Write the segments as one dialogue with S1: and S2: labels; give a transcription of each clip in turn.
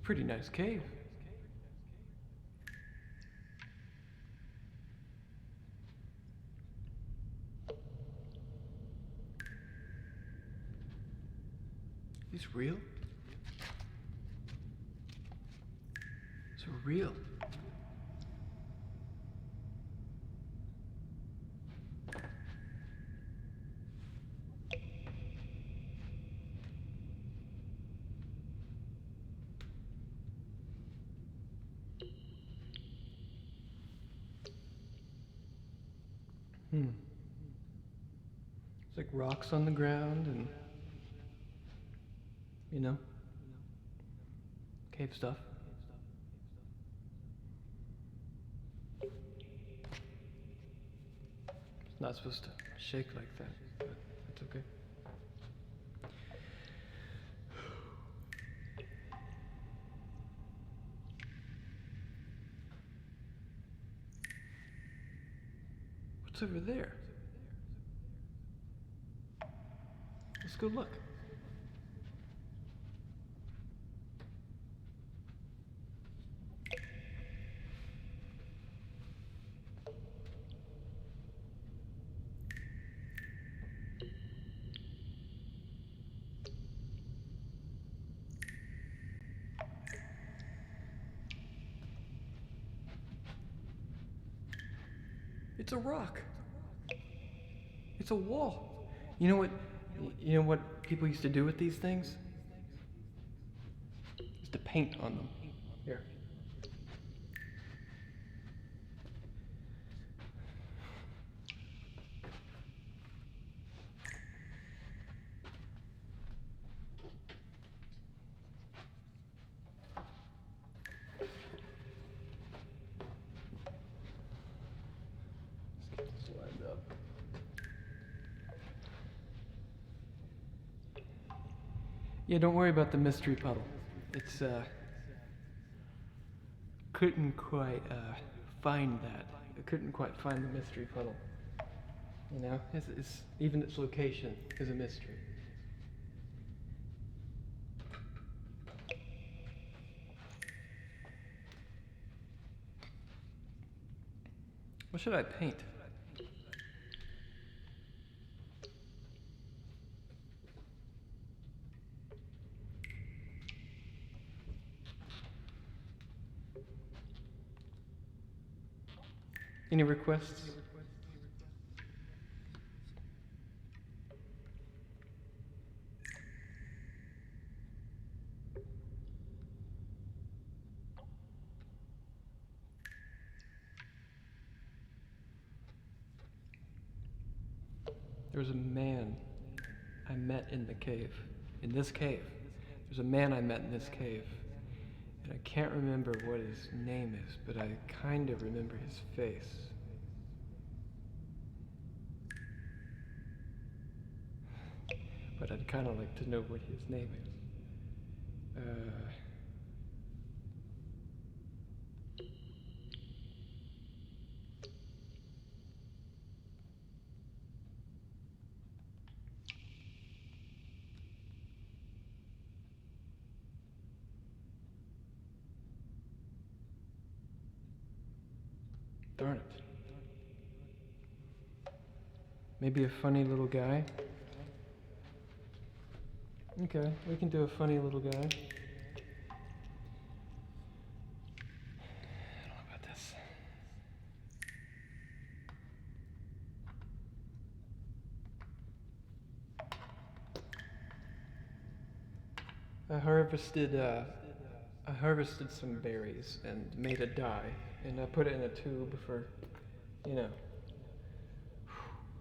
S1: a pretty nice cave. Is this real? Is it real? It's like rocks on the ground and, you know, cave stuff. It's not supposed to shake like that, but it's okay. What's over there? Let's go look. It's a rock. It's a wall. You know what people used to do with these things? Is to paint on them. Here. Let's get this lined up. Yeah, don't worry about the mystery puddle. It's, couldn't quite, find that. I couldn't quite find the mystery puddle. You know, even its location is a mystery. What should I paint? Any requests? There was a man I met in the cave. In this cave. There's a man I met in this cave. And I can't remember what his name is, but I kind of remember his face. But I'd kind of like to know what his name is. Darn it. Maybe a funny little guy? Okay, we can do a funny little guy. I don't know about this. I harvested some berries and made a dye, and I put it in a tube for, you know,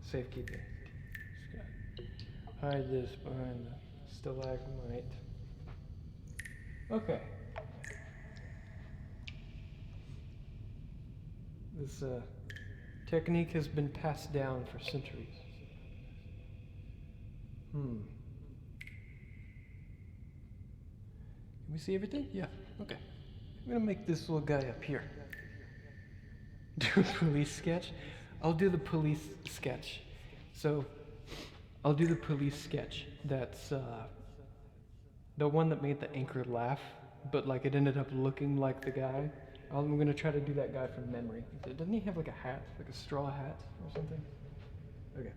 S1: safekeeping. Just gotta hide this behind the stalagmite. Okay. This technique has been passed down for centuries. Can we see everything? Yeah, okay. I'm gonna make this little guy up here. Do a police sketch? I'll do the police sketch. So, I'll do the police sketch that's the one that made the anchor laugh but like it ended up looking like the guy. I'm gonna try to do that guy from memory. Doesn't he have like a hat, like a straw hat or something? Okay,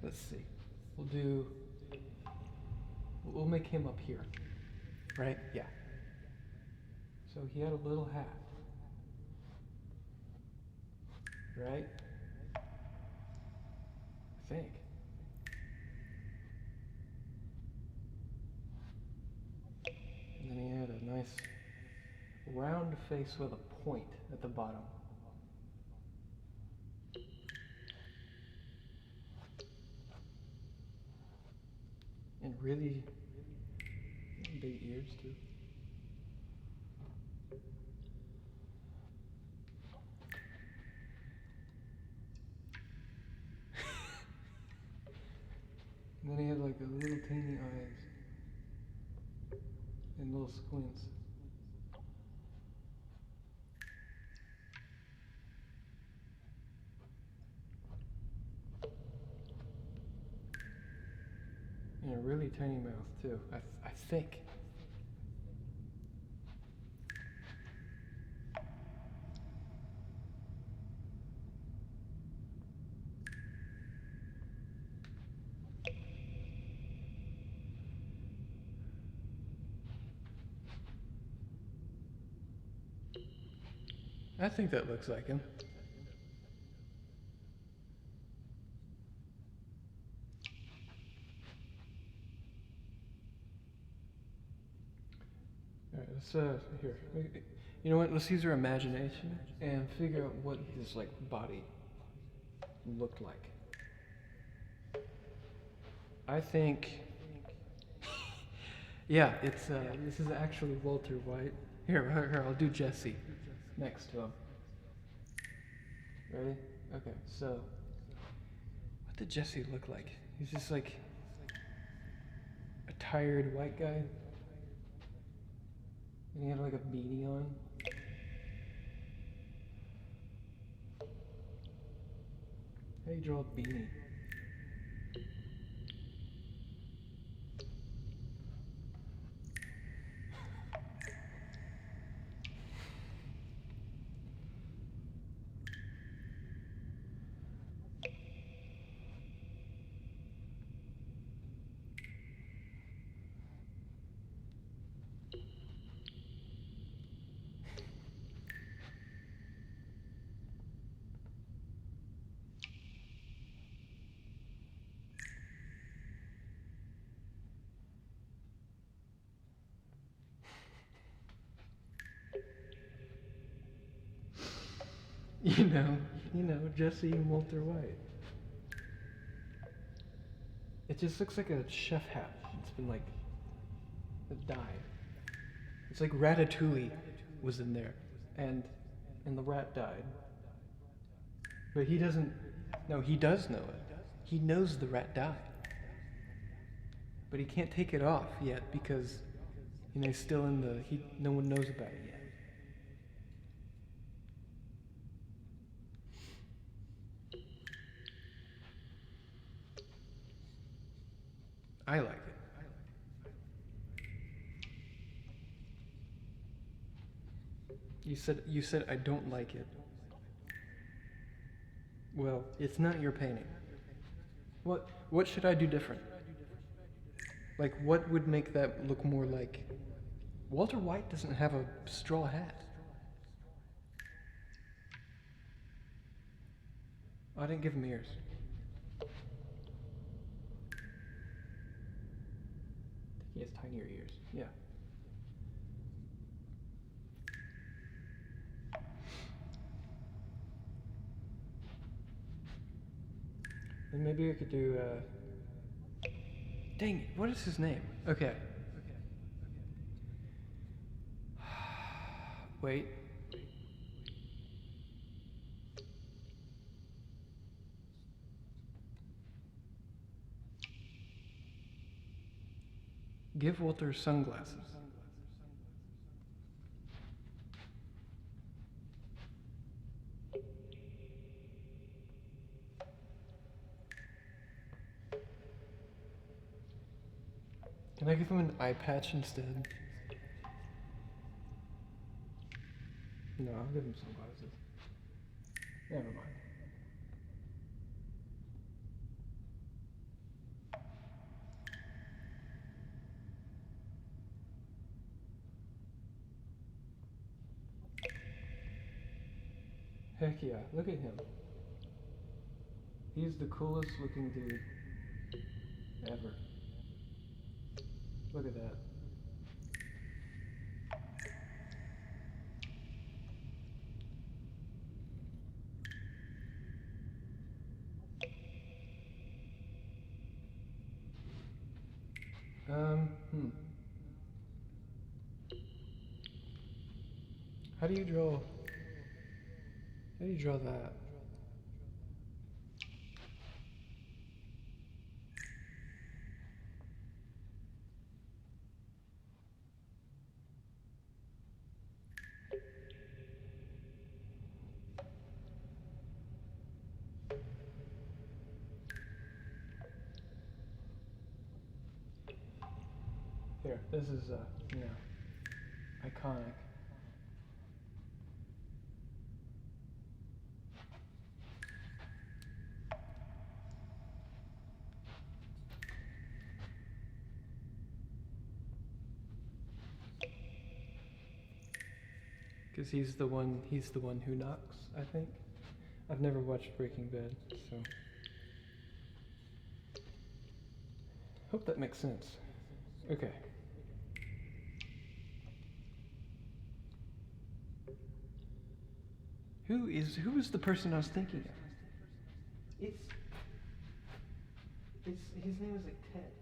S1: let's see. We'll do. We'll make him up here, right? Yeah. So he had a little hat, right? I think. And then he had a nice round face with a point at the bottom. And really big ears too. And then he had like a little teeny eyes and little squints. And a really tiny mouth too, I think. I think that looks like him. Alright, let's here. You know what? Let's use our imagination and figure out what his like body looked like. I think yeah, it's this is actually Walter White. Here, I'll do Jesse next to him. Ready? Okay, so what did Jesse look like? He's just like a tired white guy. And he had like a beanie on. How do you draw a beanie? You know, Jesse and Walter White. It just looks like a chef hat. It's been like dyed. It's like Ratatouille was in there, and the rat died. But he doesn't. No, he does know it. He knows the rat died, but he can't take it off yet because he's still in the. No one knows about it yet. I like it. You said I don't like it. Well, it's not your painting. What should I do different? Like what would make that look more like Walter White doesn't have a straw hat. I didn't give him ears. He has tinier ears. Yeah. And maybe I could do, dang it, what is his name? Okay. Wait. Give Walter sunglasses. Can I give him an eye patch instead? No, I'll give him sunglasses. Never mind. Heck yeah, look at him. He's the coolest looking dude ever. Look at that. Hmm. How do you draw that? Here, this is, iconic. Because he's the one who knocks, I think. I've never watched Breaking Bad, so. Hope that makes sense. Okay. Who is the person I was thinking of? His name is like Ted.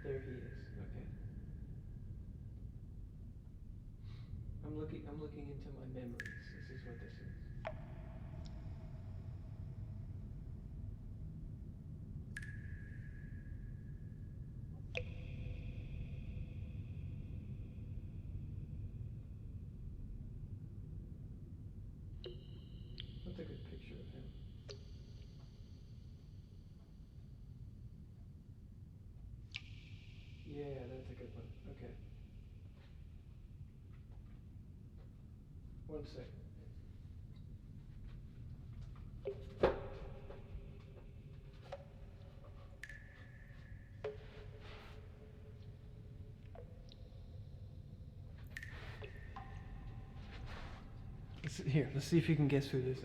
S1: There he is. Okay. I'm looking into my memories. This is what this is. That's a good picture of him. Yeah, that's a good one. Okay. One sec. Let's see if you can guess who this is.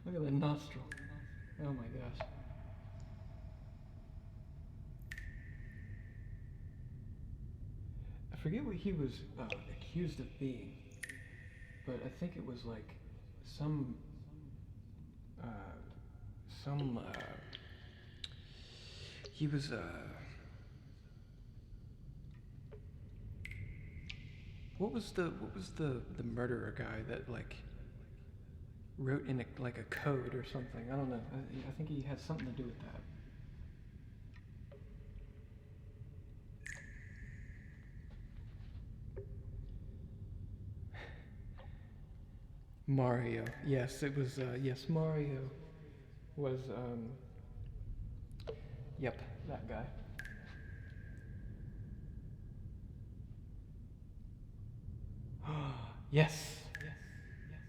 S1: Look at the nostril. Oh my gosh. I forget what he was accused of being, but I think it was like some uh, some he was what was the murderer guy that like wrote in like a code or something? I don't know. I think he had something to do with that. Mario. Yes, it was, yes, Mario was, yep, that guy. Yes,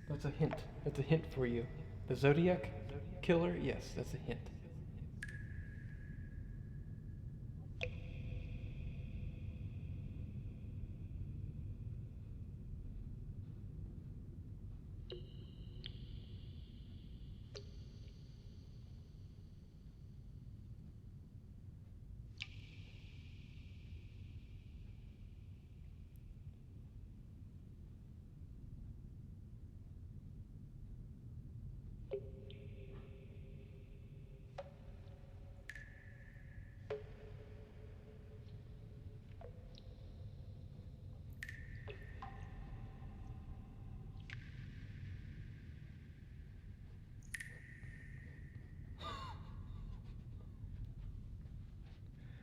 S1: that's a hint. That's a hint for you. The Zodiac Killer? Yes, that's a hint.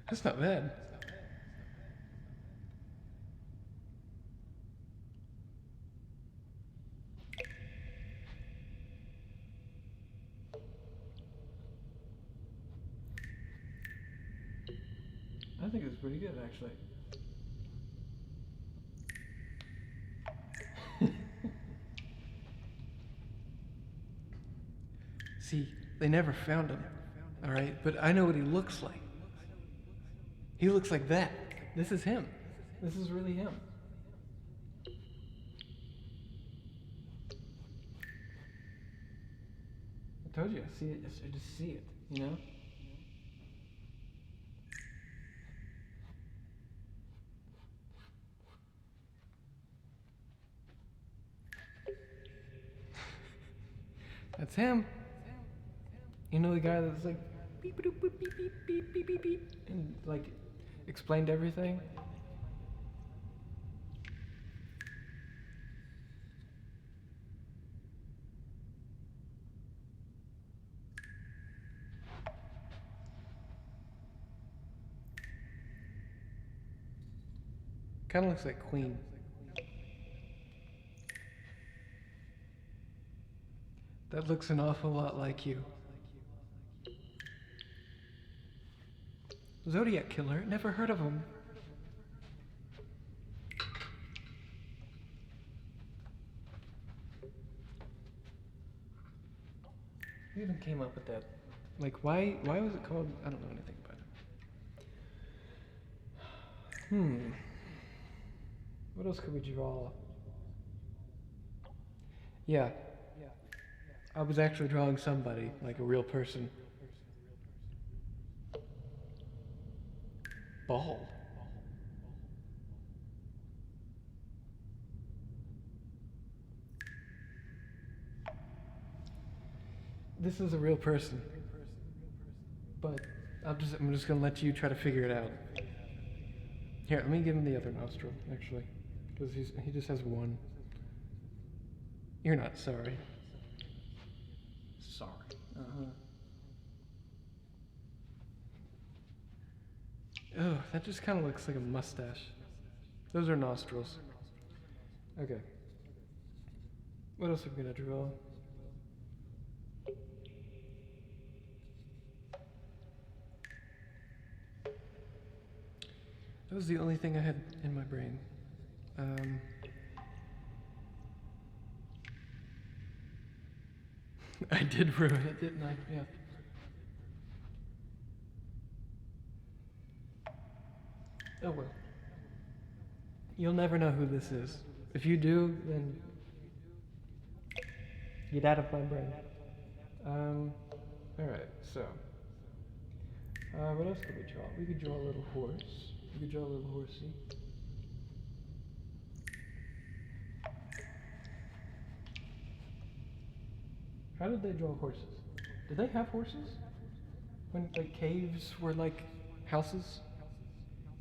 S1: That's not bad. I think it's pretty good, actually. See, they never found him, all right? But I know what he looks like. He looks like that. This is him. This is really him. I told you, I see it. I just see it, you know? That's him. You know the guy that's like beep boop boop beep beep beep beep beep beep and like explained everything? Kinda looks like Queen. That looks an awful lot like you. Zodiac Killer? Never heard of him. Who even came up with that? Like, why was it called? I don't know anything about it. What else could we draw? Yeah. I was actually drawing somebody, like a real person. Bald. This is a real person. But I'm just gonna let you try to figure it out. Here, let me give him the other nostril, actually. Because he just has one. You're not sorry. Sorry. Oh, that just kind of looks like a mustache. Those are nostrils. Okay. What else are we gonna draw? That was the only thing I had in my brain. I did ruin it, didn't I? Yeah. Oh well. You'll never know who this is. If you do, then get out of my brain. Alright, so. What else could we draw? We could draw a little horse. We could draw a little horsey. How did they draw horses? Did they have horses? When like caves were like houses?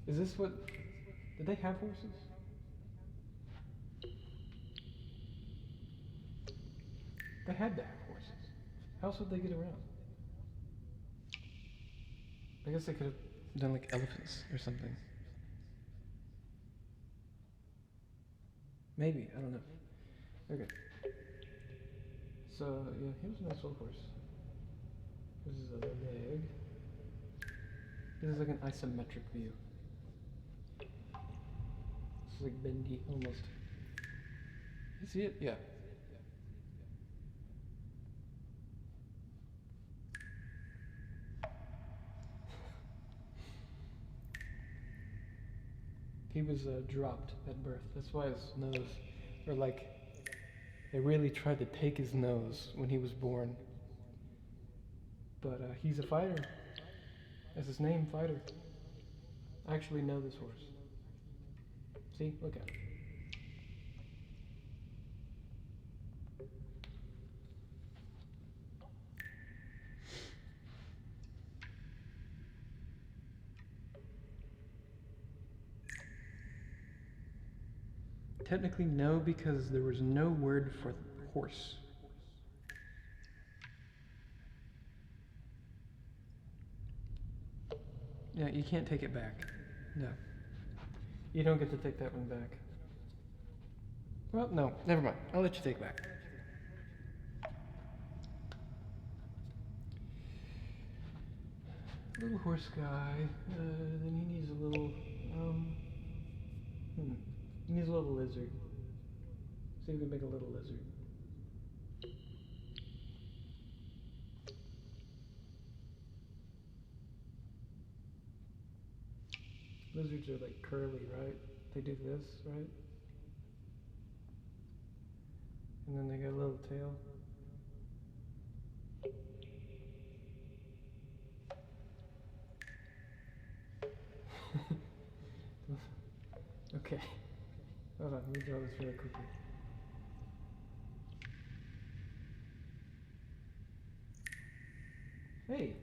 S1: Is this what... Did they have horses? They had to have horses. How else would they get around? I guess they could have done like elephants or something. Maybe, I don't know. Okay. Yeah, he was a nice little horse. This is a leg. This is like an isometric view. This is like bendy, almost. You see it? Yeah. He was dropped at birth. That's why his nose, or like, they really tried to take his nose when he was born. But he's a fighter. That's his name, Fighter. I actually know this horse. See? Look at him. Technically no, because there was no word for horse. Yeah, you can't take it back. No. You don't get to take that one back. Well, no, never mind. I'll let you take it back. Little horse guy. Then he needs a little, he needs a little lizard. See if we can make a little lizard. Lizards are like curly, right? They do this, right? And then they got a little tail. Okay. Hold on, let me draw this really quickly. Hey,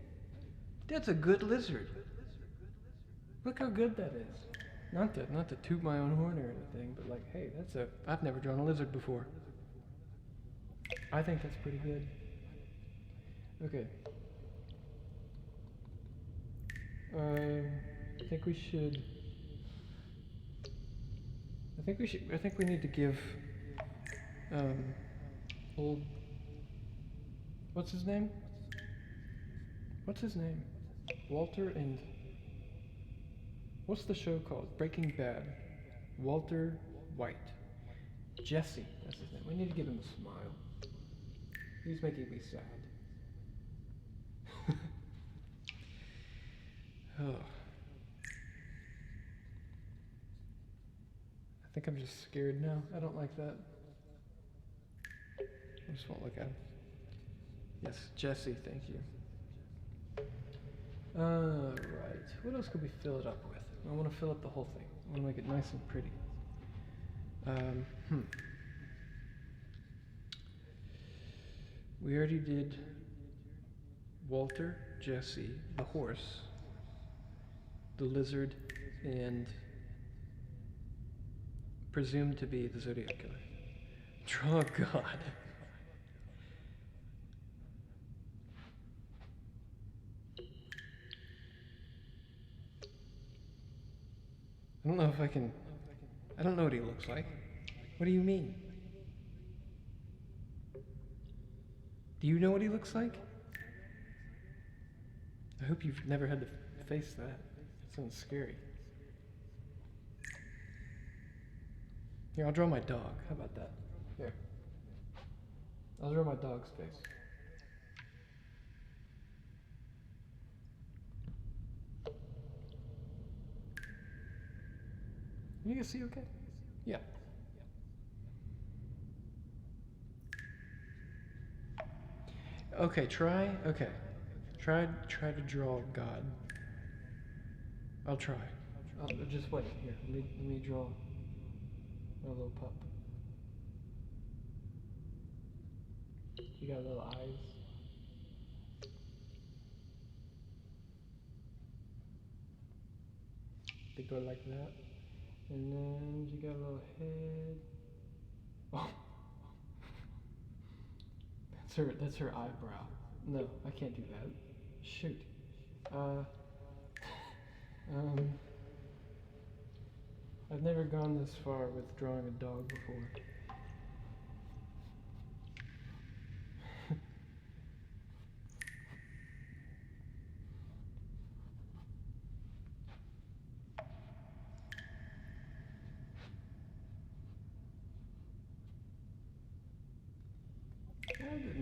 S1: that's a good lizard. Look how good that is. Not to toot my own horn or anything, but like, hey, I've never drawn a lizard before. I think that's pretty good. Okay. I think we need to give, old, what's his name? Walter and, what's the show called? Breaking Bad. Walter White. Jesse, that's his name. We need to give him a smile. He's making me sad. Oh. I think I'm just scared now. I don't like that. I just won't look at him. Yes, Jesse, thank you. Alright, what else could we fill it up with? I want to fill up the whole thing. I want to make it nice and pretty. We already did Walter, Jesse, the horse, the lizard, and presumed to be the Zodiac Killer. Draw God. I don't know if I can. I don't know what he looks like. What do you mean? Do you know what he looks like? I hope you've never had to face that. That sounds scary. Here, I'll draw my dog. How about that? Here. I'll draw my dog's face. You can see okay? Yeah. Okay, try to draw God. I'll try. Just wait, here, let me draw my little pup. You got little eyes. They go like that. And then you got a little head. Oh. That's her eyebrow. No, I can't do that. Shoot. I've never gone this far with drawing a dog before.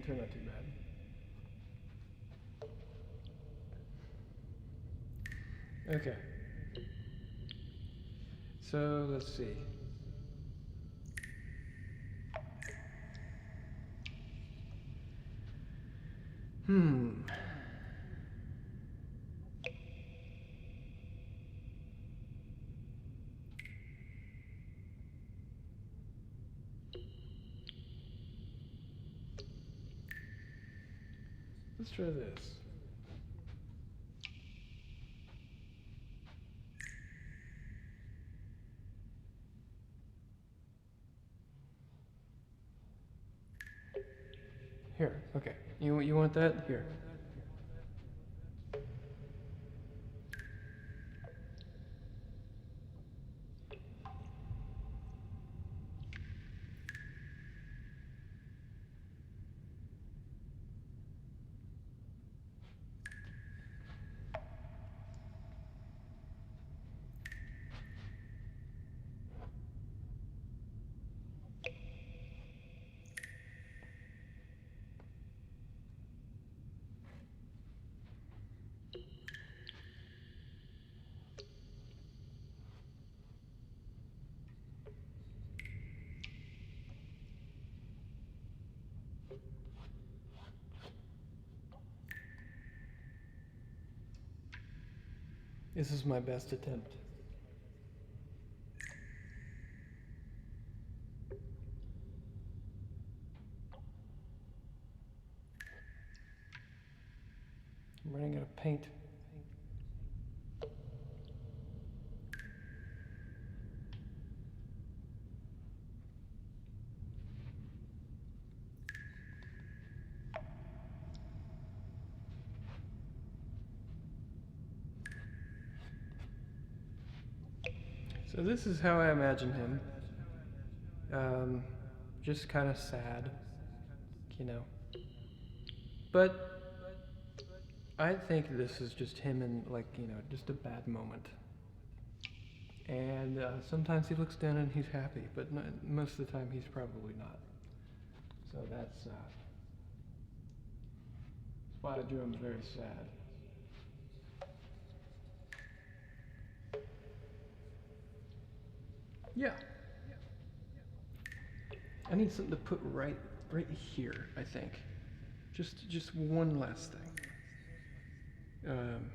S1: turned out too bad. Okay. So let's see. Let's try this. Here, okay. You want that? Here. This is my best attempt. I'm running out of paint. So this is how I imagine him. Just kind of sad, you know. But I think this is just him in, like, you know, just a bad moment. And sometimes he looks down and he's happy, but most of the time he's probably not. So that's why I drew him very sad. Yeah. I need something to put right here, I think. Just one last thing. I'm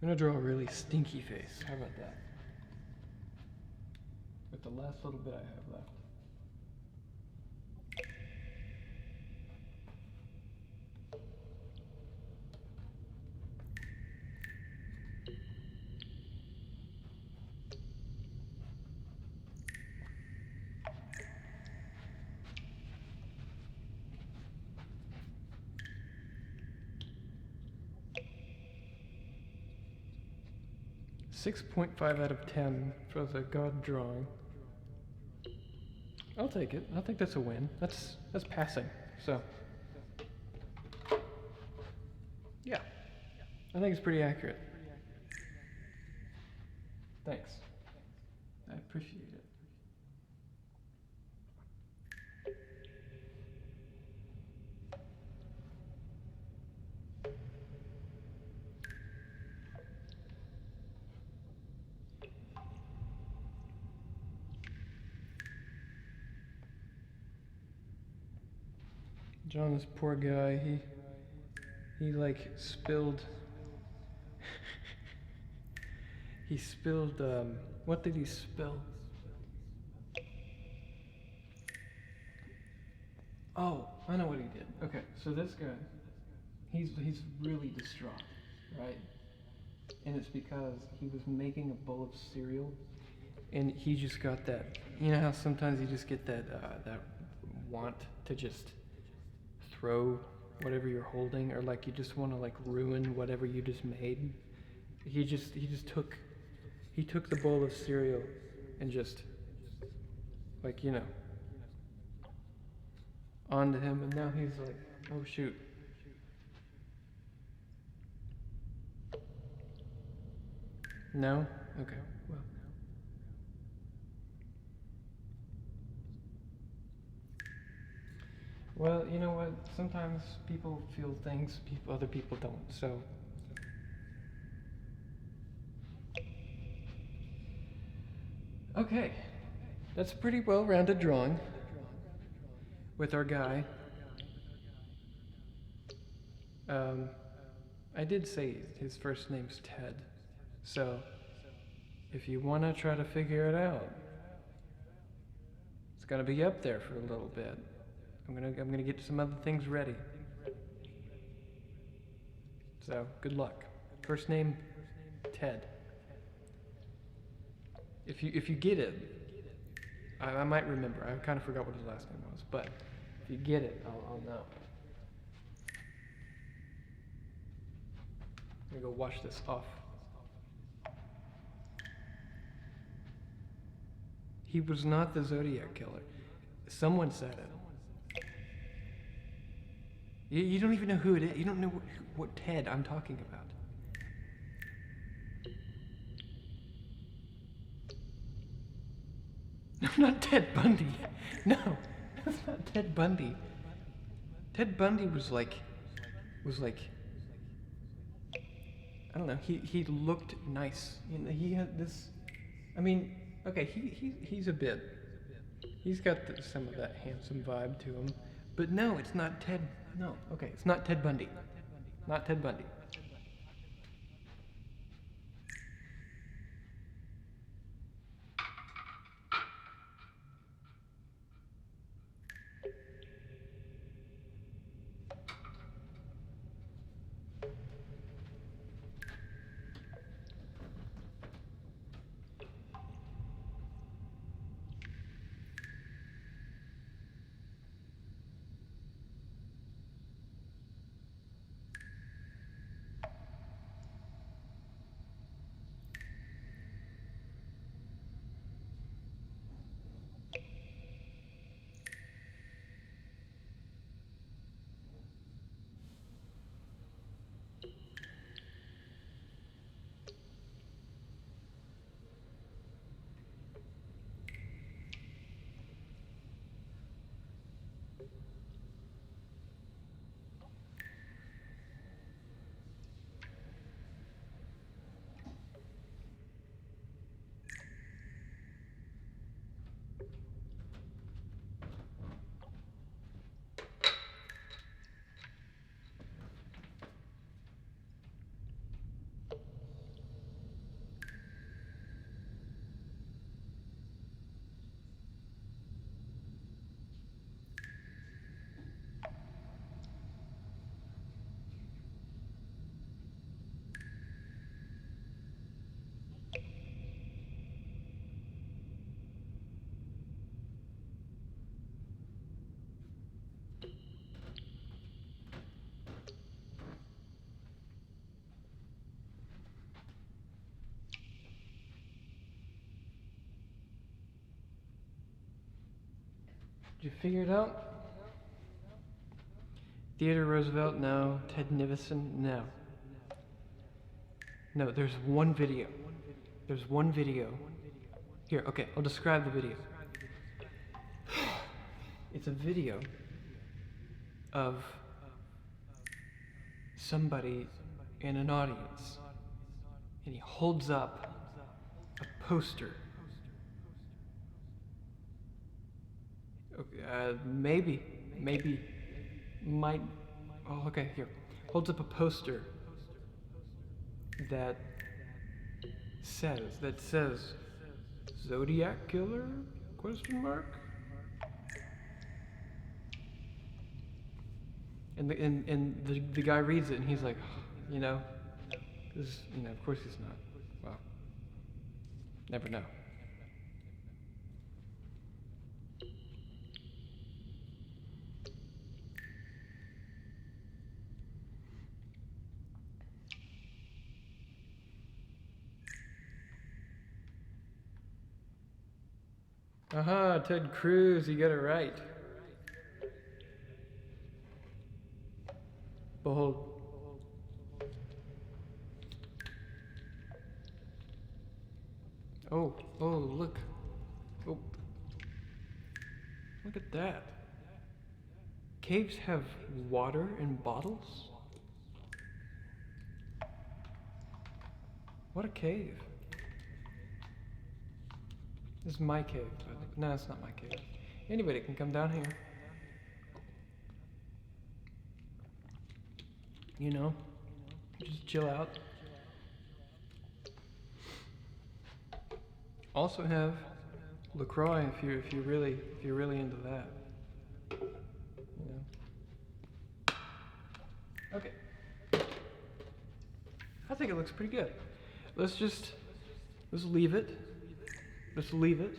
S1: gonna draw a really stinky face. How about that? With the last little bit I have left. 6.5 out of 10 for the God drawing. I'll take it. I think that's a win. That's passing. So yeah, I think it's pretty accurate. Thanks. I appreciate it. John, this poor guy, he like spilled, he spilled, what did he spill? Oh, I know what he did. Okay, so this guy, he's really distraught, right? And it's because he was making a bowl of cereal, and he just got that, you know how sometimes you just get that want to just throw whatever you're holding, or like you just want to like ruin whatever you just made. He took the bowl of cereal and just, like, you know, onto him, and now he's like, oh shoot. No? Okay, well. Well, you know what? Sometimes people feel things other people don't. So, okay, that's a pretty well-rounded drawing with our guy. Um, I did say his first name's Ted, so if you want to try to figure it out, it's gonna be up there for a little bit. I'm gonna get some other things ready. So good luck. First name, Ted. If you get it, I might remember. I kind of forgot what his last name was, but if you get it, I'll know. I'm gonna go wash this off. He was not the Zodiac killer. Someone said it. You don't even know who it is. You don't know what Ted I'm talking about. No, not Ted Bundy. No, that's not Ted Bundy. Ted Bundy was like, I don't know. He looked nice. You know, he had this. I mean, okay, he's a bit. He's got some of that handsome vibe to him, but no, it's not Ted. No, okay, it's not Ted Bundy. Not Ted Bundy. Did you figure it out? Theodore Roosevelt, no. Ted Nivison, no. No, there's one video. There's one video. Here, okay, I'll describe the video. It's a video of somebody in an audience, and he holds up a poster. Okay, maybe, might. Oh, okay, here. Holds up a poster that says Zodiac Killer? Question mark. And the guy reads it and he's like, you know, this, you know, of course he's not. Well, never know. Aha, Ted Cruz, you got it right. Behold. Oh, look. Oh. Look at that. Caves have water in bottles? What a cave. This is my cave. No, it's not my cave. Anybody can come down here. You know, just chill out. Also have LaCroix if you're really into that. You know. Okay. I think it looks pretty good. Let's leave it. Let's leave it.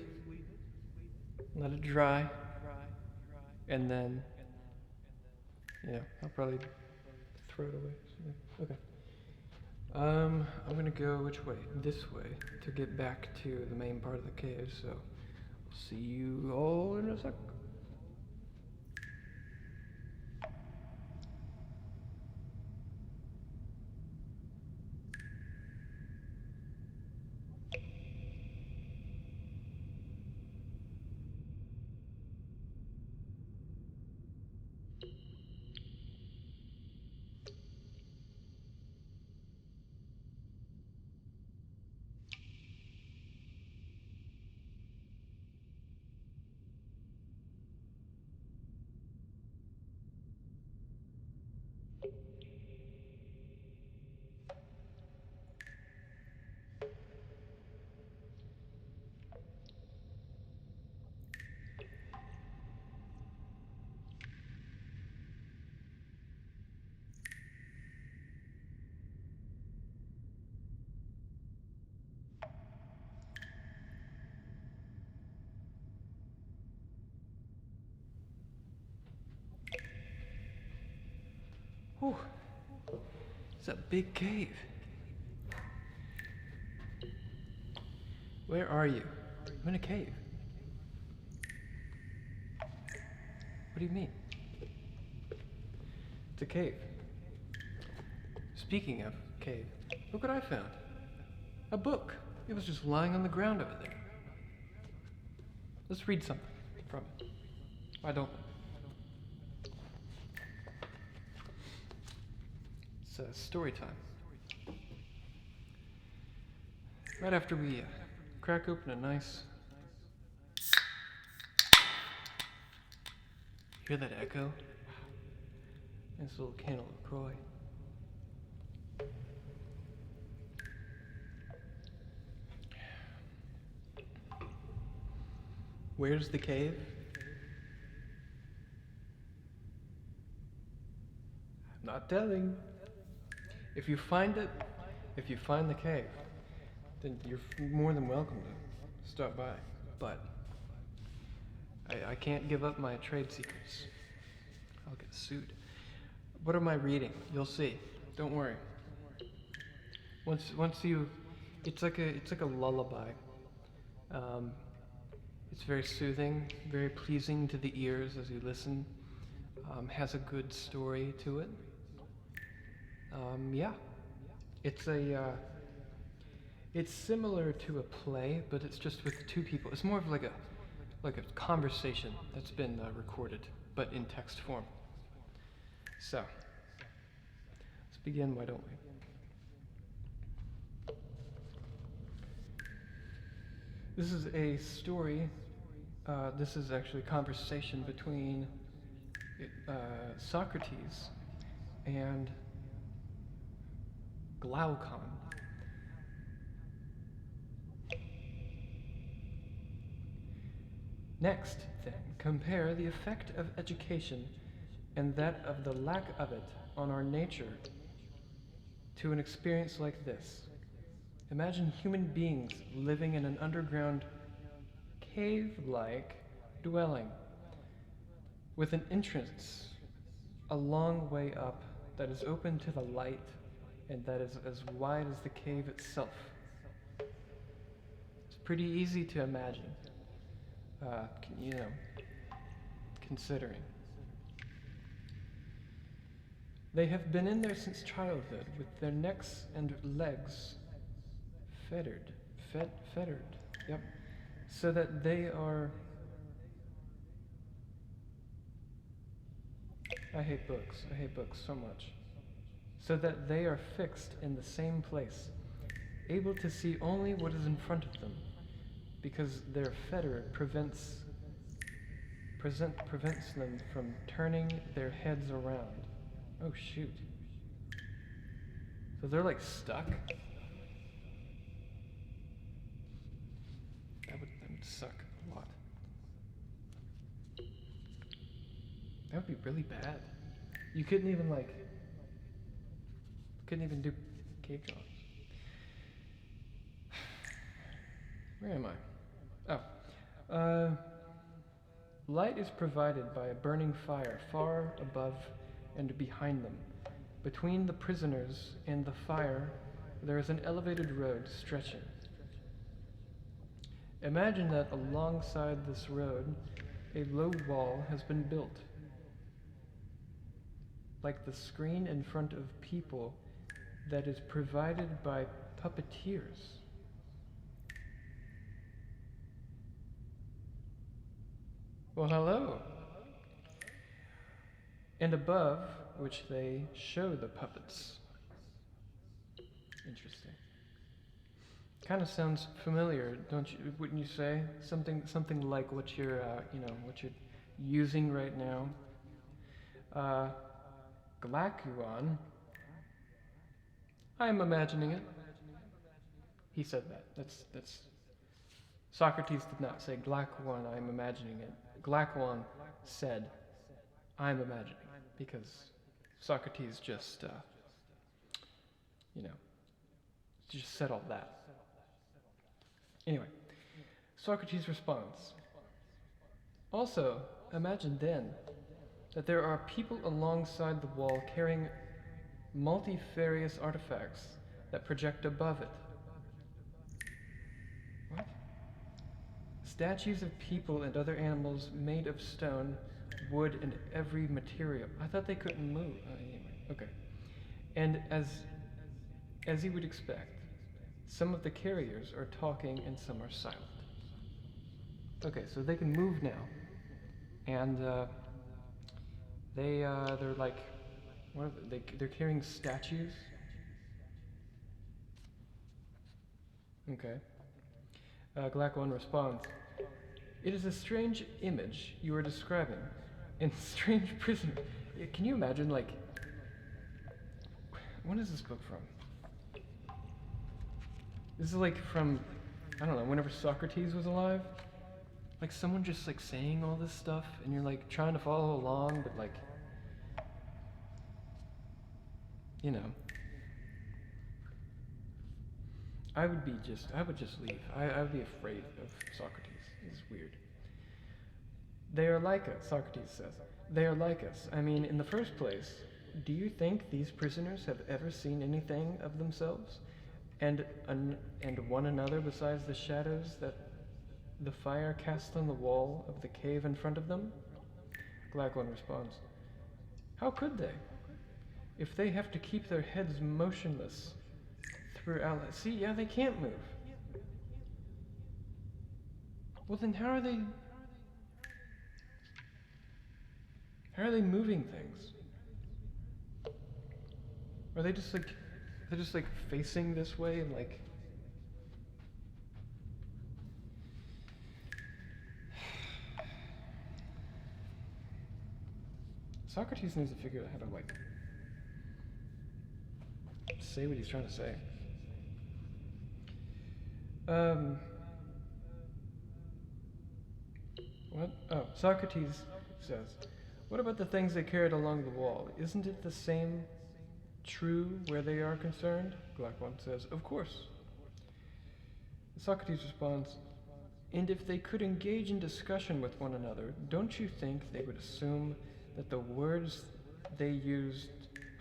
S1: Let it dry. And then, yeah, I'll probably throw it away. Okay. I'm gonna go which way? This way to get back to the main part of the cave. So, I'll see you all in a sec. Whew. It's a big cave. Where are you? I'm in a cave. What do you mean? It's a cave. Speaking of cave, look what I found. A book. It was just lying on the ground over there. Let's read something from it. Why don't we? It's story time. Right after we crack open a nice... Hear that echo? Nice little can of LaCroix. Where's the cave? I'm not telling. If you find it, if you find the cave, then you're more than welcome to stop by. But I can't give up my trade secrets. I'll get sued. What am I reading? You'll see. Don't worry. Once you, it's like a lullaby. It's very soothing, very pleasing to the ears as you listen. Has a good story to it. Yeah. It's similar to a play, but it's just with two people. It's more of like a conversation that's been recorded, but in text form. So, let's begin, why don't we? This is a story. This is actually a conversation between Socrates and Glaucon. Next, then, compare the effect of education and that of the lack of it on our nature to an experience like this. Imagine human beings living in an underground cave-like dwelling with an entrance a long way up that is open to the light and that is as wide as the cave itself. It's pretty easy to imagine, considering. They have been in there since childhood with their necks and legs fettered, yep, so that they are I hate books. I hate books so much. So that they are fixed in the same place, able to see only what is in front of them, because their fetter prevents them from turning their heads around. Oh shoot. So they're like stuck? That would suck a lot. That would be really bad. You couldn't even do cave drawings. Where am I? Oh. Light is provided by a burning fire far above and behind them. Between the prisoners and the fire, there is an elevated road stretching. Imagine that alongside this road, a low wall has been built. Like the screen in front of people that is provided by puppeteers. Well, hello. And above which they show the puppets. Interesting. Kind of sounds familiar, don't you? Wouldn't you say something like what you're using right now? Glakuon. I'm imagining it. He said that. That's. Socrates did not say Glakuon. I'm imagining it. Glakuon said, I'm imagining, because Socrates just said all that. Anyway, Socrates responds, also, imagine then that there are people alongside the wall carrying multifarious artifacts that project above it. What? Statues of people and other animals made of stone, wood, and every material. I thought they couldn't move. Anyway, okay. And as you would expect, some of the carriers are talking and some are silent. Okay, so they can move now, and they're like, what are they? They're carrying statues. Okay. Glakuon responds, it is a strange image you are describing, and strange prisoner. Can you imagine, like, when is this book from? This is like from, I don't know, whenever Socrates was alive? Like someone just like saying all this stuff, and you're like trying to follow along, but like, you know. I would just leave. I would be afraid of Socrates. It's weird. They are like us, Socrates says. They are like us. I mean, in the first place, do you think these prisoners have ever seen anything of themselves and one another besides the shadows that the fire casts on the wall of the cave in front of them? Glakuon responds, how could they? If they have to keep their heads motionless throughout. See, yeah, they can't move. Well, then how are they moving things? Are they just like, they're just like facing this way and like, Socrates needs to figure out how to like say what he's trying to say. What? Oh, Socrates says, what about the things they carried along the wall? Isn't it the same true where they are concerned? Glakuon says, of course. Socrates responds, and if they could engage in discussion with one another, don't you think they would assume that the words they used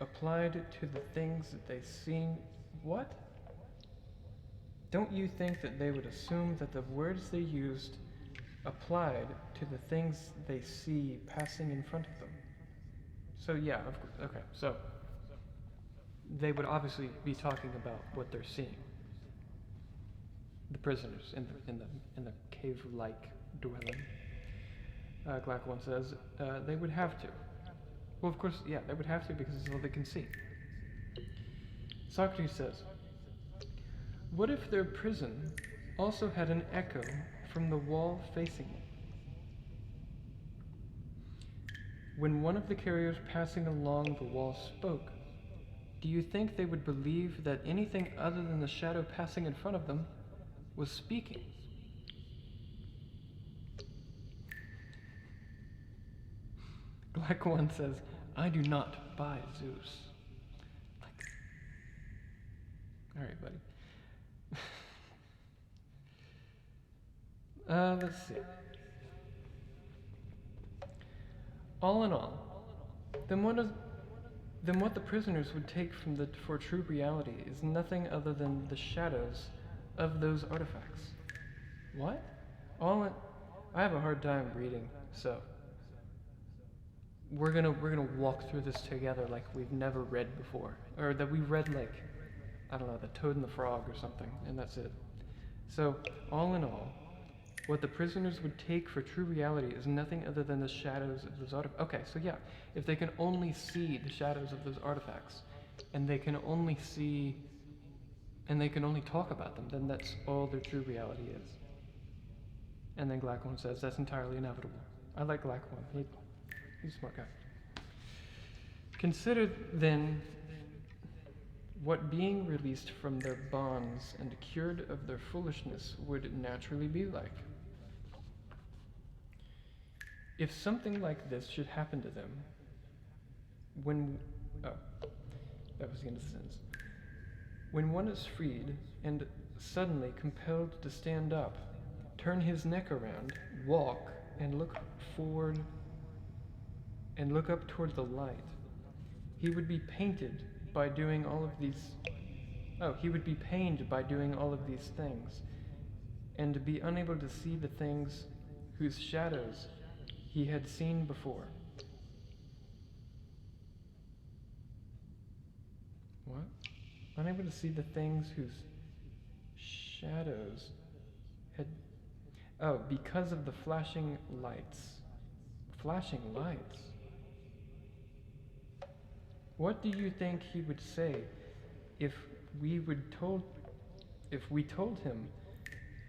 S1: applied to the things that they seen? What? Don't you think that they would assume that the words they used applied to the things they see passing in front of them? So yeah, of course. Okay, so they would obviously be talking about what they're seeing. The prisoners in the cave-like dwelling. Glakuon says they would have to. Well, of course, yeah, they would have to because it's all they can see. Socrates says, what if their prison also had an echo from the wall facing it? When one of the carriers passing along the wall spoke, do you think they would believe that anything other than the shadow passing in front of them was speaking? Black One says, I do not buy Zeus. Like, alright, buddy. Let's see. All in all, then what the prisoners would take for true reality is nothing other than the shadows of those artifacts. What? I have a hard time reading, so we're gonna walk through this together like we've never read before, or that we read like, I don't know, the Toad and the Frog or something, and that's it. So all in all, what the prisoners would take for true reality is nothing other than the shadows of those artifacts. Okay, so yeah, if they can only see the shadows of those artifacts, and they can only see, and they can only talk about them, then that's all their true reality is. And then Glackwan says that's entirely inevitable. I like Glackwan. He's a smart guy. Consider then what being released from their bonds and cured of their foolishness would naturally be like. If something like this should happen to them, that was the end of the sentence. When one is freed and suddenly compelled to stand up, turn his neck around, walk, and look forward and look up toward the light, he would be painted by doing all of these. He would be pained by doing all of these things, and to be unable to see the things whose shadows he had seen before. What? Unable to see the things whose shadows had. Oh, because of the flashing lights. Flashing lights? What do you think he would say if we told him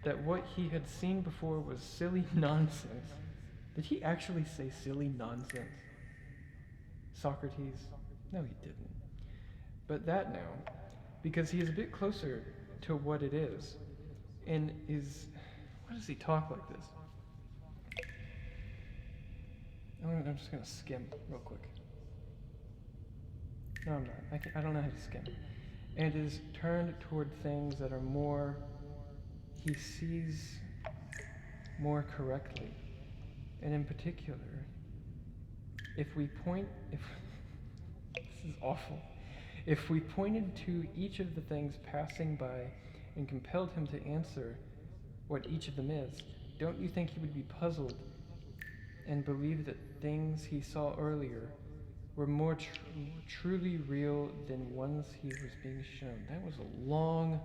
S1: that what he had seen before was silly nonsense? Did he actually say silly nonsense? Socrates? No, he didn't. But that now, because he is a bit closer to what it is, and is... Why does he talk like this? I'm just going to skim real quick. No, I'm not. I don't know how to skim. And is turned toward things that are more... He sees more correctly. And in particular, if this is awful. If we pointed to each of the things passing by and compelled him to answer what each of them is, don't you think he would be puzzled and believe that things he saw earlier were more truly real than ones he was being shown? That was a long,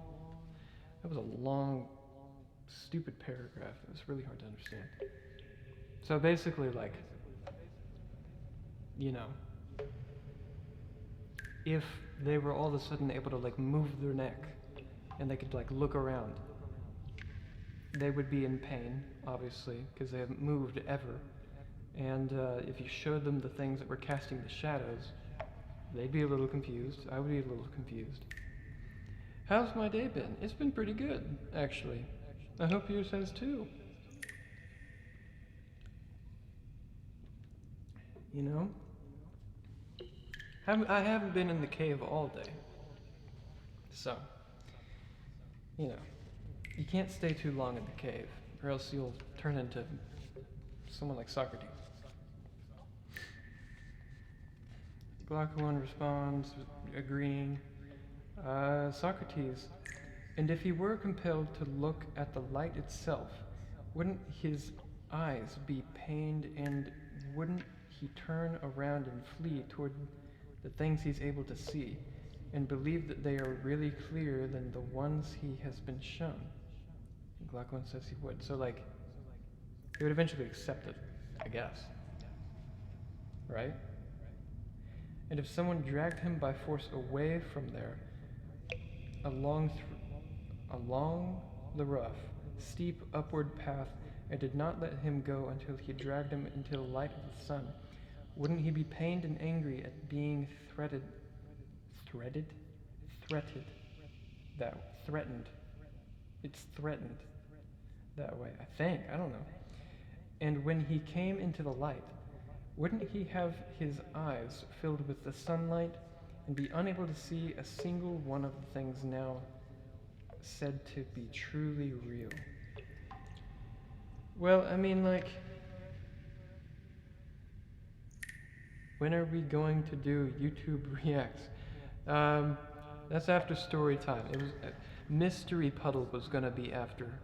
S1: stupid paragraph. It was really hard to understand. So basically, like, if they were all of a sudden able to, like, move their neck and they could, like, look around, they would be in pain, obviously, because they haven't moved ever. And if you showed them the things that were casting the shadows, they'd be a little confused. I would be a little confused. How's my day been? It's been pretty good, actually. I hope yours has too. I haven't been in the cave all day. So, you can't stay too long in the cave, or else you'll turn into someone like Socrates. Glaucon responds, agreeing. Socrates, and if he were compelled to look at the light itself, wouldn't his eyes be pained, and wouldn't he turn around and flee toward the things he's able to see, and believe that they are really clearer than the ones he has been shown? And Glaucon says he would. So, like, he would eventually accept it, I guess. Right? And if someone dragged him by force away from there, along, along the rough, steep upward path, and did not let him go until he dragged him into the light of the sun, wouldn't he be pained and angry at being threatened? Threatened. It's threatened that way, I think. I don't know. And when he came into the light, wouldn't he have his eyes filled with the sunlight and be unable to see a single one of the things now said to be truly real? Well, I mean, like, when are we going to do YouTube Reacts? That's after story time. It was Mystery Puddle was gonna be after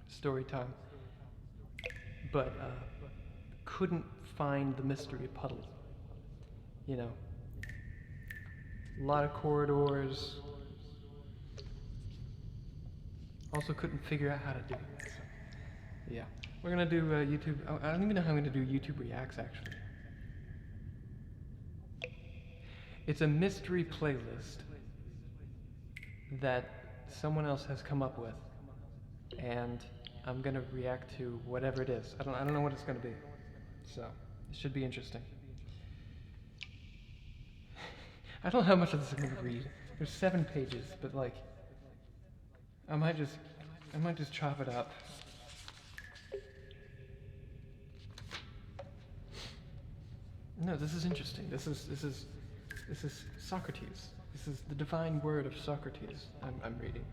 S1: story time, but couldn't find the mystery puddle. You know, a lot of corridors. Also couldn't figure out how to do it. So, yeah, we're gonna do YouTube. I don't even know how I'm gonna do YouTube Reacts actually. It's a mystery playlist that someone else has come up with, and I'm gonna react to whatever it is. I don't know what it's gonna be, so it should be interesting. I don't know how much of this I'm gonna read. There's 7 pages, but like, I might just chop it up. No, this is interesting. This is Socrates. This is the divine word of Socrates I'm reading.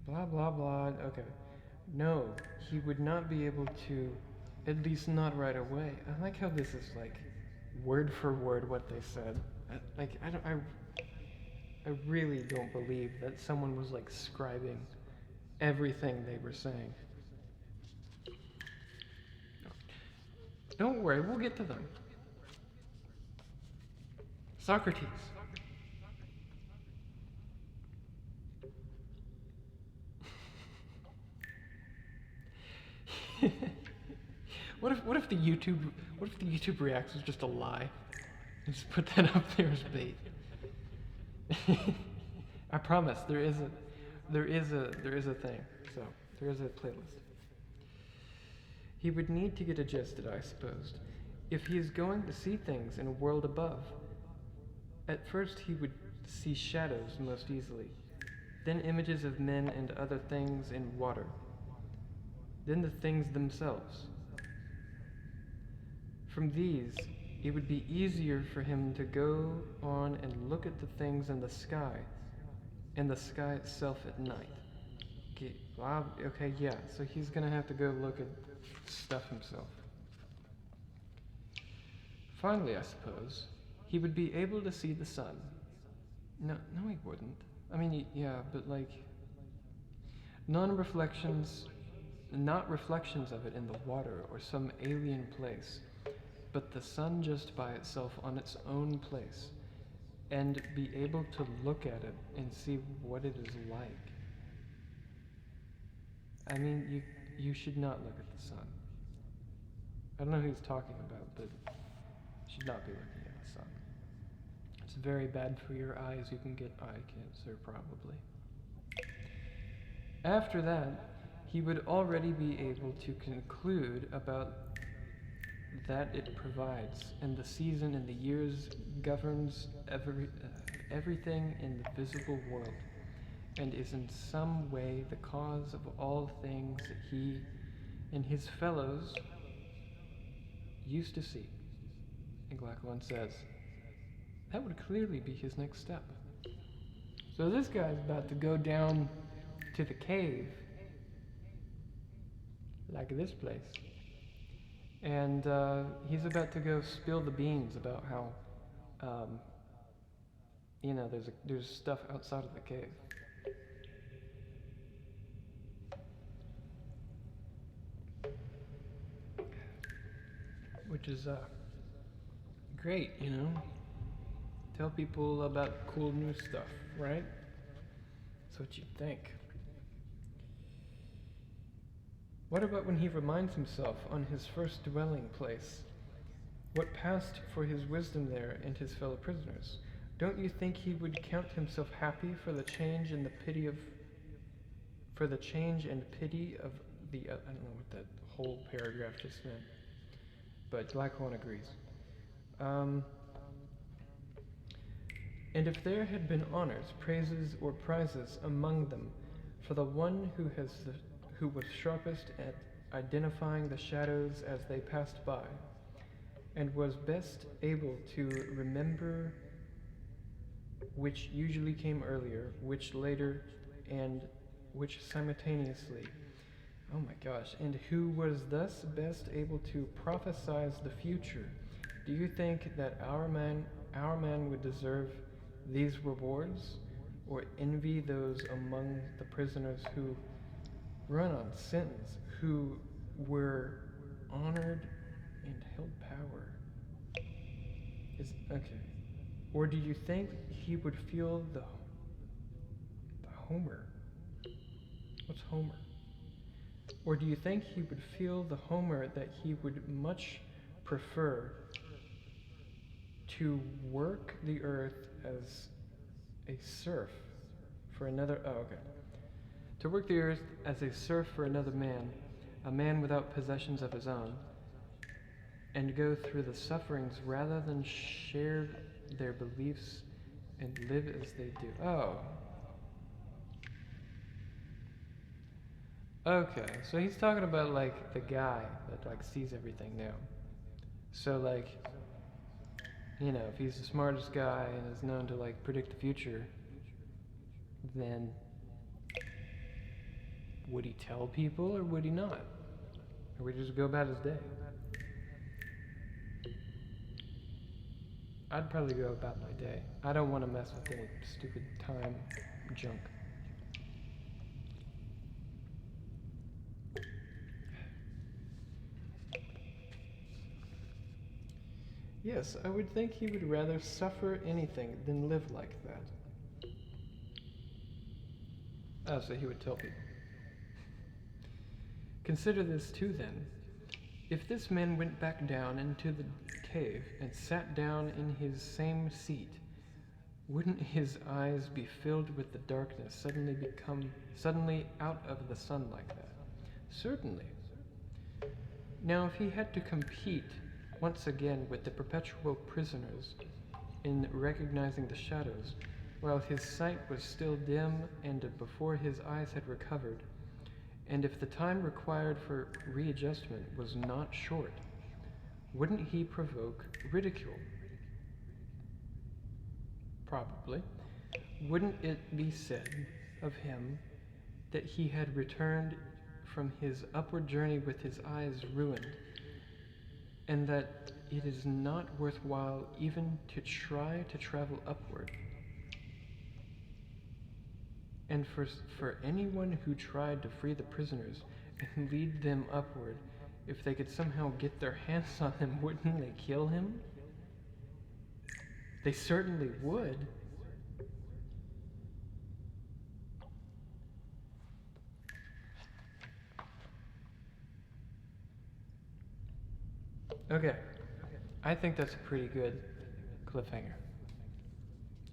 S1: Blah, blah, blah. Okay. No, he would not be able to, at least not right away. I like how this is like word for word what they said. I really don't believe that someone was like scribing everything they were saying. Don't worry, we'll get to them. Socrates. What if the YouTube Reacts was just a lie? Just put that up there as bait. I promise there is a thing. So there is a playlist. He would need to get adjusted, I suppose, if he is going to see things in a world above. At first he would see shadows most easily, then images of men and other things in water, then the things themselves. From these, it would be easier for him to go on and look at the things in the sky, and the sky itself at night. Okay, yeah, so he's gonna have to go look at stuff himself. Finally, I suppose, he would be able to see the sun. No, he wouldn't. I mean, yeah, but like, not reflections of it in the water or some alien place, but the sun just by itself on its own place, and be able to look at it and see what it is like. I mean, you should not look at the sun. I don't know who he's talking about, but you should not be looking at the sun. It's very bad for your eyes. You can get eye cancer, probably. After that, he would already be able to conclude about that it provides, and the season and the years governs everything in the visible world, and is in some way the cause of all things that he and his fellows used to see. And Glaucon says, that would clearly be his next step. So this guy's about to go down to the cave, like this place, and he's about to go spill the beans about how, there's stuff outside of the cave. Which is great, Tell people about cool new stuff, right? That's what you'd think. What about when he reminds himself on his first dwelling place what passed for his wisdom there and his fellow prisoners? Don't you think he would count himself happy for the change and pity of the I don't know what that whole paragraph just meant, but Blackhorn agrees. And if there had been honors, praises, or prizes among them for the one who was sharpest at identifying the shadows as they passed by, and was best able to remember which usually came earlier, which later, and which simultaneously. Oh my gosh, and who was thus best able to prophesize the future, do you think that our man would deserve these rewards, or envy those among the prisoners who run on sentence, who were honored and held power? Okay. Or do you think he would feel the Homer? What's Homer? Or do you think he would feel the Homer that he would much prefer to work the earth as a serf for another? Oh, okay. To work the earth as a serf for another man, a man without possessions of his own, and go through the sufferings rather than share their beliefs and live as they do. Oh. Okay, so he's talking about like the guy that like sees everything now. So like, you know, if he's the smartest guy and is known to like predict the future, then would he tell people or would he not? Or would he just go about his day? I'd probably go about my day. I don't want to mess with any stupid time junk. Yes, I would think he would rather suffer anything than live like that. Oh, so he would tell people. Consider this too then. If this man went back down into the cave and sat down in his same seat, wouldn't his eyes be filled with the darkness suddenly out of the sun like that? Certainly. Now if he had to compete once again with the perpetual prisoners in recognizing the shadows, while his sight was still dim and before his eyes had recovered, and if the time required for readjustment was not short, wouldn't he provoke ridicule? Probably. Wouldn't it be said of him that he had returned from his upward journey with his eyes ruined, and that it is not worthwhile even to try to travel upward? And for anyone who tried to free the prisoners and lead them upward, if they could somehow get their hands on him, wouldn't they kill him? They certainly would. Okay, I think that's a pretty good cliffhanger.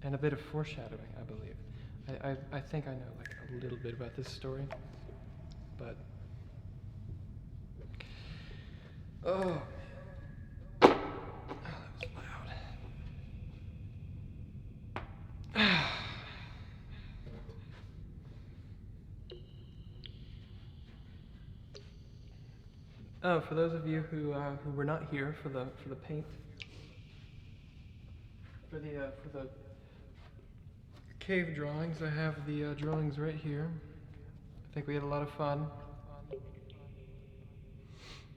S1: And a bit of foreshadowing, I believe. I think I know like a little bit about this story, but oh, that was loud. Oh, for those of you who were not here for the paint, for the cave drawings, I have the drawings right here. I think we had a lot of fun.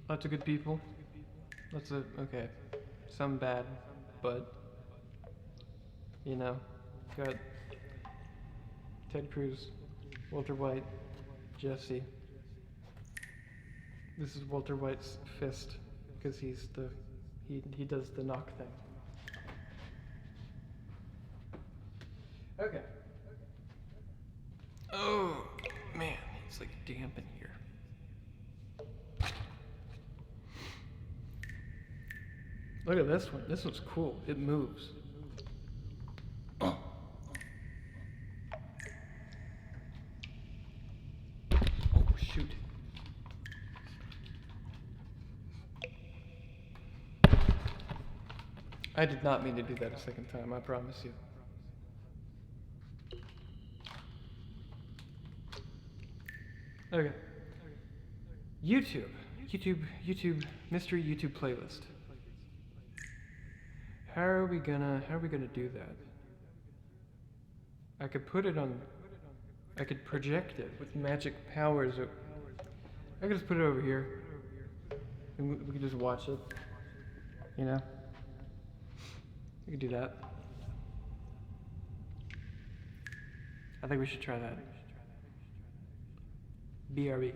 S1: Lots of good people. Okay, some bad, but, you know, got Ted Cruz, Walter White, Jesse. This is Walter White's fist, because he does the knock thing. Okay. Oh, man, it's like damp in here. Look at this one. This one's cool. It moves. Oh, shoot. I did not mean to do that a second time, I promise you. Okay. YouTube, mystery YouTube playlist. How are we gonna do that? I could put it on, I could project it with magic powers. I could just put it over here, and we could just watch it, you know? We could do that. I think we should try that. BRB.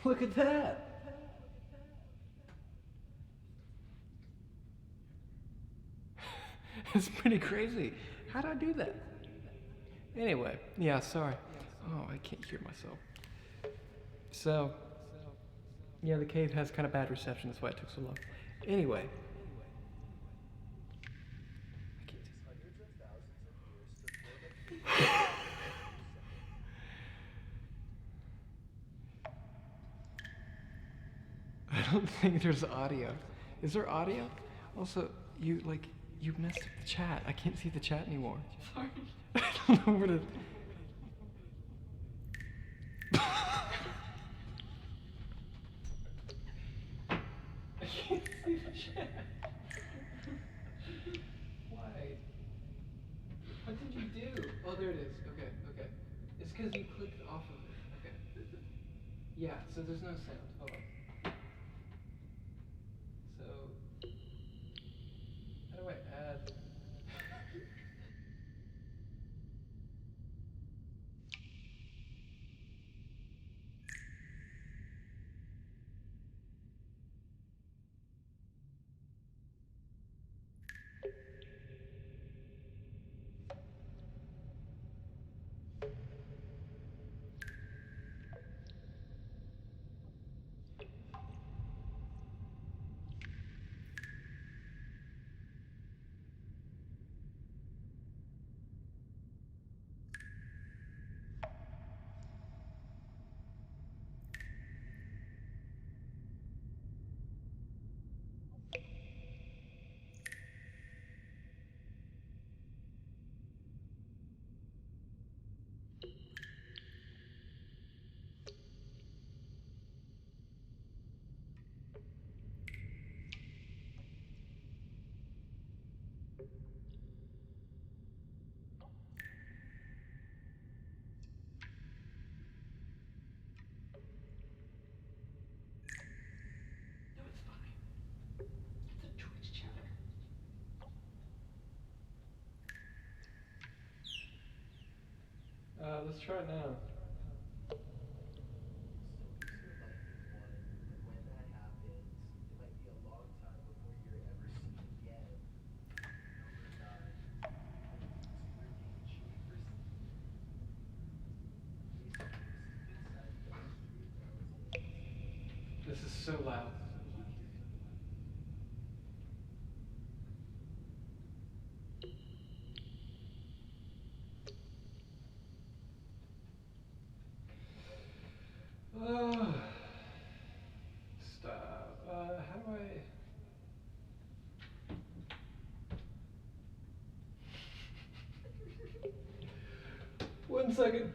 S1: Look at that! It's pretty crazy. How'd I do that? Anyway, yeah, sorry. Oh, I can't hear myself. So, yeah, the cave has kind of bad reception, that's why it took so long. Anyway. I don't think there's audio. Is there audio? Also, you messed up the chat. I can't see the chat anymore. Sorry. I don't know where to. I can't see the chat. Why? What did you do? Oh, there it is. Okay, okay. It's because you clicked off of it. Okay. Yeah, so there's no sound. Hold on. So, how do I add? No, it's fine. It's a Twitch chat. Let's try it now. This is so loud. Oh, stop. How do I? 1 second.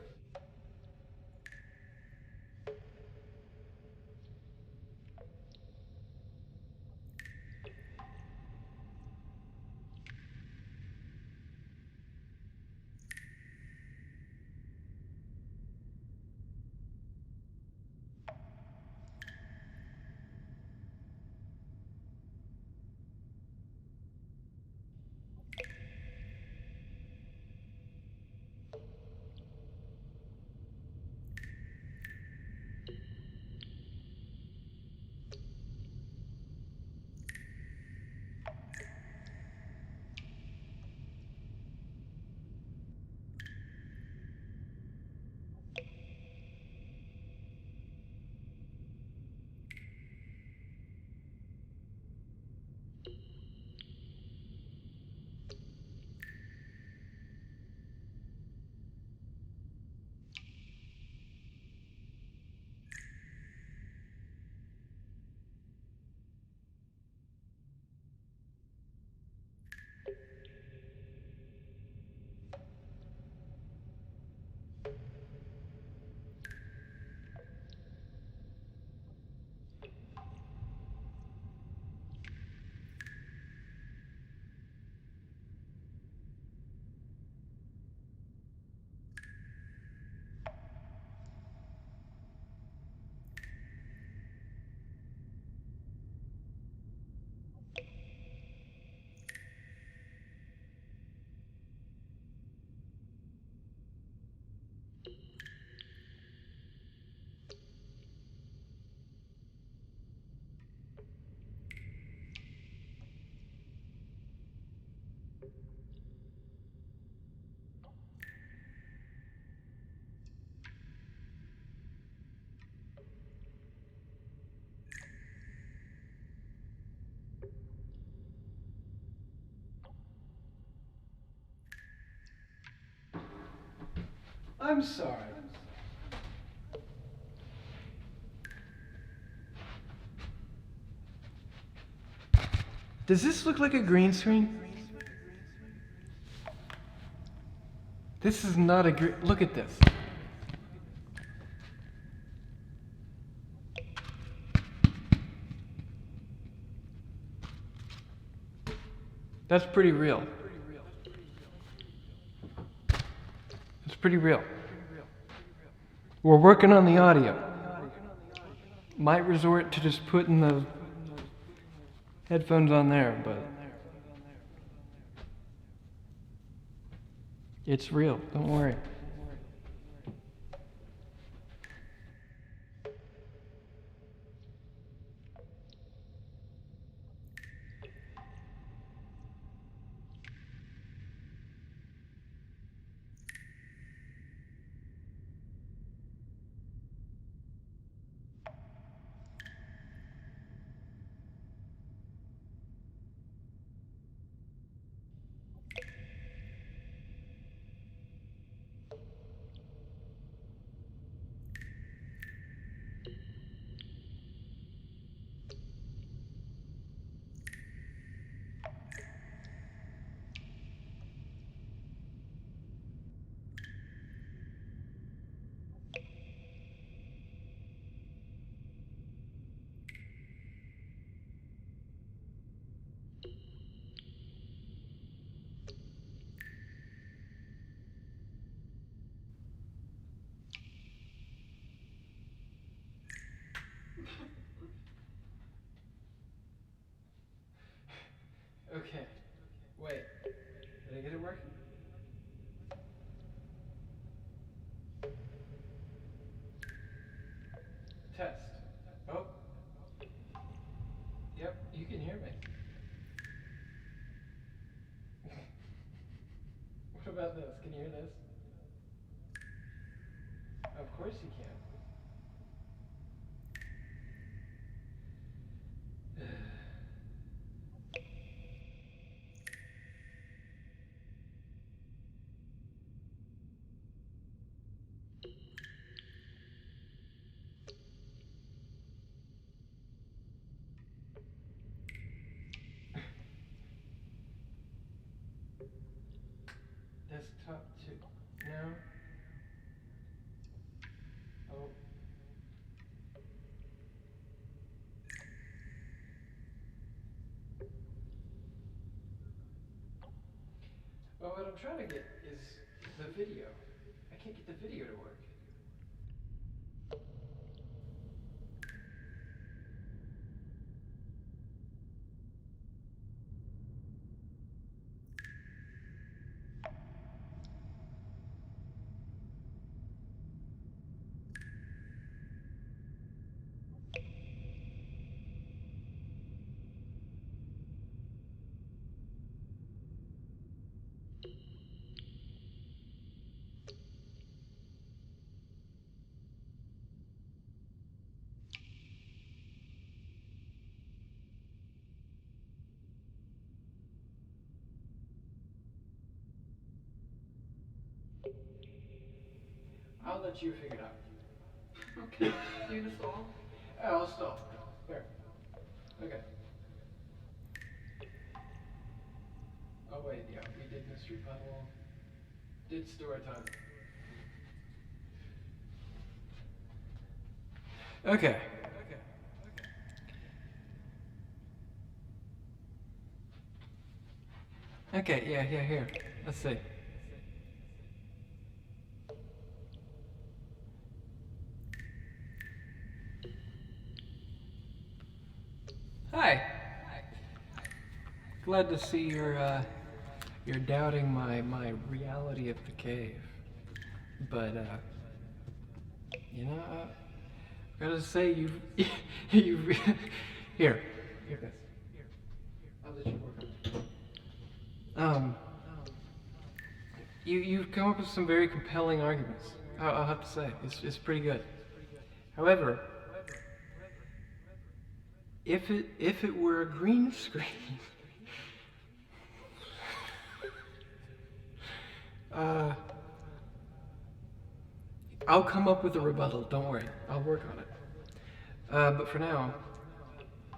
S1: I'm sorry. Does this look like a green screen? This is not a green... Look at this. That's pretty real. It's pretty real. We're working on the audio. Might resort to just putting the headphones on there, but it's real. Don't worry. Okay. Wait. Did I get it working? Test. Oh. Yep, you can hear me. What about this? Can you hear this? Of course you can. Desktop 2. No. Oh. Well, what I'm trying to get is the video. I can't get the video to work. I'll let you figure it out.
S2: Okay. You gonna stall?
S1: Oh, I'll stall. Here. Okay. Oh wait, yeah, we did mystery puzzle. Did story time. Okay. Okay, yeah, here. Let's see. Hi. Glad to see you're doubting my reality of the cave. But you know, I gotta say you've here this. I'll let you work on it. You've come up with some very compelling arguments. I'll have to say it's pretty good. However, if it were a green screen, I'll come up with a rebuttal. Don't worry. I'll work on it. But for now,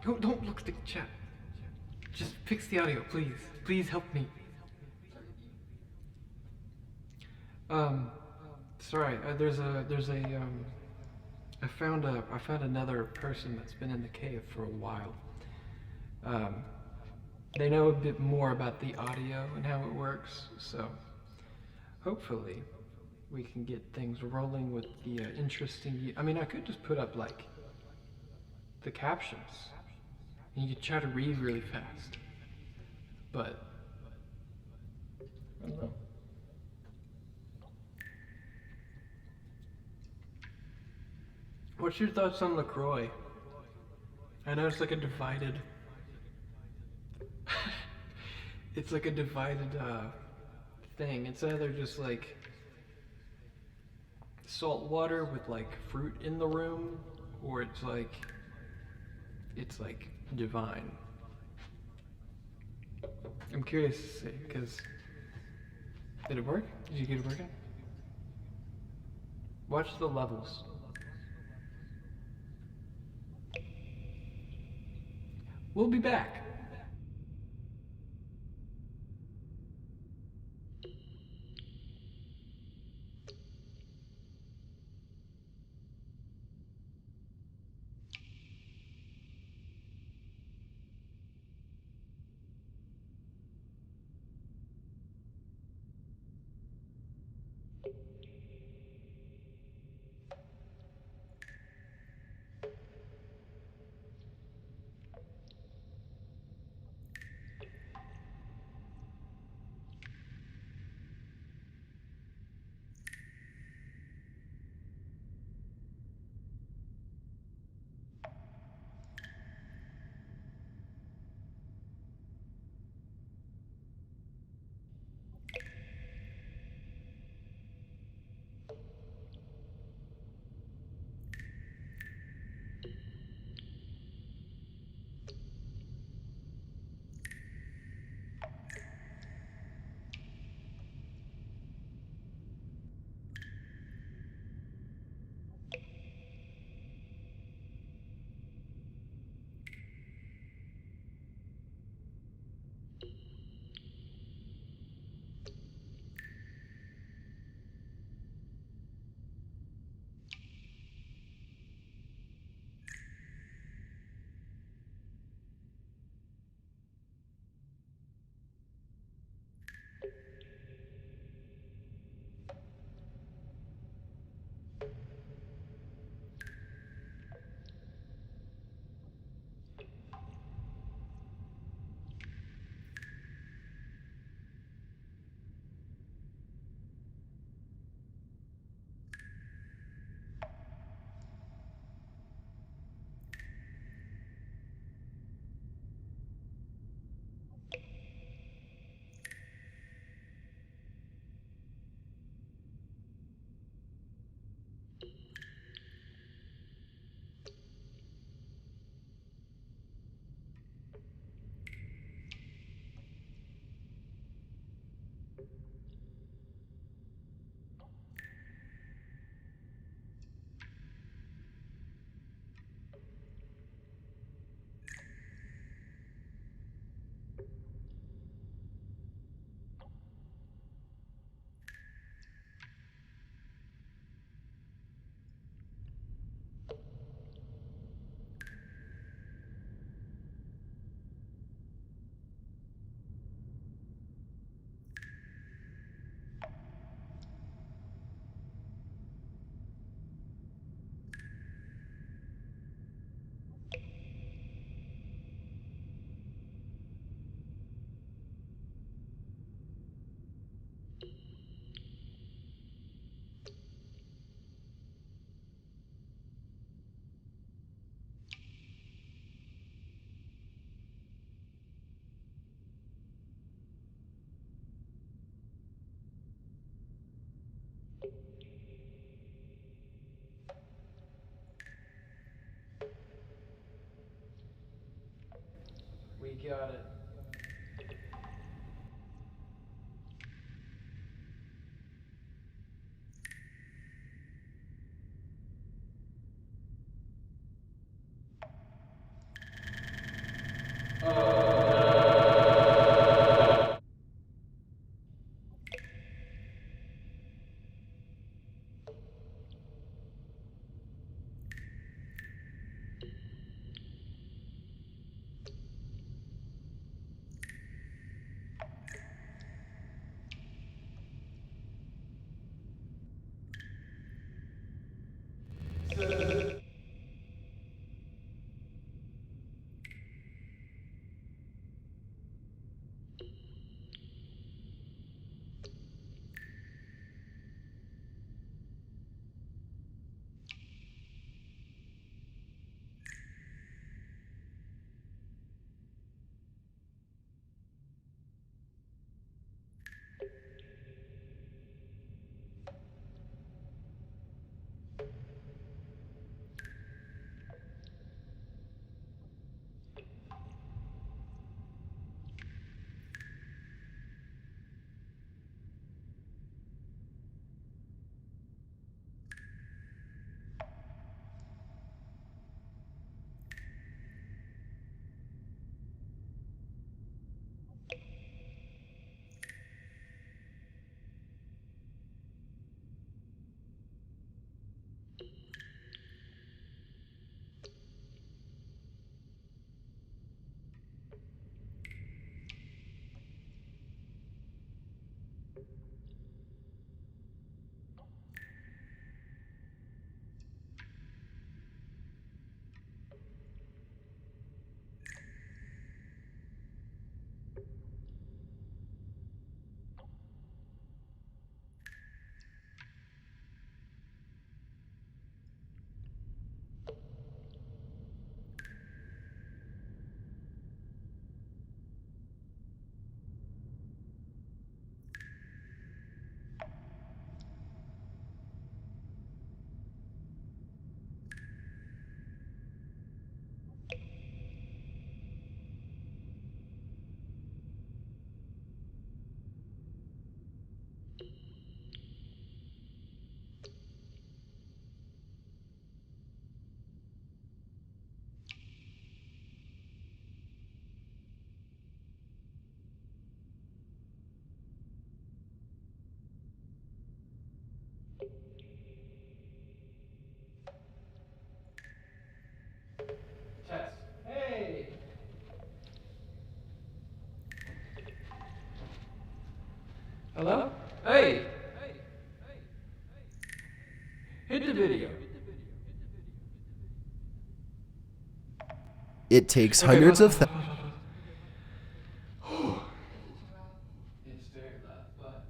S1: don't look at the chat. Just fix the audio, please. Please help me. Sorry. I found another person that's been in the cave for a while. They know a bit more about the audio and how it works, so hopefully we can get things rolling with the interesting. I mean, I could just put up like the captions, and you could try to read really fast, but I don't know. What's your thoughts on LaCroix? I know it's like a divided. It's like a divided thing. It's either just like salt water with like fruit in the room, or it's like divine. I'm curious to see, because did it work? Did you get it working? Watch the levels. We'll be back. We got it. Hello? Hey! Hit the video.
S3: It takes
S1: Okay,
S3: hundreds of
S1: It's very loud, but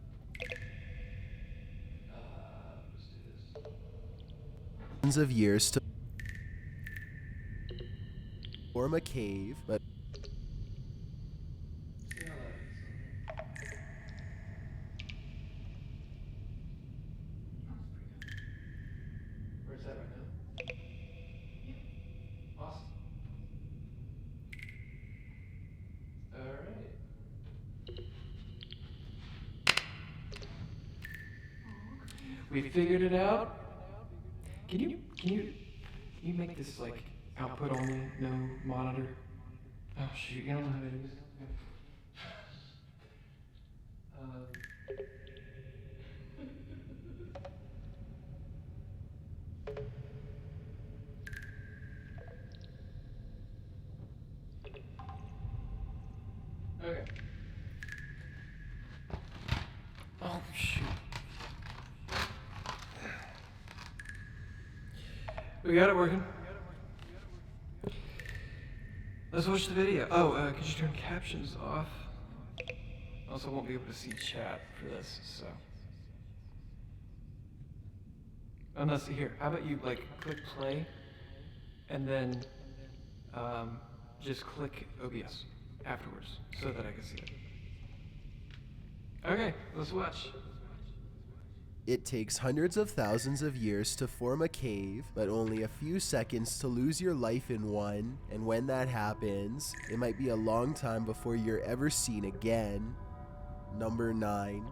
S1: let's do this.
S3: thousands of years to form a cave, but
S1: See how loud it is. Where's that right now? Awesome. Alright. We figured it out. Can you make this like output only, no monitor? Oh shoot, you don't know how to do this. Okay. Oh shoot. We got it working. Let's watch the video. Oh, could you turn captions off? Also won't be able to see chat for this, so. Unless, here, how about you, like, click play, and then, just click OBS afterwards, so that I can see it. Okay, let's watch.
S3: it takes hundreds of thousands of years to form a cave, but only a few seconds to lose your life in one, and when that happens, it might be a long time before you're ever seen again. Number 9.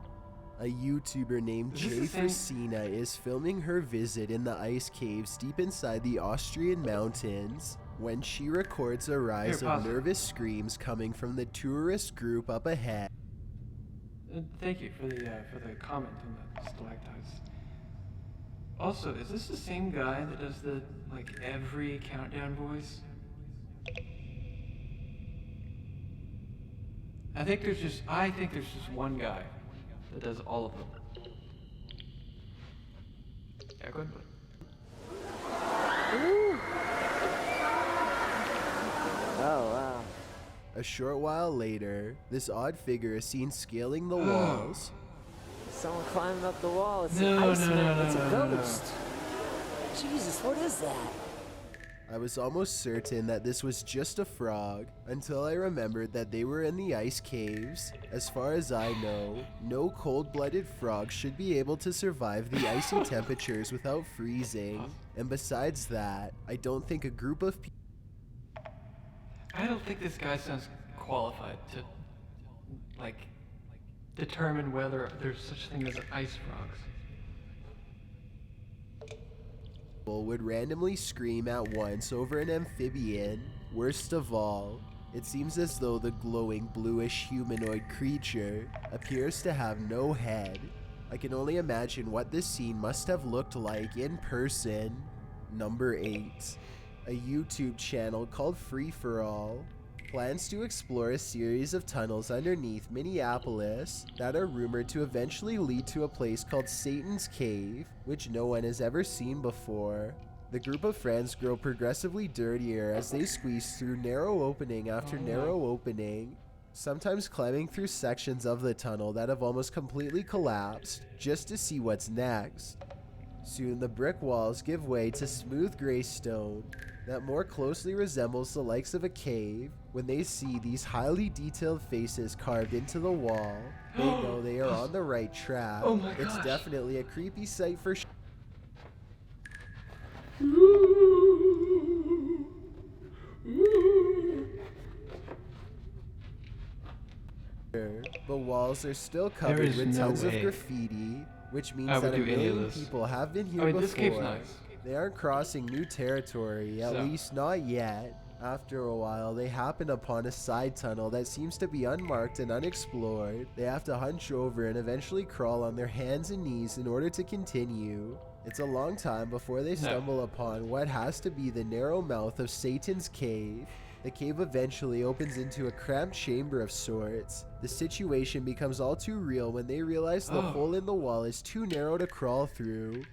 S3: A YouTuber named
S1: Is this
S3: Jay
S1: the same-
S3: Frisina is filming her visit in the ice caves deep inside the Austrian mountains when she records a rise
S1: Here,
S3: of
S1: pause it.
S3: nervous screams coming from the tourist group up ahead.
S1: Thank you for the comment on the stalactites. Also, is this the same guy that does the, like, every countdown voice? I think there's just one guy that does all of them. Yeah, go ahead, bud.
S4: Oh, wow.
S3: A short while later, this odd figure is seen scaling the walls.
S4: Someone climbing up the wall. It's
S1: No,
S4: an
S1: no,
S4: Iceman.
S1: no, no,
S4: It's a
S1: no, no, no.
S4: ghost. Jesus, what is that?
S3: I was almost certain that this was just a frog until I remembered that they were in the ice caves. As far as I know, no cold-blooded frog should be able to survive the icy temperatures without freezing. And besides that, I don't think a group of people
S1: I don't think this guy sounds qualified to, like, determine whether there's such thing as ice frogs.
S3: would randomly scream at once over an amphibian. Worst of all, it seems as though the glowing bluish humanoid creature appears to have no head. I can only imagine what this scene must have looked like in person. Number 8. A YouTube channel called Free For All plans to explore a series of tunnels underneath Minneapolis that are rumored to eventually lead to a place called Satan's Cave, which no one has ever seen before. The group of friends grow progressively dirtier as they squeeze through narrow opening after narrow opening, sometimes climbing through sections of the tunnel that have almost completely collapsed just to see what's next. Soon the brick walls give way to smooth gray stone that more closely resembles the likes of a cave. When they see these highly detailed faces carved into the wall, they know they are on the right track.
S1: Oh my
S3: It's
S1: gosh.
S3: definitely a creepy sight for sure. The walls are still covered
S1: is
S3: with
S1: no
S3: tons of
S1: way
S3: graffiti, which means
S1: I would
S3: that a
S1: do any of
S3: million
S1: this.
S3: people have been here
S1: I mean,
S3: before.
S1: this cave's nice.
S3: They aren't crossing new territory, at
S1: So.
S3: least not yet. After a while, they happen upon a side tunnel that seems to be unmarked and unexplored. They have to hunch over and eventually crawl on their hands and knees in order to continue. It's a long time before they stumble upon what has to be the narrow mouth of Satan's Cave. The cave eventually opens into a cramped chamber of sorts. The situation becomes all too real when they realize the
S1: Oh.
S3: hole in the wall is too narrow to crawl through.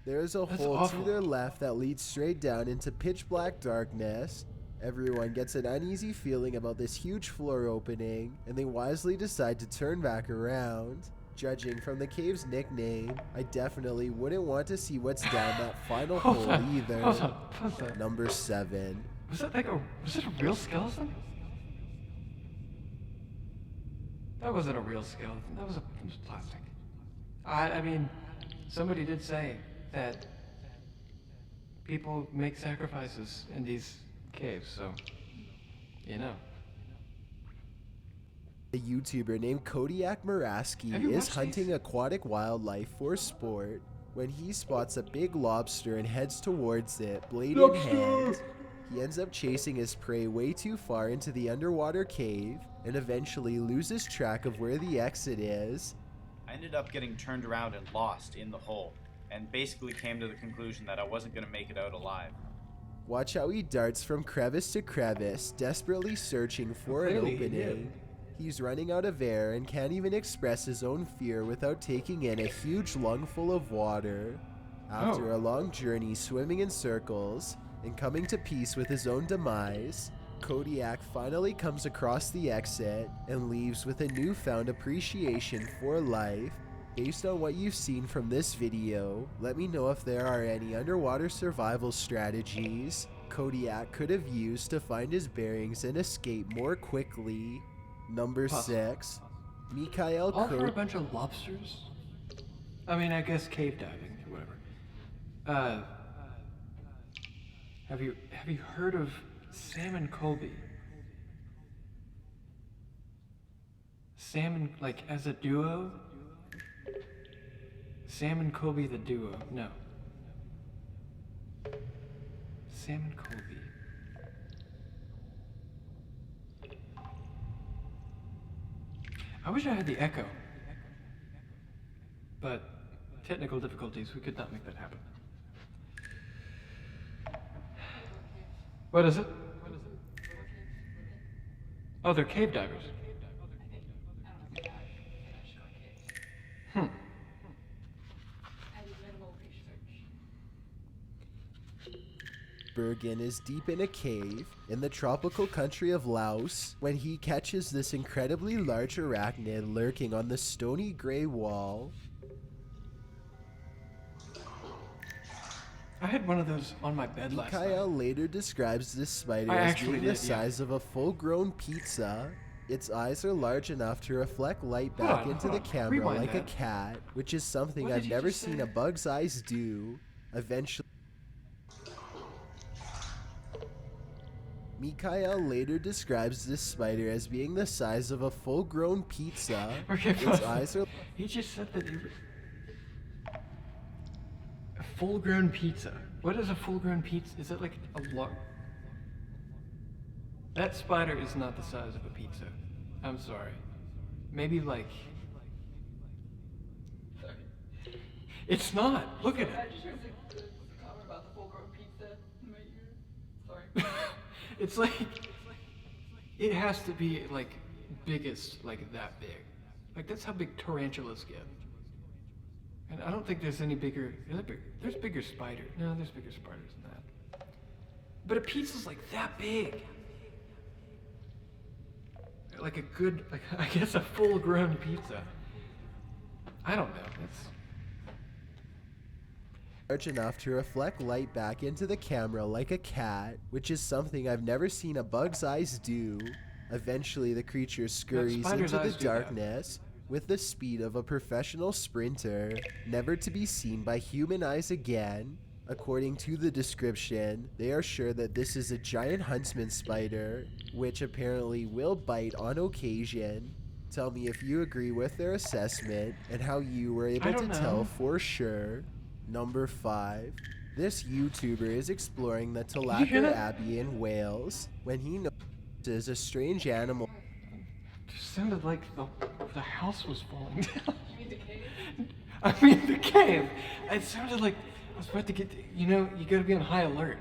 S3: There is a
S1: That's
S3: hole
S1: awful.
S3: to their left that leads straight down into pitch black darkness. Everyone gets an uneasy feeling about this huge floor opening, and they wisely decide to turn back around. Judging from the cave's nickname, I definitely wouldn't want to see what's down that final
S1: Hold
S3: hole
S1: on,
S3: either.
S1: hold on, hold on.
S3: Number 7.
S1: Was it a real skeleton? That wasn't a real skeleton. It was plastic. I mean, somebody did say that people make sacrifices in these caves, so you know.
S3: A YouTuber named Kodiak Muraski
S1: Have you
S3: is
S1: watched
S3: hunting
S1: these?
S3: aquatic wildlife for sport when he spots a big lobster and heads towards it, blade in hand. He ends up chasing his prey way too far into the underwater cave and eventually loses track of where the exit is.
S5: I ended up getting turned around and lost in the hole, and basically came to the conclusion that I wasn't going to make it out alive.
S3: Watch how he darts from crevice to crevice, desperately searching for an
S1: Clearly he
S3: opening.
S1: did.
S3: He's running out of air and can't even express his own fear without taking in a huge lungful of water. After
S1: Oh.
S3: a long journey swimming in circles and coming to peace with his own demise, Kodiak finally comes across the exit and leaves with a newfound appreciation for life. Based on what you've seen from this video, let me know if there are any underwater survival strategies Kodiak could have used to find his bearings and escape more quickly. Number
S1: Possible.
S3: 6. Mikhail
S1: All for a
S3: Kodiak.
S1: bunch of lobsters? I mean, I guess cave diving or whatever. Have you heard of Sam and Colby? Sam and, like, as a duo? Sam and Colby the duo. No. Sam and Colby. I wish I had the echo. But technical difficulties, we could not make that happen. What is it? Oh, they're cave divers. Hmm.
S2: I did minimal research.
S3: Bergen is deep in a cave in the tropical country of Laos when he catches this incredibly large arachnid lurking on the stony gray wall.
S1: I had one of those on my bed last night.
S3: Mikhail later describes this spider
S1: I
S3: as
S1: actually
S3: being the
S1: did, yeah.
S3: size of a full-grown pizza. Its eyes are large enough to reflect light
S1: Hold
S3: back
S1: on,
S3: into
S1: hold
S3: the
S1: on.
S3: camera
S1: Rewind
S3: like a
S1: that.
S3: cat, which is something
S1: What
S3: I've
S1: did you
S3: never
S1: just
S3: seen
S1: say?
S3: a bug's eyes do. Eventually, Mikhail later describes this spider as being the size of a full-grown pizza.
S1: Okay,
S3: Its
S1: fine.
S3: eyes are
S1: He just said that a full-grown pizza. What is a full-grown pizza? Is it like a lot? That spider is not the size of a pizza. I'm sorry. Maybe like.
S2: Sorry.
S1: It's not. Look at
S2: I
S1: it.
S2: just heard the comment about the full-grown pizza in my ear. Sorry.
S1: It's like. It has to be like biggest, like that big. Like that's how big tarantulas get. And I don't think there's any bigger. Is there big, there's bigger spiders. No, there's bigger spiders than that. But a pizza's like that big. Like a good, like, I guess a full-grown pizza. I don't know. It's
S3: large enough to reflect light back into the camera like a cat, which is something I've never seen a bug's eyes do. Eventually, the creature scurries
S1: spider's
S3: into the
S1: eyes do that.
S3: darkness with the speed of a professional sprinter, never to be seen by human eyes again. According to the description, they are sure that this is a giant huntsman spider, which apparently will bite on occasion. Tell me if you agree with their assessment and how you were able to
S1: don't
S3: tell
S1: know.
S3: for sure. Number 5. This YouTuber is exploring the
S1: you hear
S3: Tolaga
S1: that?
S3: Abbey in Wales when he notices a strange animal
S1: it just sounded like the house was falling down.
S2: You mean the cave?
S1: I mean the cave. It sounded like I was about to get. You know, you gotta be on high alert,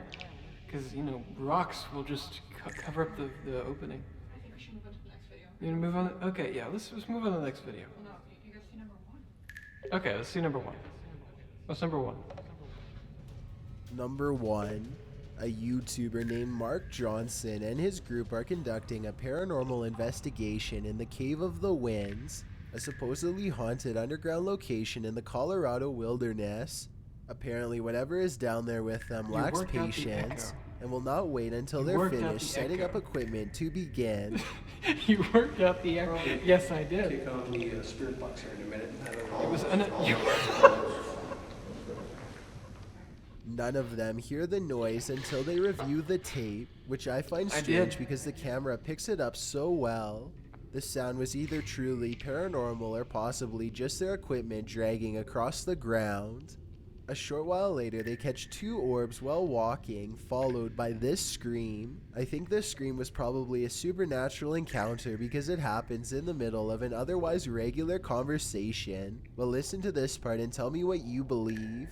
S1: because you know rocks will just cover up the opening.
S2: I think we should move on to the next video.
S1: You wanna move on? Okay, yeah, let's move on to the next video.
S2: Well, no, you guys see number one?
S1: Okay, let's see number 1. What's number 1?
S3: Number 1, a YouTuber named Mark Johnson and his group are conducting a paranormal investigation in the Cave of the Winds, a supposedly haunted underground location in the Colorado wilderness. Apparently, whatever is down there with them
S1: You
S3: lacks
S1: worked out the
S3: patience
S1: echo.
S3: and will not wait until
S1: You
S3: they're
S1: worked out
S3: finished
S1: the
S3: setting up
S1: echo.
S3: equipment to begin.
S1: You worked out the echo. Yes, I did.
S6: Take on the spirit box here in a minute.
S1: It was you
S3: None of them hear the noise until they review the tape, which I find
S1: I
S3: strange
S1: did.
S3: because the camera picks it up so well. The sound was either truly paranormal or possibly just their equipment dragging across the ground. A short while later, they catch 2 orbs while walking, followed by this scream. I think this scream was probably a supernatural encounter because it happens in the middle of an otherwise regular conversation. Well, listen to this part and tell me what you believe.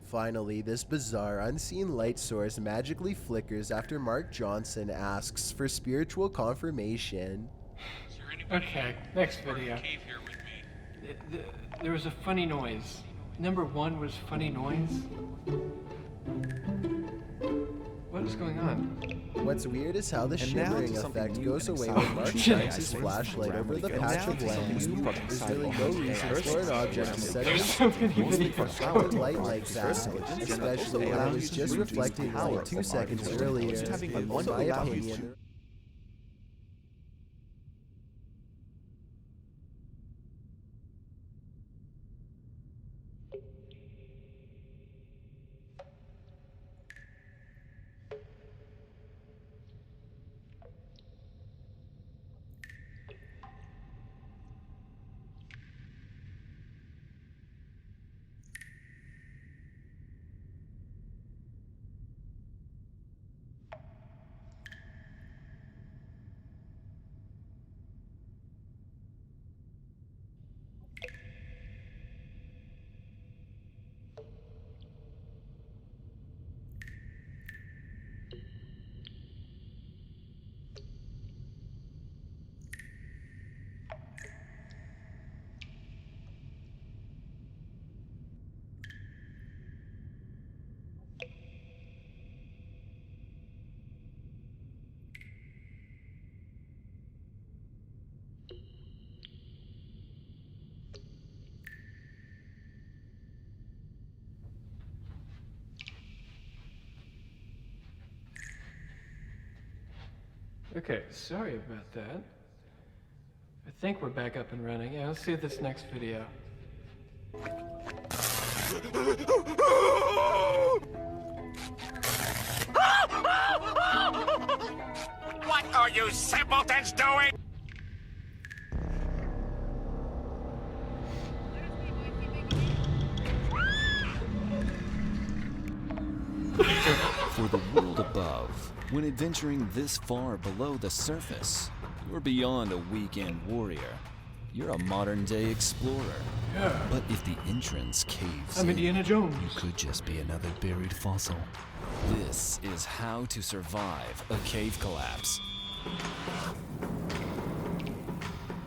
S3: Finally, this bizarre, unseen light source magically flickers after Mark Johnson asks for spiritual confirmation.
S1: Okay, next video. There was a funny noise. Number 1 was funny noise. What is going on?
S3: What's weird is how the
S7: And now
S3: shimmering
S7: to something
S3: effect
S7: new
S3: goes
S7: and
S3: away
S7: exciting.
S3: when Mark
S1: Shit.
S3: shines his flashlight over the
S7: And
S3: patch
S7: now
S3: of
S7: to something
S3: land.
S7: new,
S3: There's really no
S7: exciting.
S3: reason for an object to suddenly
S1: There's so many
S7: Mostly for
S1: videos.
S7: flowers,
S3: light like that, especially when it was just reflecting light 2 seconds earlier.
S7: having
S3: In
S7: a
S3: my
S7: wonderful value
S3: opinion,
S1: Okay, sorry about that. I think we're back up and running. Yeah, let's see this next video.
S8: What are you simpletons doing?
S9: For the world above, when adventuring this far below the surface, you're beyond a weekend warrior. You're a modern-day explorer.
S1: Yeah.
S9: But if the entrance caves
S1: I'm
S9: in,
S1: Indiana Jones.
S9: you could just be another buried fossil. This is how to survive a cave collapse.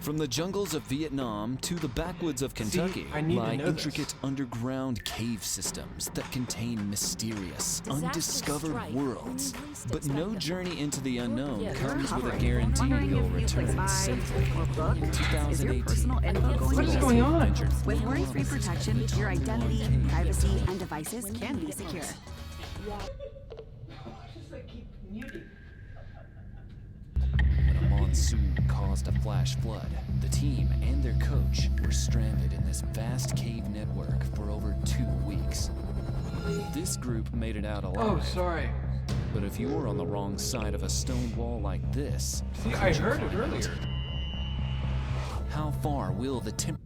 S9: From the jungles of Vietnam to the backwoods of Kentucky
S1: I need to
S9: lie
S1: know this.
S9: intricate underground cave systems that contain mysterious,
S10: Disaster
S9: undiscovered
S10: strike.
S9: worlds.
S10: Only one
S9: But
S10: step
S9: no
S10: back.
S9: journey into the unknown
S10: Yeah,
S9: comes with a
S10: covering.
S9: guarantee
S11: Wondering
S9: you'll
S11: if you
S9: return
S11: could buy
S9: safely.
S11: or book?
S9: In
S11: Is your
S9: 2018,
S11: personal info going
S1: What
S11: to
S1: is
S11: be
S1: going on?
S9: Adventure
S11: With worry-free protection, your identity, privacy, and devices can be secure.
S2: Just like keep muting.
S9: When a monsoon caused a flash flood, the team and their coach were stranded in this vast cave network for over 2 weeks. This group made it out
S1: Oh,
S9: alive,
S1: sorry.
S9: but if you're on the wrong side of a stone wall like this,
S1: See, I heard it earlier.
S9: how far will the temp...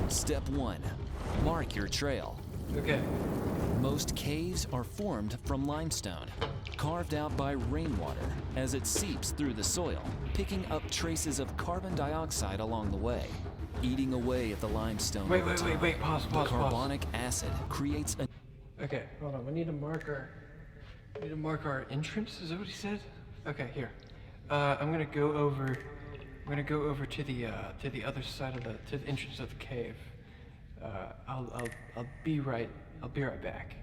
S9: Step 1. Mark your trail.
S1: Okay.
S9: Most caves are formed from limestone, carved out by rainwater as it seeps through the soil, picking up traces of carbon dioxide along the way, eating away at the limestone.
S1: Wait,
S9: over
S1: wait,
S9: time.
S1: wait, wait. Pause,
S9: The
S1: pause, pause.
S9: carbonic acid creates a
S1: Okay, hold on. We need a marker. We need to mark our entrance, is that what he said? Okay, here. I'm gonna go over to the other side of to the entrance of the cave. I'll be right back.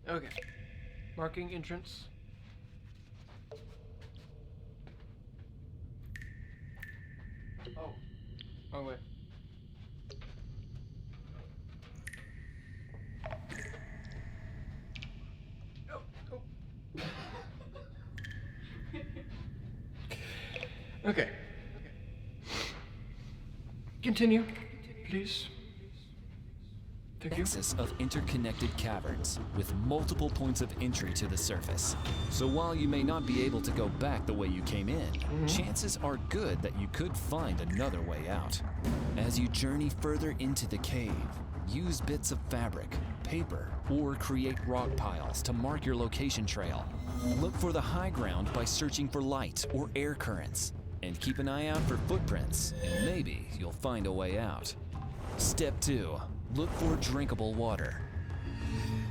S1: Okay. Marking entrance. Oh. Wrong way. Oh. Okay. Continue, please. Thank you.
S9: Nexus of interconnected caverns with multiple points of entry to the surface. So while you may not be able to go back the way you came in, chances are good that you could find another way out. As you journey further into the cave, use bits of fabric, paper, or create rock piles to mark your location trail. Look for the high ground by searching for light or air currents, and keep an eye out for footprints, and maybe you'll find a way out. Step 2. Look for drinkable water.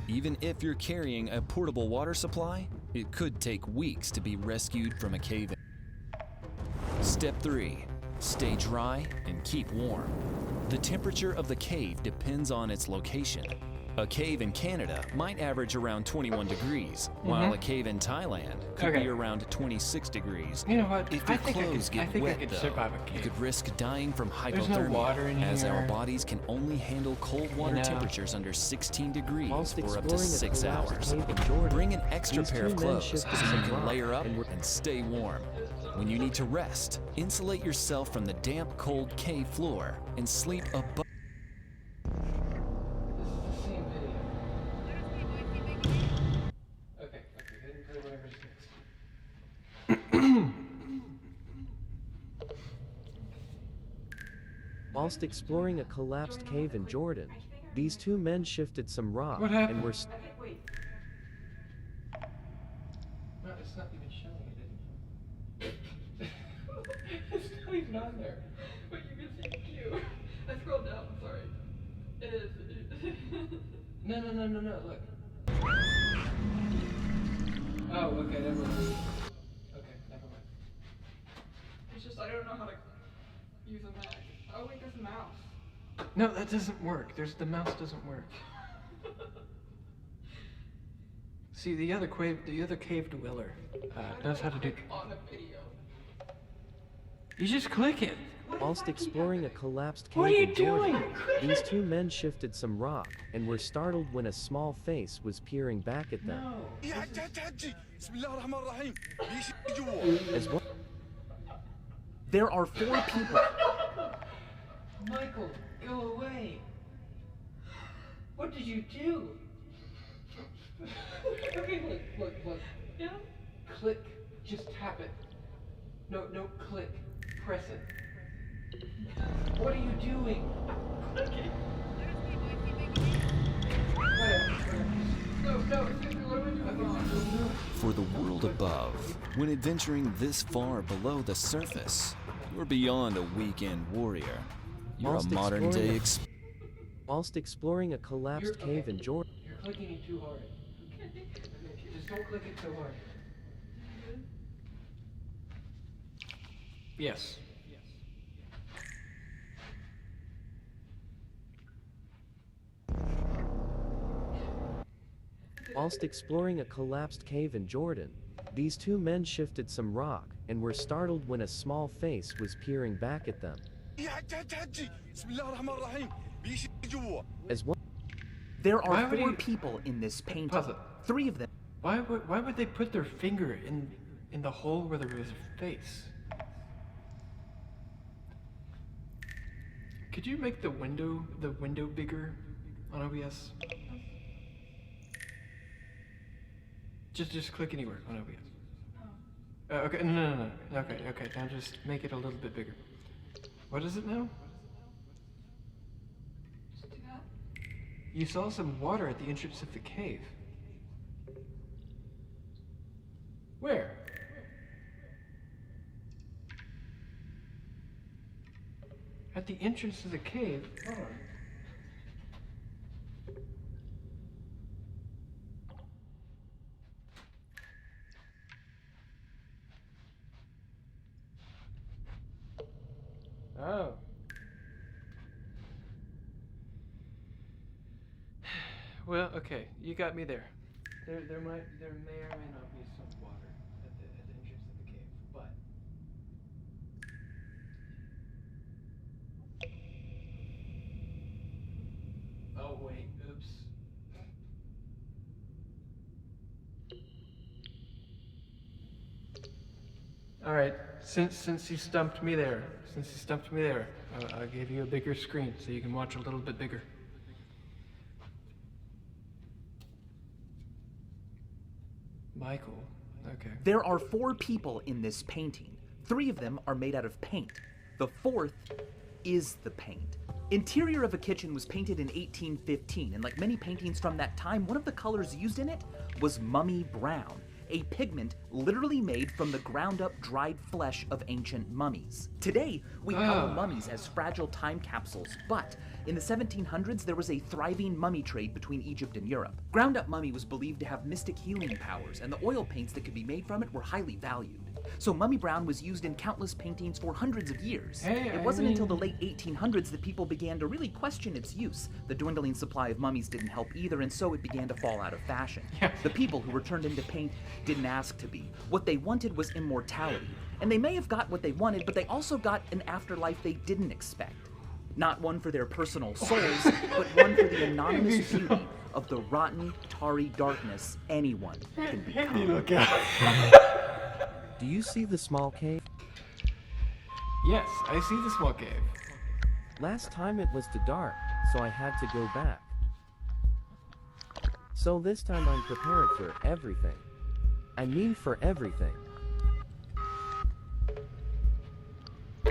S9: Even if you're carrying a portable water supply, it could take weeks to be rescued from a cave. Step 3. Stay dry and keep warm. The temperature of the cave depends on its location. A cave in Canada might average around 21 degrees, while a cave in Thailand could be around 26 degrees.
S1: You know what?
S9: If your clothes get wet,
S1: could
S9: though,
S1: survive a cave.
S9: you could risk dying from
S1: There's no water in
S9: hypothermia, as our
S1: here.
S9: bodies can only handle cold water
S1: know.
S9: temperatures under 16 degrees
S4: Whilst
S9: for up to
S4: exploring a
S9: 6
S4: collapsed
S9: hours.
S4: cave in Jordan,
S9: Bring an extra
S4: these
S9: pair of
S4: two men
S9: clothes so
S4: shifted
S9: you
S4: some
S9: can
S4: rock
S9: layer up
S4: and
S9: and stay warm. When you need to rest, insulate yourself from the damp, cold cave floor and sleep above.
S1: This is the same video. Okay, then play whatever's next.
S4: Whilst exploring a collapsed cave in Jordan, these two men shifted some rock
S1: What happened?
S4: and were
S2: Wait.
S1: No, it's not even showing it. It's not even on there.
S2: But you can see Q. I scrolled down, I'm sorry. It is.
S1: No, look. Oh, okay, never mind. Okay, never mind.
S2: It's just I don't know how to use a Mac. Oh wait, there's a mouse.
S1: No, that doesn't work. The mouse doesn't work. See, the other cave dweller knows how to do.
S2: On the video.
S1: You just click it.
S4: Whilst exploring a collapsed cave
S1: What are you
S4: in Jordan,
S1: doing?
S4: these two men shifted some rock and were startled when a small face was peering back at them. As well,
S7: There are 4 people.
S1: Michael, go away. What did you do? Okay, look.
S2: Yeah?
S1: Click. Just tap it. No, click. Press it. What are you doing?
S2: Okay.
S1: Whatever.
S2: No, excuse me, what am I doing wrong?
S9: For the world above, when adventuring this far below the surface, you're beyond a weekend warrior. You're
S4: Whilst
S9: a modern-day
S4: whilst exploring a collapsed cave in Jordan,
S1: You're clicking it too hard.
S2: Okay.
S1: Just don't click it so hard. Yes.
S4: whilst exploring a collapsed cave in Jordan, these two men shifted some rock and were startled when a small face was peering back at them. As well,
S7: There
S1: Why
S7: are
S1: would
S7: 4
S1: he-
S7: people in this painting.
S1: Pause it.
S7: 3 of them.
S1: Why would they put their finger in the hole where there was a face? Could you make the window bigger on OBS? Just click anywhere on OBS. Okay, no. Okay, now just make it a little bit bigger. What is it now?
S2: Just do that.
S1: You saw some water at the entrance of the cave. Where? the entrance to the cave. Hold on. Oh. Well, okay, you got me there. There may or may not be some water at the entrance of the cave, but oh wait, oops. All right, since you stumped me there, I gave you a bigger screen so you can watch a little bit bigger. Michael, okay.
S7: There are 4 people in this painting. 3 of them are made out of paint. The 4th is the paint. Interior of a kitchen was painted in 1815, and like many paintings from that time, one of the colors used in it was mummy brown, a pigment literally made from the ground-up dried flesh of ancient mummies. Today, we cover mummies as fragile time capsules, but in the 1700s, there was a thriving mummy trade between Egypt and Europe. Ground-up mummy was believed to have mystic healing powers, and the oil paints that could be made from it were highly valued. So mummy brown was used in countless paintings for hundreds of years. It wasn't until the late 1800s that people began to really question its use. The dwindling supply of mummies didn't help either, and so it began to fall out of fashion. The people who were turned into paint didn't ask to be. What they wanted was immortality. And they may have got what they wanted, but they also got an afterlife they didn't expect. Not one for their personal souls, but one for the anonymous beauty of the rotten, tarry darkness anyone can become.
S4: Do you see the small cave?
S1: Yes, I see the small cave.
S4: Last time it was too dark, so I had to go back. So this time I'm prepared for everything. I mean for everything.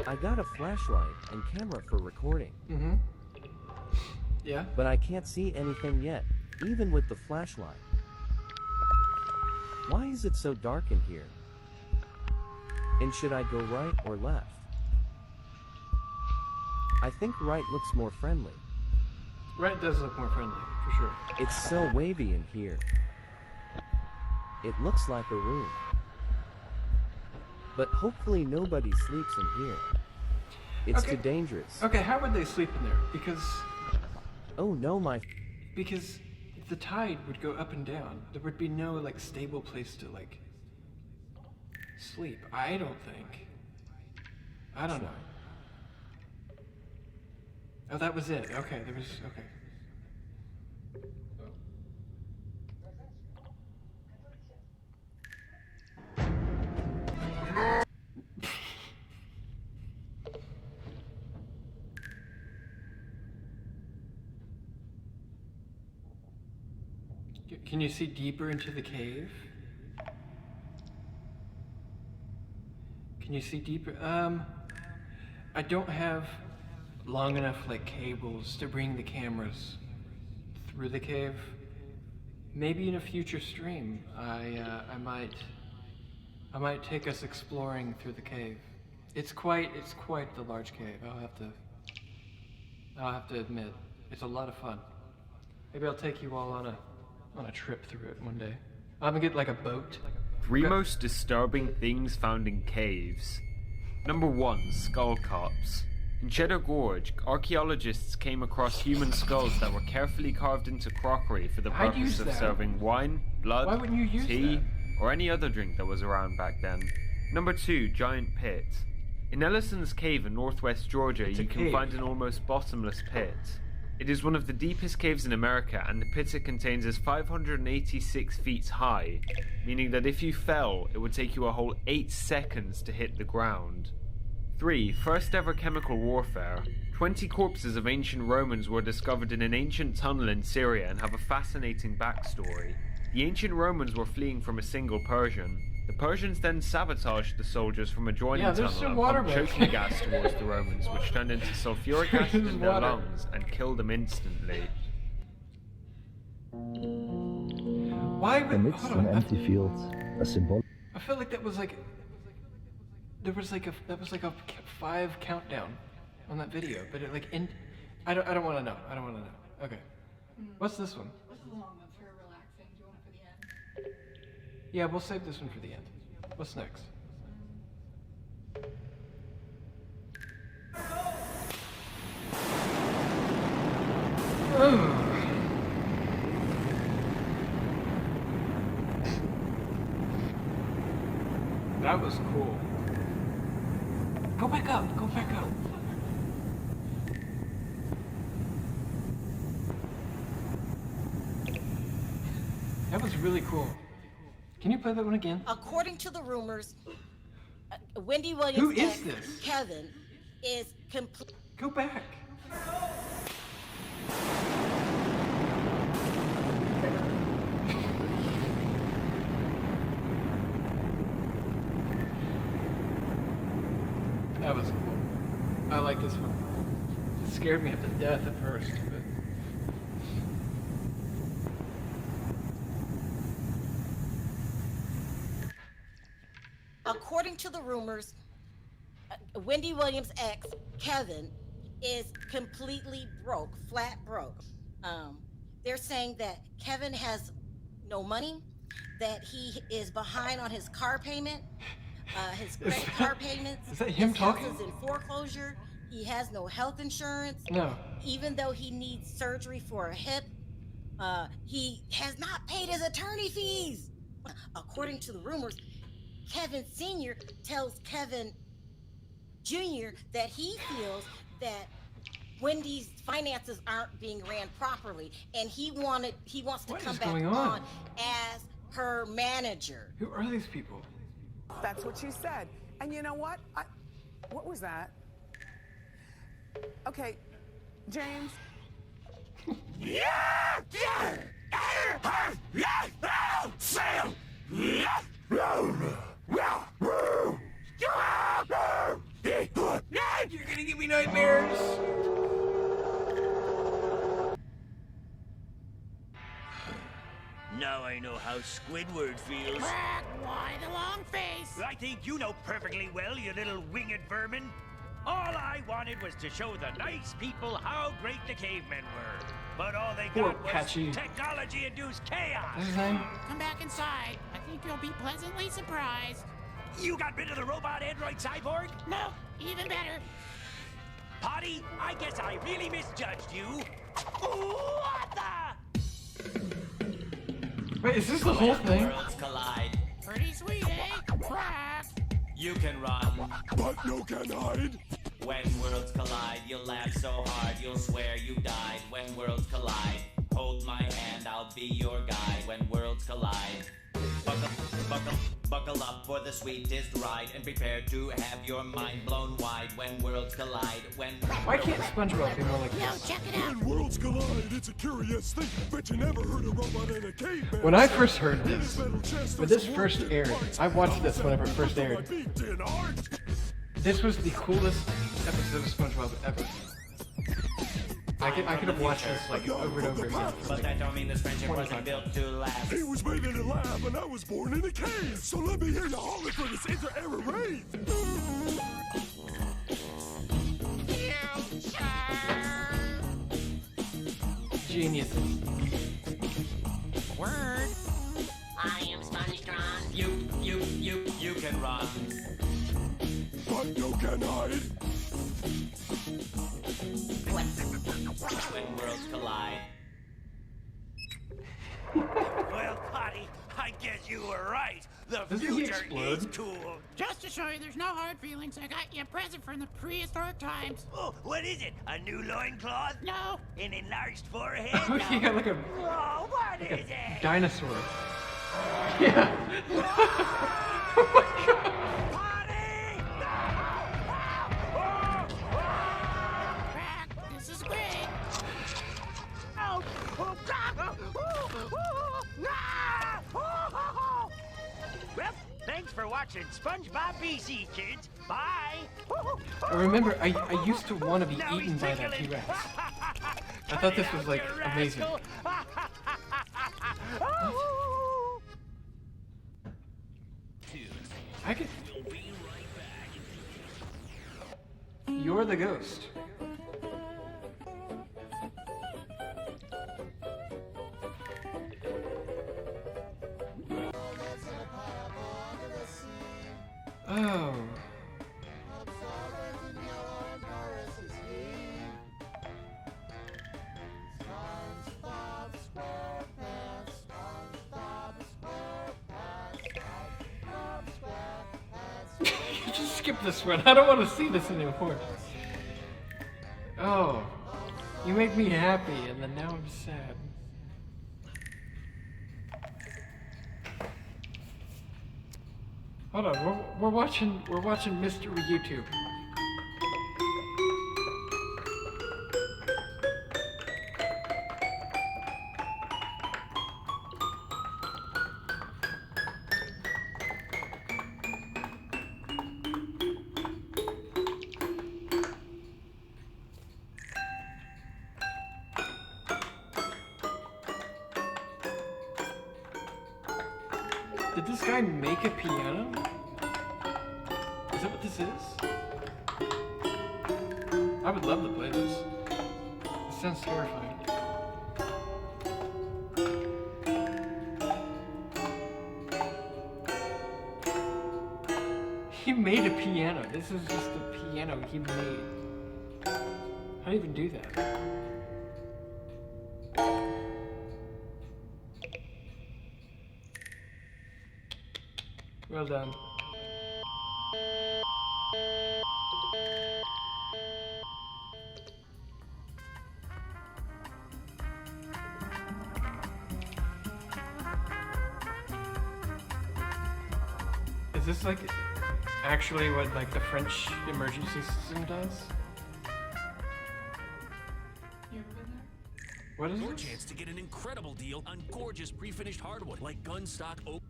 S4: I got a flashlight and camera for recording.
S1: Mm-hmm. Yeah?
S4: But I can't see anything yet, even with the flashlight. Why is it so dark in here? And should I go right or left? I think right looks more friendly.
S1: Right does look more friendly, for sure.
S4: It's so wavy in here. It looks like a room. But hopefully nobody sleeps in here. It's too dangerous.
S1: Okay, how would they sleep in there? Because...
S4: Oh no,
S1: Because the tide would go up and down. There would be no, like, stable place to, like, sleep. I don't think. I don't know. Oh, that was it. Okay, there was... Okay. Can you see deeper into the cave? Can you see deeper? I don't have long enough, like, cables to bring the cameras through the cave. Maybe in a future stream, I might take us exploring through the cave. It's quite the large cave. I'll have to admit, it's a lot of fun. Maybe I'll take you all on a trip through it one day. I'm gonna get, like, a boat.
S10: 3 most disturbing things found in caves. Number 1, skull cups. In Cheddar Gorge, archaeologists came across human skulls that were carefully carved into crockery for the purpose of serving wine, blood,
S1: Why wouldn't you use
S10: tea,
S1: that?
S10: or any other drink that was around back then. Number 2, giant pit. In Ellison's Cave in northwest Georgia, you can find an almost bottomless pit. It is one of the deepest caves in America, and the pit it contains is 586 feet high, meaning that if you fell, it would take you a whole 8 seconds to hit the ground. 3. First ever chemical warfare. 20 corpses of ancient Romans were discovered in an ancient tunnel in Syria and have a fascinating backstory. The ancient Romans were fleeing from a single Persian. The Persians then sabotaged the soldiers from adjoining tunnel and pumped choking gas towards the Romans, which turned into sulfuric acid in their lungs and killed them instantly.
S1: Why would...
S12: Amidst an empty field, a symbol.
S1: I feel like that was like a 5 countdown. on that video, but it like I don't want to know. I don't want to know. Okay. What's this one?
S2: This is the one that's very relaxing. Do you want it for the end?
S1: Yeah, we'll save this one for the end. What's next? That was cool. Go back up. Go back up. That was really cool. Can you play that one again?
S13: According to the rumors, Wendy Williams'
S1: Who is
S13: ex,
S1: this?
S13: Kevin, is complete.
S1: Go back. That was cool. I like this one. It scared me to death at first, but...
S13: According to the rumors, Wendy Williams' ex, Kevin, is completely broke, flat broke. They're saying that Kevin has no money, that he is behind on his car payment, his credit card payments.
S1: Is that him
S13: his
S1: talking?
S13: house is in foreclosure. He has no health insurance.
S1: No.
S13: Even though he needs surgery for a hip, he has not paid his attorney fees. According to the rumors, Kevin Sr. tells Kevin Jr. that he feels that Wendy's finances aren't being ran properly, and he wants to come back on as her manager.
S1: Who are these people?
S14: That's what she said. And you know what? What was that? Okay, James.
S8: Sam!
S1: You're gonna give me nightmares!
S15: Now I know how Squidward feels.
S8: Why the long face?
S15: I think you know perfectly well, you little winged vermin. All I wanted was to show the nice people how great the cavemen were. But all they
S1: Poor
S15: got was
S1: Patchy.
S15: technology-induced chaos.
S1: What's his name?
S8: Come back inside. I think you'll be pleasantly surprised.
S15: You got rid of the robot android cyborg?
S8: No, even better.
S15: Potty, I guess I really misjudged you. What the?
S1: Wait, is this the whole thing?
S16: Worlds collide.
S8: Pretty sweet, eh? Crack.
S16: You can run,
S8: but no can hide.
S16: When worlds collide, you'll laugh so hard you'll swear you died. When worlds collide, hold my hand, I'll be your guide. When worlds collide, buckle up for the sweetest ride and prepare to have your mind blown wide. When worlds collide,
S1: Why can't SpongeBob be more like
S8: Yo,
S1: this?
S8: check it out.
S17: When worlds collide, it's a curious thing. Bet you never heard a robot in a caveman.
S1: When I first heard this, when this first aired, I watched this whenever it first aired. This was the coolest episode of SpongeBob ever. I could have watched this like over and over again.
S16: but that don't mean this friendship wasn't built to last.
S17: He was made in a lab and I was born in a cave. So let me hear you holler for this inter-era rave.
S1: Genius.
S8: Word.
S13: I am SpongeTron.
S16: You can run.
S17: But no can hide.
S16: When worlds collide.
S15: Well, Potty, I guess you were right. The
S1: Doesn't he
S15: future
S1: explode?
S15: is cool.
S8: Just to show you there's no hard feelings, I got you a present from the prehistoric times.
S15: Oh, what is it? A new loincloth?
S8: No.
S15: An enlarged forehead?
S1: Oh, he got like a
S15: Oh, what is it?
S1: dinosaur. Yeah. Oh my god.
S8: Crack, this is great.
S15: Well, thanks for watching SpongeBob BC, kids. Bye.
S1: I remember, I used to want to be eaten by that T-Rex. I thought this was like amazing. I could. You're the ghost. Oh. Just skip this one. I don't want to see this anymore. Oh. You make me happy and then now I'm sad. Hold on, we're watching Mr. YouTube. Did this guy make a piano? Is that what this is? I would love to play this. It sounds terrifying. He made a piano. This is just a piano he made. How do you even do that? Well done. Is this like actually what like the French emergency system does?
S2: You ever been there?
S1: What is
S18: Your
S1: this?
S18: chance to get an incredible deal on gorgeous pre-finished hardwood like gunstock oak.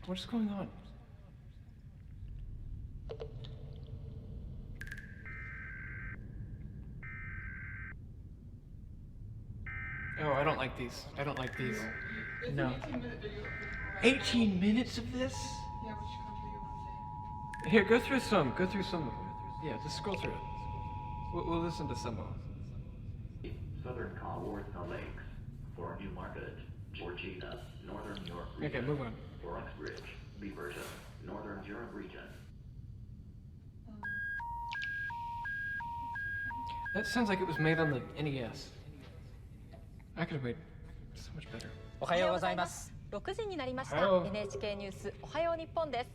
S1: What's going on? Oh, I don't like these. I don't like these.
S2: It's
S1: No.
S2: an 18-minute video.
S1: 18 minutes of this?
S2: Yeah, which country you want to
S1: Here, go through some. Go through some of it. Yeah, just scroll through it. We'll listen to some of them.
S19: Southern Colorado Lakes, for Newmarket, Georgina, Northern York region.
S1: Okay, move on.
S19: For Uxbridge, Beaverton, Northern Europe region.
S1: That sounds like it was made on the NES. I could have made so much better.
S20: おはようございます。6時になりました。
S1: おはよう。
S20: NHK ニュースおはよう日本です。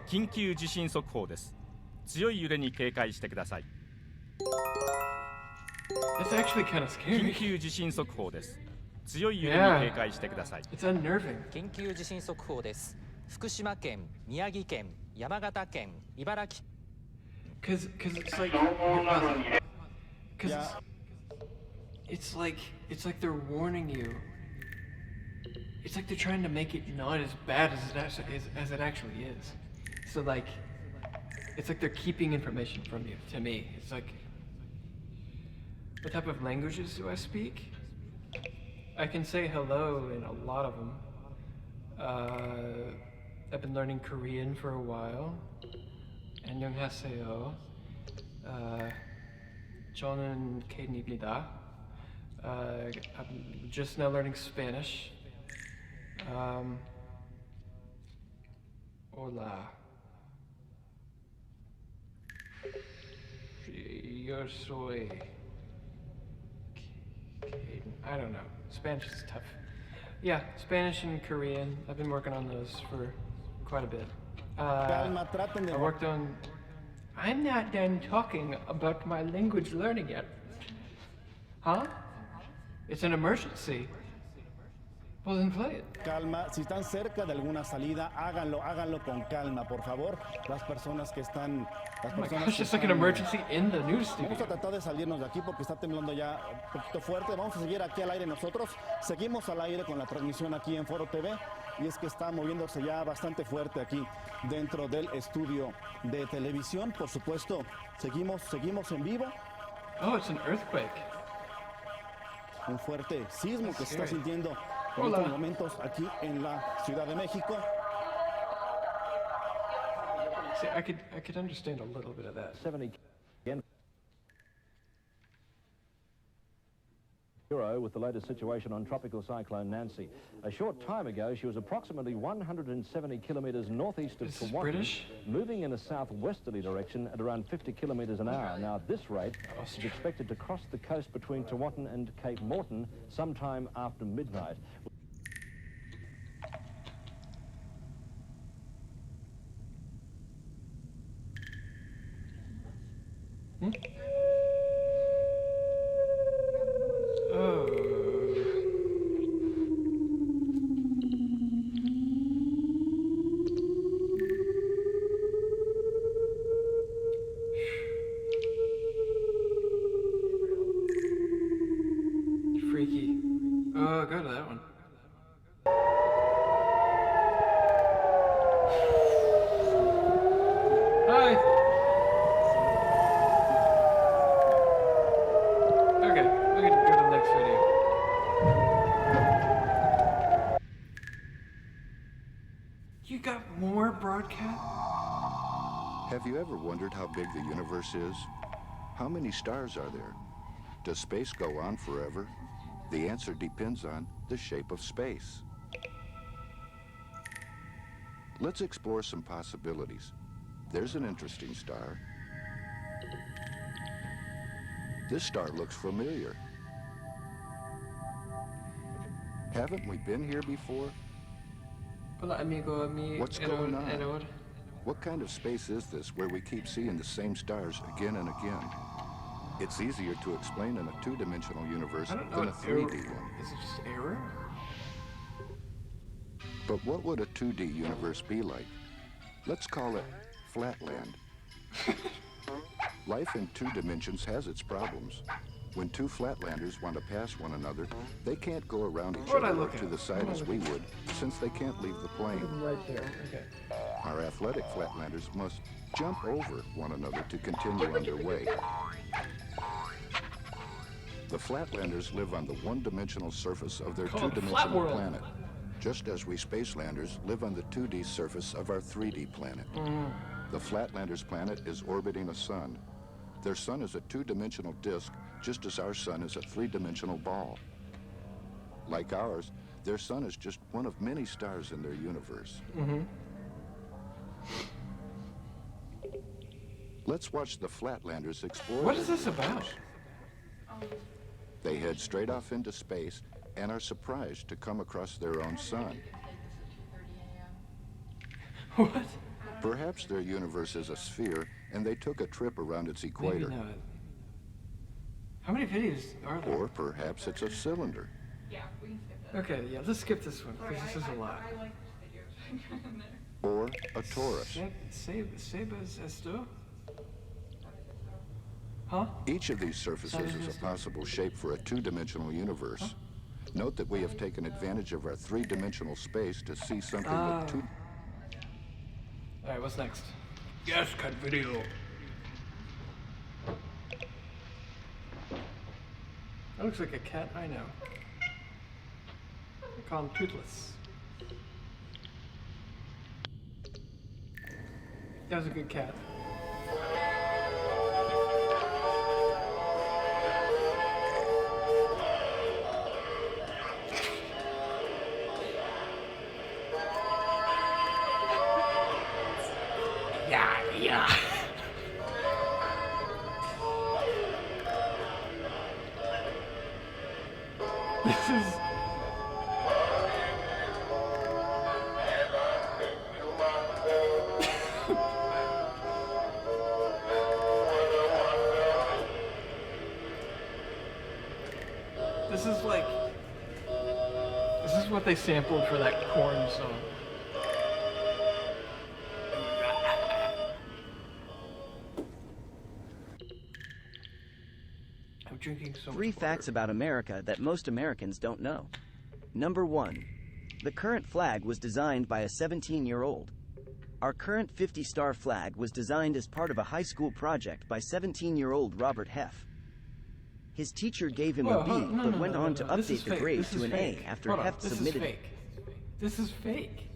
S21: 緊急地震速報です。強い揺れに警戒してください。
S1: It's actually kind of scary.
S21: 緊急地震速報です。強い揺れに警戒してください。
S1: It's unnerving.
S20: 緊急地震速報です。福島県、宮城県、山形県、茨城。
S1: Cause it's like, cause it's like they're warning you. It's like they're trying to make it not as bad as it actually is. So like, it's like they're keeping information from you. To me, it's like, what type of languages do I speak? I can say hello in a lot of them. I've been learning Korean for a while. 안녕하세요. 저는 케인입니다. I'm just now learning Spanish. Hola. Yo soy. I don't know. Spanish is tough. Yeah, Spanish and Korean. I've been working on those for quite a bit. I worked on... I'm not done talking about my language learning yet. Huh? It's an emergency. Well, then play it.
S22: Calma, si están cerca de alguna salida, háganlo con calma, por favor. Las personas que están...
S1: Oh my gosh, it's like an emergency in the news studio.
S22: Vamos a tratar de salirnos de aquí porque está temblando ya un poquito fuerte. Vamos a seguir aquí al aire nosotros. Seguimos al aire con la transmisión aquí en Foro TV. Y es que está moviéndose ya bastante fuerte aquí dentro del estudio de televisión. Por supuesto, seguimos en vivo.
S1: Oh, it's an earthquake.
S22: Un fuerte sismo que se está sintiendo en
S1: Hola.
S22: estos momentos aquí en la Ciudad de México.
S1: See, I could understand a little bit of that.
S12: 70 again.
S5: With the latest situation on Tropical Cyclone Nancy. A short time ago, she was approximately 170 kilometers northeast of Tehuantepec, moving in a southwesterly direction at around 50 kilometers an hour. Now, at this rate, she's expected to cross the coast between Tehuantepec and Cape Morton sometime after midnight.
S1: Freaky. Oh, go to that one. Hi. Okay, we can go to the next video. You got more broadcast?
S6: Have you ever wondered how big the universe is? How many stars are there? Does space go on forever? The answer depends on the shape of space. Let's explore some possibilities. There's an interesting star. This star looks familiar. Haven't we been here before?
S1: Hola, amigo,
S6: What's going on? What kind of space is this where we keep seeing the same stars again and again? It's easier to explain in a two-dimensional universe than a 3D one.
S1: Is it just error?
S6: But what would a 2D universe be like? Let's call it Flatland. Life in 2 dimensions has its problems. When 2 Flatlanders want to pass one another, they can't go around each other to the side as we would, since they can't leave the plane.
S1: Right there, okay.
S6: Our athletic Flatlanders must jump over one another to continue on their way. The Flatlanders live on the one-dimensional surface of their two-dimensional planet, just as we Spacelanders live on the 2D surface of our 3D planet. The Flatlanders' planet is orbiting a sun. Their sun is a two-dimensional disk, just as our sun is a three-dimensional ball. Like ours, their sun is just one of many stars in their universe. Let's watch the Flatlanders explore.
S1: What is this about?
S6: They head straight off into space and are surprised to come across their own sun.
S1: What?
S6: Perhaps their universe is a sphere and they took a trip around its equator.
S1: Maybe not. How many videos are there?
S6: Or perhaps it's a cylinder.
S2: Yeah, we can skip that.
S1: Okay, yeah, let's skip this one, because this is a lot.
S2: I like the videos in there.
S6: Or a torus.
S1: Sebas esto? Huh?
S6: Each of these surfaces is a possible shape for a two-dimensional universe. Note that we have taken advantage of our three-dimensional space to see something with two...
S1: Alright, what's next? Yes, cut video. That looks like a cat I know. They call him Toothless. That was a good cat. Yeah. This is... This is like... This is what they sampled for that Korn song. I'm drinking so much
S23: 3 facts about America that most Americans don't know. Number 1. The current flag was designed by a 17-year-old. Our current 50-star flag was designed as part of a high school project by 17-year-old Robert Heff. His teacher gave him a B, but went on to update the grade to an A after Heff submitted it.
S1: This is fake.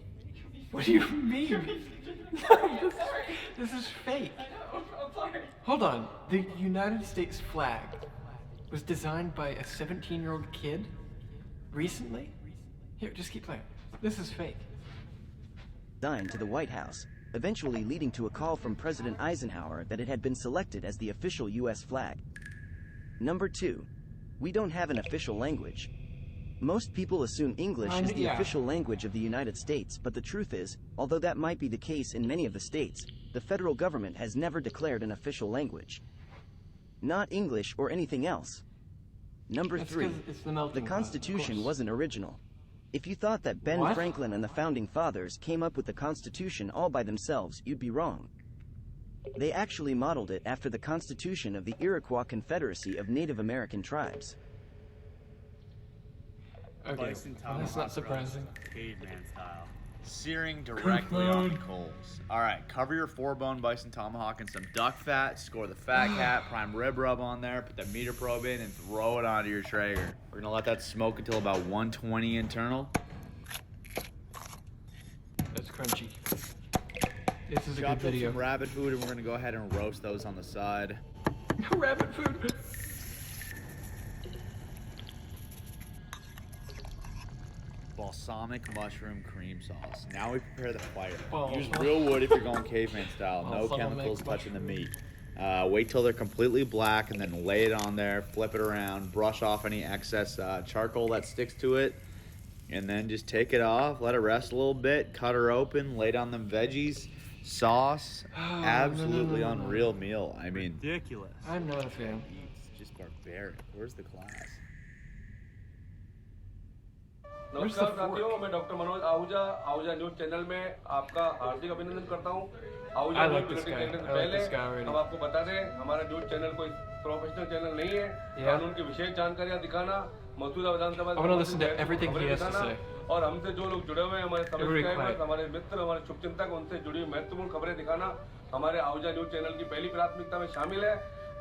S1: What do you mean? No, this is fake. Hold on. The United States flag was designed by a 17-year-old kid recently? Here, just keep playing. This is fake.
S23: Designed to the White House, eventually leading to a call from President Eisenhower that it had been selected as the official U.S. flag. Number 2. We don't have an official language. Most people assume English is the official language of the United States, but the truth is, although that might be the case in many of the states, the federal government has never declared an official language. Not English or anything else. Number 3. The Constitution wasn't original. If you thought that Ben Franklin and the Founding Fathers came up with the Constitution all by themselves, you'd be wrong. They actually modeled it after the Constitution of the Iroquois Confederacy of Native American tribes.
S1: Okay, well, that's not surprising.
S3: Caveman style. Searing directly on coals. Alright, cover your 4-bone bison tomahawk in some duck fat, score the fat cat, prime rib rub on there, put the meter probe in, and throw it onto your Traeger. We're gonna let that smoke until about 120 internal.
S1: That's crunchy. This is a
S3: Chop
S1: good video.
S3: up some rabbit food, and we're gonna go ahead and roast those on the side.
S1: Rabbit food!
S3: Balsamic mushroom cream sauce. Now we prepare the fire.
S1: Oh.
S3: Use real wood if you're going caveman style. No chemicals touching the meat. Wait till they're completely black and then lay it on there, flip it around, brush off any excess charcoal that sticks to it, and then just take it off, let it rest a little bit, cut her open, lay down them veggies, sauce. Absolutely unreal meal. I mean,
S1: ridiculous. I'm not a fan.
S3: It's just barbaric. Where's the class?
S9: नमस्कार साथियों, मैं doctor Manoj Ahuja news channel में आपका हार्दिक अभिनंदन करता हूँ। Ahuja news bulletin देखने से पहले हम आपको बता दें, हमारा न्यूज चैनल कोई प्रोफेशनल चैनल नहीं है। कानून की विशेष जानकारियां दिखाना, मौजूदा विधानसभा खबरें दिखाना और हमसे जो लोग जुड़े हुए हैं, हमारे सब्सक्राइबर्स, हमारे मित्र, हमारे शुभचिंतक, उनसे जुड़ी महत्वपूर्ण खबरें दिखाना हमारे आहूजा न्यूज चैनल की पहली प्राथमिकता में शामिल है।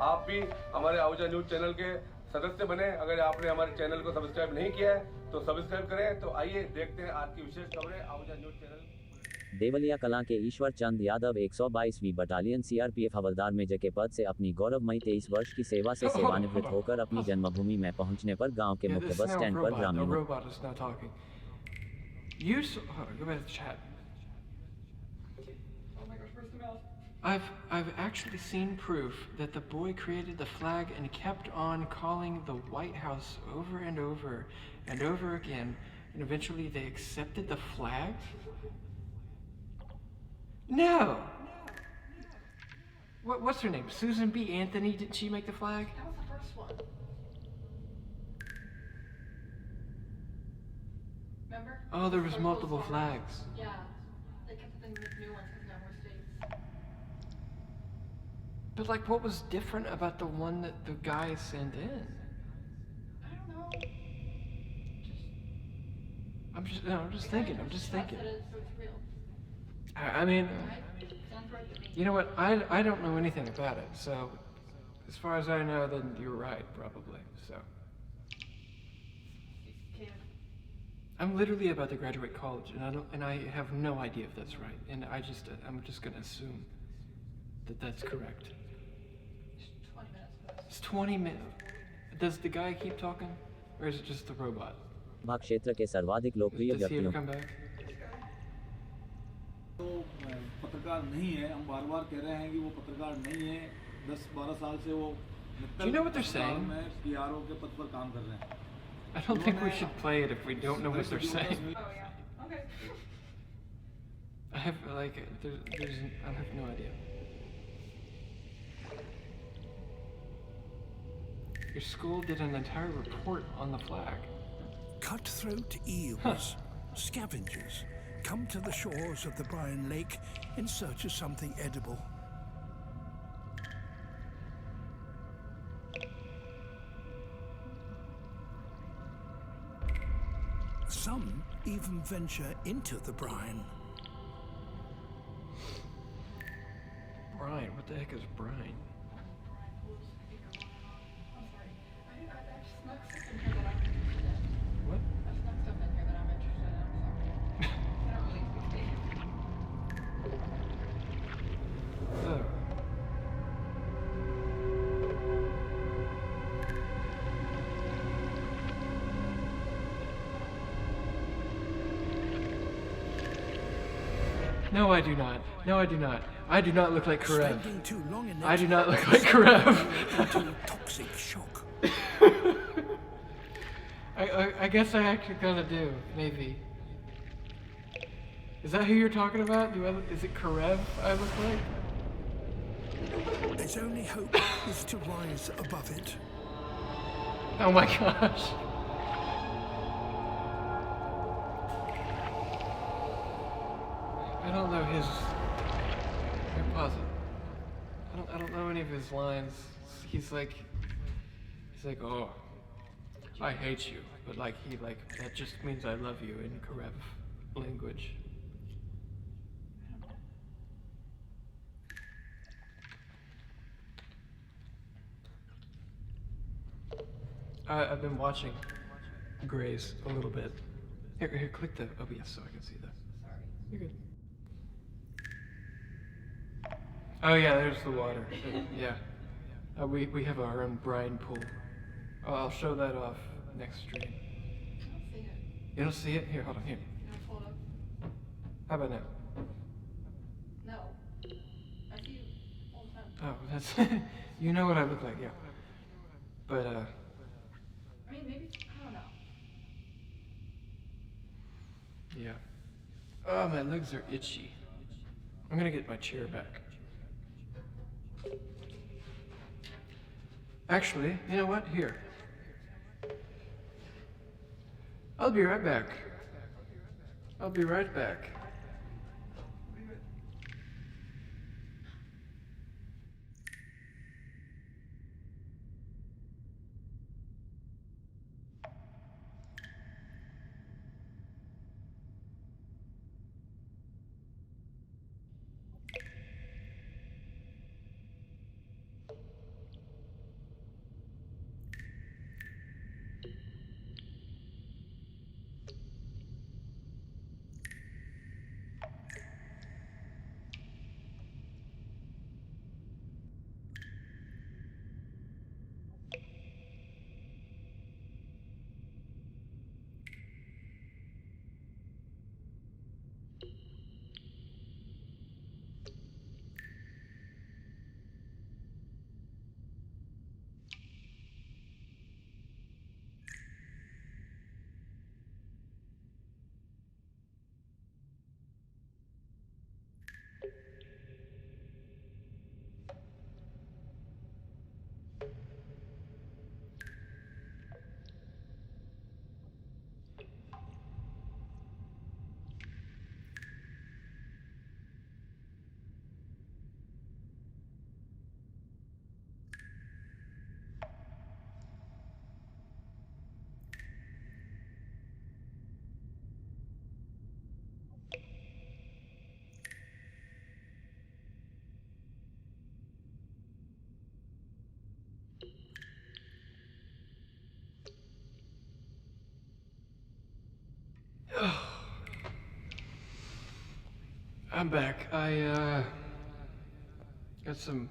S9: आप भी हमारे आहूजा न्यूज चैनल के सदस्य बने। अगर आपने हमारे चैनल को सब्सक्राइब नहीं किया है तो सब्सक्राइब करें। तो आइए देखते हैं आज की विशेष खबरें आहूजा न्यूज चैनल।
S11: देवलिया कलां के ईश्वर चंद यादव 122वीं बटालियन सीआरपीएफ हवलदार मेजर के पद से अपनी गौरवमयी 23 वर्ष की सेवा से सेवानिवृत्त होकर अपनी जन्मभूमि में पहुंचने पर गांव के मुख्य बस स्टैंड पर ग्रामीणों
S1: I've actually seen proof that the boy created the flag and kept on calling the White House over and over and over again, and eventually they accepted the flag? No! What's her name? Susan B. Anthony? Did she make the flag?
S2: That was the first one. Remember?
S1: Oh, there was multiple flags.
S2: Yeah. They kept the new ones because now we're states.
S1: But like, what was different about the one that the guy sent in?
S2: I don't know.
S1: I'm just thinking. I'm just thinking.
S2: So it's real.
S1: I mean,
S2: Right? Sounds right to me.
S1: you know what? I don't know anything about it. So, as far as I know, then you're right, probably. So, I'm literally about to graduate college, and I have no idea if that's right. And I'm just gonna assume that that's correct.
S2: 20 minutes.
S1: It's 20 minutes. Does the guy keep talking, or is it just the robot?
S11: भाग क्षेत्र के सर्वाधिक लोकप्रिय
S1: Does he ever
S11: व्यक्तियों
S1: come back?
S24: तो पत्रकार नहीं है, हम बार-बार कह रहे हैं कि वो पत्रकार नहीं है। 10-12 साल से वो
S1: Do you know what they're saying?
S24: PRO के पद पर काम कर रहे हैं।
S1: I don't think we should play it if we don't know what they're saying.
S2: Oh, yeah. Okay.
S1: I have I have no idea. Your school did an entire report on the flag.
S17: Cutthroat eels, scavengers, come to the shores of the Bryan Lake in search of something edible. Some even venture into the brine.
S1: Brine? What the heck is brine?
S2: I snuck stuff in here that I'm interested in.
S1: What?
S2: I snuck stuff in here that I'm interested in. I'm sorry. I don't really speak Spanish.
S1: Oh. No, I do not. No, I do not. I do not look like Karev.
S17: Spending too long in
S1: I do not
S17: nature
S1: look like Karev.
S17: into a toxic shock.
S1: I guess I actually kind of do, maybe. Is that who you're talking about? Is it Karev I look like?
S17: His only hope is to rise above it.
S1: Oh my gosh. I don't know his. Here, pause it. I don't know any of his lines. He's like, oh, I hate you, but like that just means I love you in Karev language. I've been watching Grays a little bit. Here, click the OBS so I can see that. Sorry. You're good. Oh yeah, there's the water. Yeah. We have our own brine pool. Oh, I'll show that off next stream. You don't see it? Here, hold on, here. How about now?
S2: No. I see you all the time.
S1: Oh, that's you know what I look like, yeah. But
S2: I mean, maybe, I don't know.
S1: yeah. Oh, my legs are itchy. I'm gonna get my chair back. Actually, you know what? Here. I'll be right back. I'll be right back. I'm back. I got some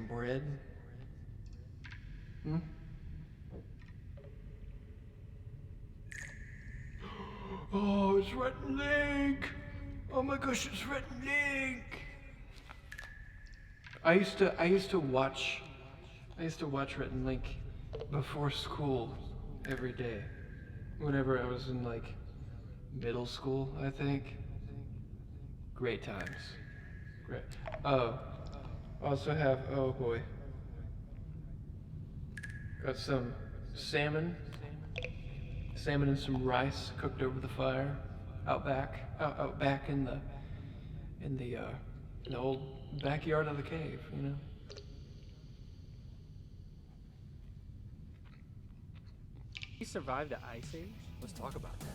S1: bread. Hmm? Oh, it's Rhett and Link! Oh my gosh, it's Rhett and Link! I used to watch Rhett and Link before school every day. Whenever I was in like middle school, I think. Great times. Great. Oh, also have, oh boy. Got some salmon and some rice cooked over the fire, out back in the old backyard of the cave, you know.
S4: He survived the Ice Age? Let's talk about that.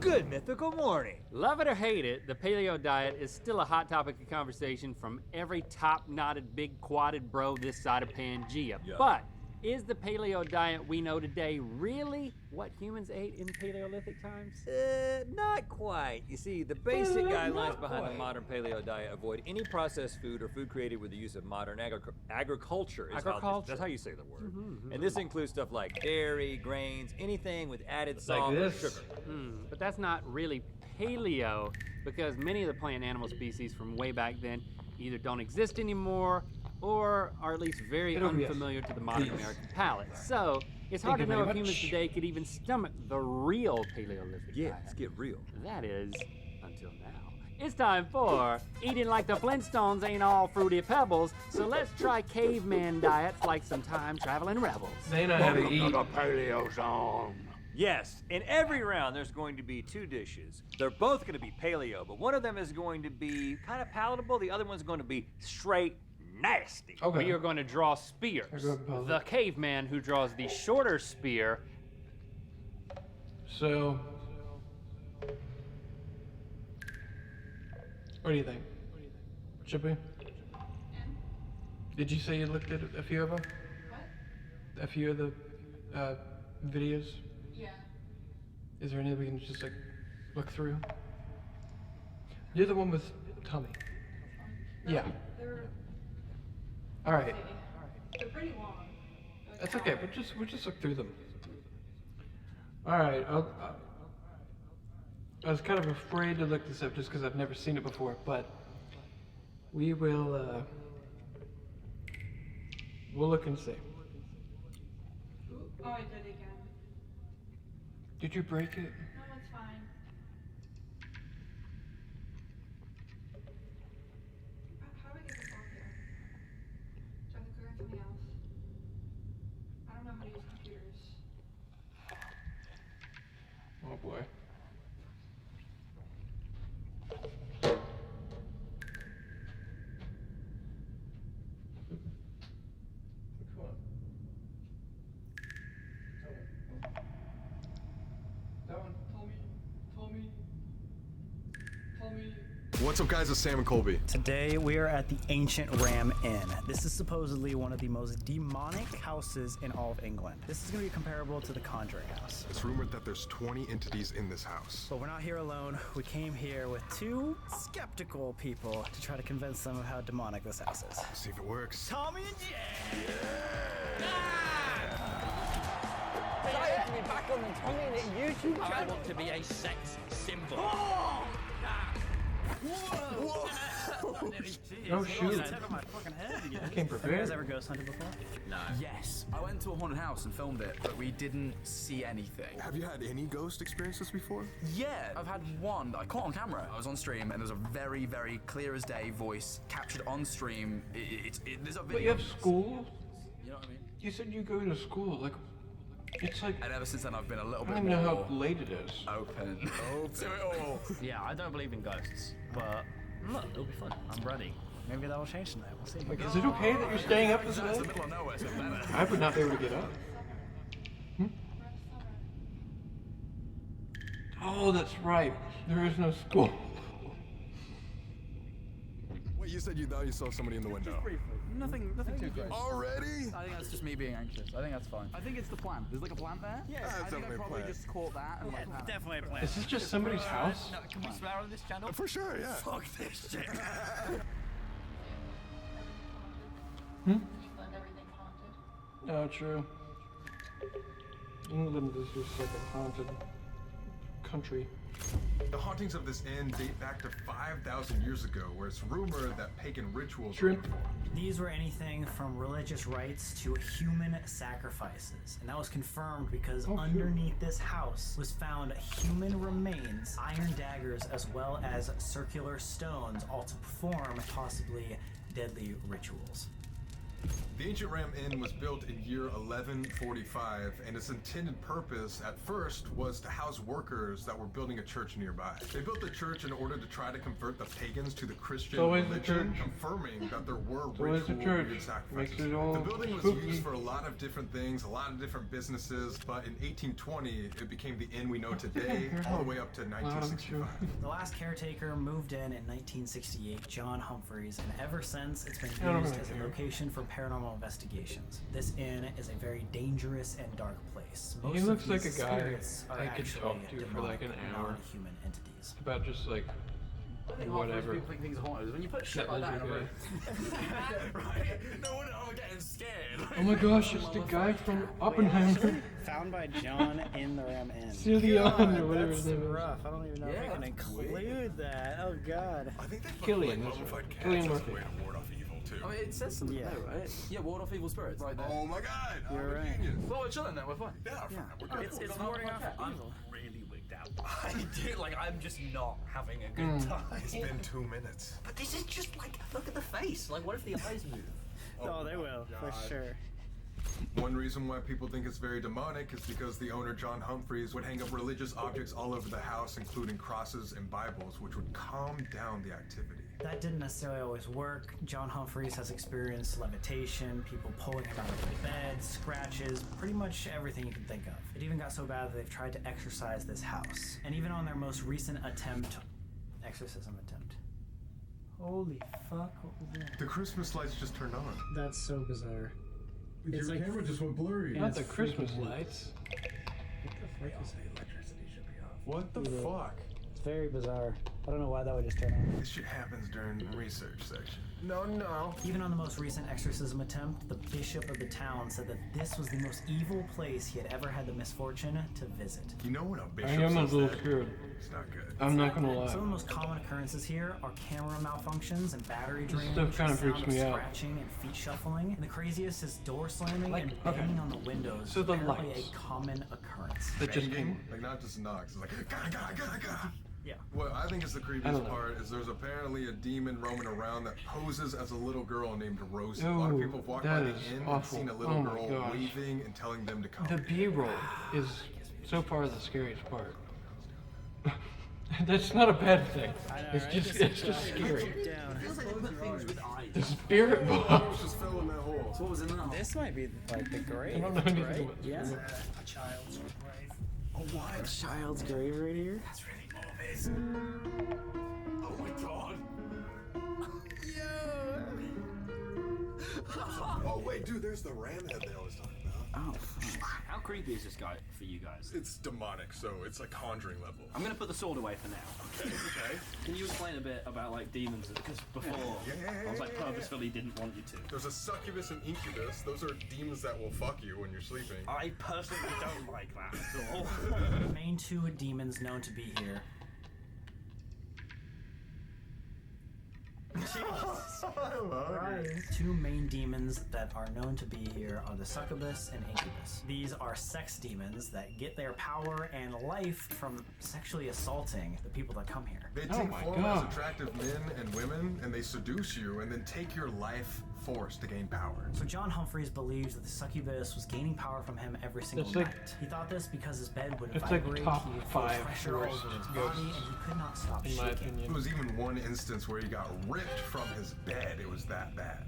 S4: Good mythical morning. Love it or hate it, the paleo diet is still a hot topic of conversation from every top-knotted, big-quadded bro this side of Pangea. Yeah. But Is the paleo diet we know today really what humans ate in Paleolithic times?
S7: Not quite. You see, the basic guidelines behind the modern paleo diet avoid any processed food or food created with the use of modern agriculture. That's how you say the word. And this includes stuff like dairy, grains, anything with added salt or sugar.
S4: But that's not really paleo, because many of the plant and animal species from way back then either don't exist anymore or are at least very unfamiliar to the modern American palate. So it's hard to know if humans today could even stomach the real Paleolithic diet.
S7: Let's get real.
S4: That is, until now. It's time for Eating Like the Flintstones Ain't All Fruity Pebbles, so let's try caveman diets like some time-traveling rebels.
S1: They know how to eat.
S15: The Paleo Zone.
S7: Yes, in every round there's going to be 2 dishes. They're both going to be paleo, but one of them is going to be kind of palatable, the other one's going to be straight nasty.
S4: Okay. We are going to draw spears. The caveman who draws the shorter spear.
S1: So, what do you think? Should we? Did you say you looked at a few of them? What? A few of the videos?
S2: Yeah.
S1: Is there any we can just like look through? You're the one with Tommy. Yeah. All right.
S2: They're pretty long.
S1: That's okay. We'll just look through them. All right. I was kind of afraid to look this up just because I've never seen it before, but we will. We'll look and see.
S2: Oh, I did it again.
S1: Did you break it?
S2: No, it's fine. How do I get this off here? Do I have to click on something else? I don't know how to use computers.
S1: Oh boy.
S10: What's up, guys? It's Sam and Colby.
S13: Today we are at the Ancient Ram Inn. This is supposedly one of the most demonic houses in all of England. This is going to be comparable to the Conjuring House.
S10: It's rumored that there's 20 entities in this house.
S13: But we're not here alone. We came here with 2 skeptical people to try to convince them of how demonic this house is.
S10: See if it works.
S13: Tommy and Jay!
S14: Excited to be back on the Tommy and It YouTube channel.
S18: I want to be a sex symbol.
S13: Oh!
S14: Whoa!
S1: Oh shoot!
S13: I
S1: came prepared.
S13: Have you guys ever ghost hunted before?
S25: No. Yes. I went to a haunted house and filmed it, but we didn't see anything.
S10: Have you had any ghost experiences before?
S25: Yeah, I've had one that I caught on camera. I was on stream and there's a very, very clear as day voice captured on stream. There's a video.
S1: But you have school?
S25: You know what I mean?
S1: You said you go to school. Like, it's like.
S25: And ever since then, I've been a little bit
S1: I don't
S25: more
S1: even know how late it is.
S25: Open to it all.
S20: Yeah, I don't believe in ghosts, but look, it'll be fun. I'm ready.
S13: Maybe that will change tonight. We'll see.
S1: Like, is it okay that you're staying up this
S25: It's
S1: late?
S25: the middle of nowhere, so better.
S1: I would not be able to get up. Oh, that's right. There is no school.
S10: Wait, you said you thought you saw somebody in the window.
S25: Just briefly. Nothing too crazy.
S10: Already?
S25: I think that's just me being anxious. I think that's fine. I think it's the plant. There's like a plant there? Yeah,
S10: That's
S25: I think I
S10: definitely a
S25: probably
S10: plant.
S25: just caught that and like
S20: Definitely a plan.
S1: Is this just somebody's house?
S20: No, can we swear on this channel?
S10: For sure, yeah.
S20: Fuck this shit.
S2: Find everything haunted.
S1: No, true. England is just like a haunted country.
S10: The hauntings of this inn date back to 5,000 years ago, where it's rumored that pagan rituals were
S1: Shrimp.
S10: performed.
S13: These were anything from religious rites to human sacrifices. And that was confirmed because underneath this house was found human remains, iron daggers, as well as circular stones, all to perform possibly deadly rituals.
S10: The Ancient Ram Inn was built in year 1145, and its intended purpose at first was to house workers that were building a church nearby. They built the church in order to try to convert the pagans to the Christian religion, confirming that there were ritual weird sacrifices. The building was used for a lot of different things, a lot of different businesses, but in 1820, it became the inn we know today, all the way up to 1965.
S13: The last caretaker moved in 1968, John Humphreys, and ever since it's been
S1: I don't
S13: used
S1: really
S13: as a
S1: care.
S13: location for paranormal investigations. This inn is a very dangerous and dark place. Most
S1: He looks
S13: of
S1: like a
S13: these
S1: guy
S13: spirits are
S1: I could
S13: actually
S1: talk to for like an
S13: demonic,
S1: hour
S13: non-human entities.
S1: about just like whatever.
S25: People think things are haunted. When you put shit
S1: That
S25: like that in a
S1: lizard
S25: room, right? No wonder I'm getting scared.
S1: Oh my gosh, it's the guy from Oppenheimer.
S8: Found by John in the Ram Inn.
S1: Cillian or whatever
S8: That's
S1: his name is.
S8: rough. I don't even know if we can include that. Oh god.
S10: I think they put
S1: Killian,
S10: like,
S1: that's
S10: mummified
S1: right.
S10: cats
S1: Cillian
S10: as a
S1: Murphy.
S10: way to ward off evil too.
S25: I mean, it says something there, right? Yeah, ward off evil spirits. Right there.
S10: Oh my god!
S8: You're right.
S10: Genius.
S25: Well, we're chilling now. We're fine.
S10: Yeah, we're good.
S8: It's warding off evil.
S7: Really wigged out. I do, like, I'm just not having a good time.
S10: It's been 2 minutes.
S7: But this is just like, look at the face. Like, what if the eyes move?
S8: Oh, they will, for sure.
S10: One reason why people think it's very demonic is because the owner, John Humphreys, would hang up religious objects all over the house, including crosses and Bibles, which would calm down the activity.
S13: That didn't necessarily always work. John Humphreys has experienced levitation, people pulling him out of the bed, scratches, pretty much everything you can think of. It even got so bad that they've tried to exorcise this house. And even on their most recent exorcism attempt. Holy fuck, what was that?
S10: The Christmas lights just turned on.
S8: That's so bizarre.
S10: Your camera just went blurry.
S1: Not the Christmas lights.
S10: What the fuck?
S8: It's very bizarre. I don't know why that would just turn on.
S10: This shit happens during the research section. No.
S13: Even on the most recent exorcism attempt, the bishop of the town said that this was the most evil place he had ever had the misfortune to visit.
S10: You know when a
S1: I
S10: bishop
S1: am a
S10: says
S1: little
S10: that?
S1: scared.
S10: It's not good.
S1: I'm not gonna lie.
S13: Some of the most common occurrences here are camera malfunctions and battery
S1: This
S13: drainage,
S1: stuff kinda
S13: the sound
S1: freaks
S13: of
S1: me out.
S13: scratching and feet shuffling. And the craziest is door slamming
S1: Like,
S13: and banging on the windows.
S1: So the
S13: apparently
S1: lights.
S13: a common occurrence.
S1: That just
S10: Banging,
S1: came.
S10: like not just knocks. It's like ga.
S13: Yeah.
S10: What I think is the
S1: I
S10: creepiest
S1: don't know.
S10: part is there's apparently a demon roaming around that poses as a little girl named Rosie. A lot of
S1: Ooh,
S10: people have walked
S1: that
S10: by the
S1: is
S10: inn and
S1: awful.
S10: seen a little
S1: Oh my
S10: girl
S1: gosh.
S10: waving and telling them to come.
S1: The B-roll is so far the scariest part. That's not a bad thing. It's just scary.
S7: Feels like they put things with eyes.
S1: The spirit box.
S10: Just fell in that hole.
S25: So what was in that?
S8: This might be like the grave.
S1: I don't know anything
S8: right?
S1: about this.
S8: Yeah.
S24: A child's grave.
S8: A what? Child's grave right here?
S24: That's really morbid.
S10: Oh my god. Oh wait, dude, there's the ram head they always talk about.
S8: Oh, fuck.
S7: How creepy is this guy for you guys?
S10: It's demonic, so it's like Conjuring level.
S7: I'm gonna put the sword away for now.
S10: Okay.
S16: Can you explain a bit about like demons? Because before I was like purposefully didn't want you to.
S10: There's a succubus and incubus. Those are demons that will fuck you when you're sleeping.
S16: I personally don't like that at all.
S13: The main two demons known to be here. Two main demons that are known to be here are the succubus and incubus. These are sex demons that get their power and life from sexually assaulting the people that come here.
S10: They take form as attractive men and women, and they seduce you, and then take your life force to gain power.
S13: So John Humphreys believes that the succubus was gaining power from him every single
S1: It's like-
S13: night. He thought this because his bed would
S1: It's like
S13: vibrate,
S1: top
S13: he would feel
S1: 5
S13: pressure all
S1: worst
S13: over his
S1: ghosts,
S13: body, and he could not stop
S1: in my
S13: shaking.
S1: opinion.
S10: There was even one instance where he got ripped from his bed. It was that bad.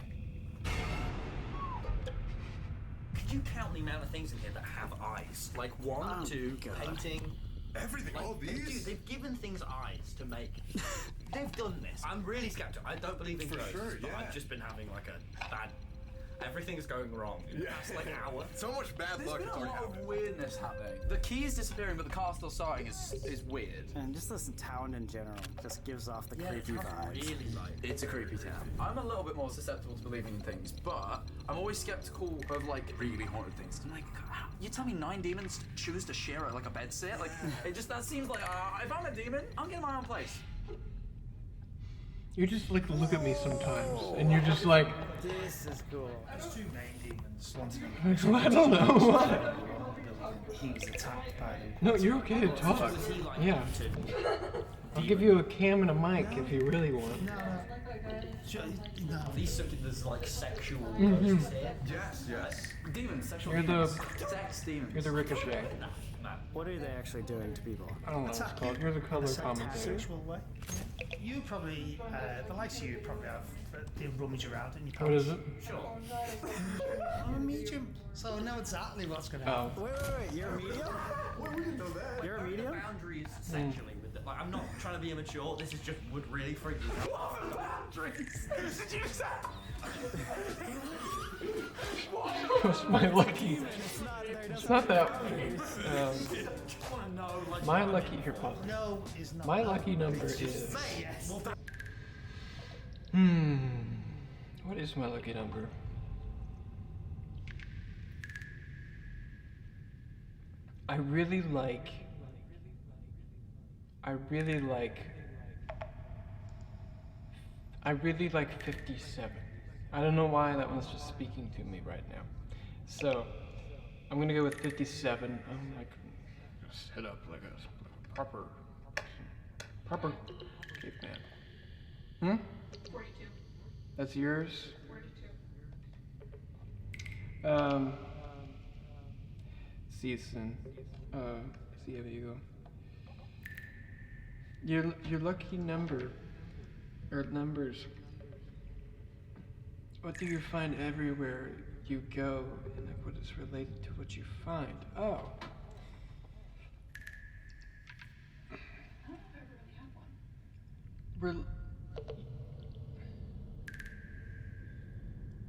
S7: Could you count the amount of things in here that have eyes? Like one, two, painting.
S10: Everything,
S7: Like,
S10: all these?
S7: Dude, they've given things eyes to make. They've done this. I'm really skeptical. I don't believe in
S10: For
S7: ghosts,
S10: sure,
S7: but
S10: yeah.
S7: I've just been having like a bad. Everything is going wrong in the past like hour.
S10: So much bad
S25: There's
S10: luck.
S25: been
S10: It's
S25: a
S10: already
S25: lot of
S10: happened.
S25: weirdness happening. The key is disappearing, but the car still starting is weird.
S8: And just this town in general just gives off the creepy vibes.
S7: Really like.
S25: It's a creepy town. I'm a little bit more susceptible to believing in things, but I'm always skeptical of like really haunted things. I'm like, how- you tell me 9 demons choose to share like a bed sit? Like, it just that seems like if I'm a demon, I'm getting my own place.
S1: You just like look at me sometimes, and you're just like,
S8: This is cool.
S24: There's two main demons. One's
S1: I don't know what.
S24: he was attacked by them.
S1: No, you're okay to talk. Yeah. I'll give you a cam and a mic if you really want.
S24: No.
S7: These there's like sexual
S1: Mhm.
S7: ghosts here.
S10: Yes.
S25: Demons, sexual
S1: You're the
S25: demons. Sex demons.
S1: you're the ricochet.
S8: What are they actually doing to people?
S1: I don't know what it's called. You're the color commentator.
S24: Sexual way. You probably, the likes of you probably have, they rummage around in your
S1: What
S24: pants.
S1: is it?
S7: Sure.
S24: I'm a medium, so I know exactly what's going to
S1: Oh.
S24: happen.
S8: Wait, you're a medium?
S10: Well, we didn't know that.
S8: You're a medium?
S7: Boundaries sexually with it. Like I'm not trying to be immature. This is just would really freak me out.
S25: Boundaries. Did you say?
S1: What's my lucky? It's not that. My lucky here. Pause. My lucky number is. What is my lucky number? I really like 57. I don't know why that one's just speaking to me right now. So, I'm gonna go with 57. I'm like, set up like a proper caveman.
S2: 42.
S1: That's yours?
S2: 42.
S1: Season. See, there you go. Your lucky number, or numbers. What do you find everywhere you go, and like what is related to what you find? Oh.
S2: I don't know if I really have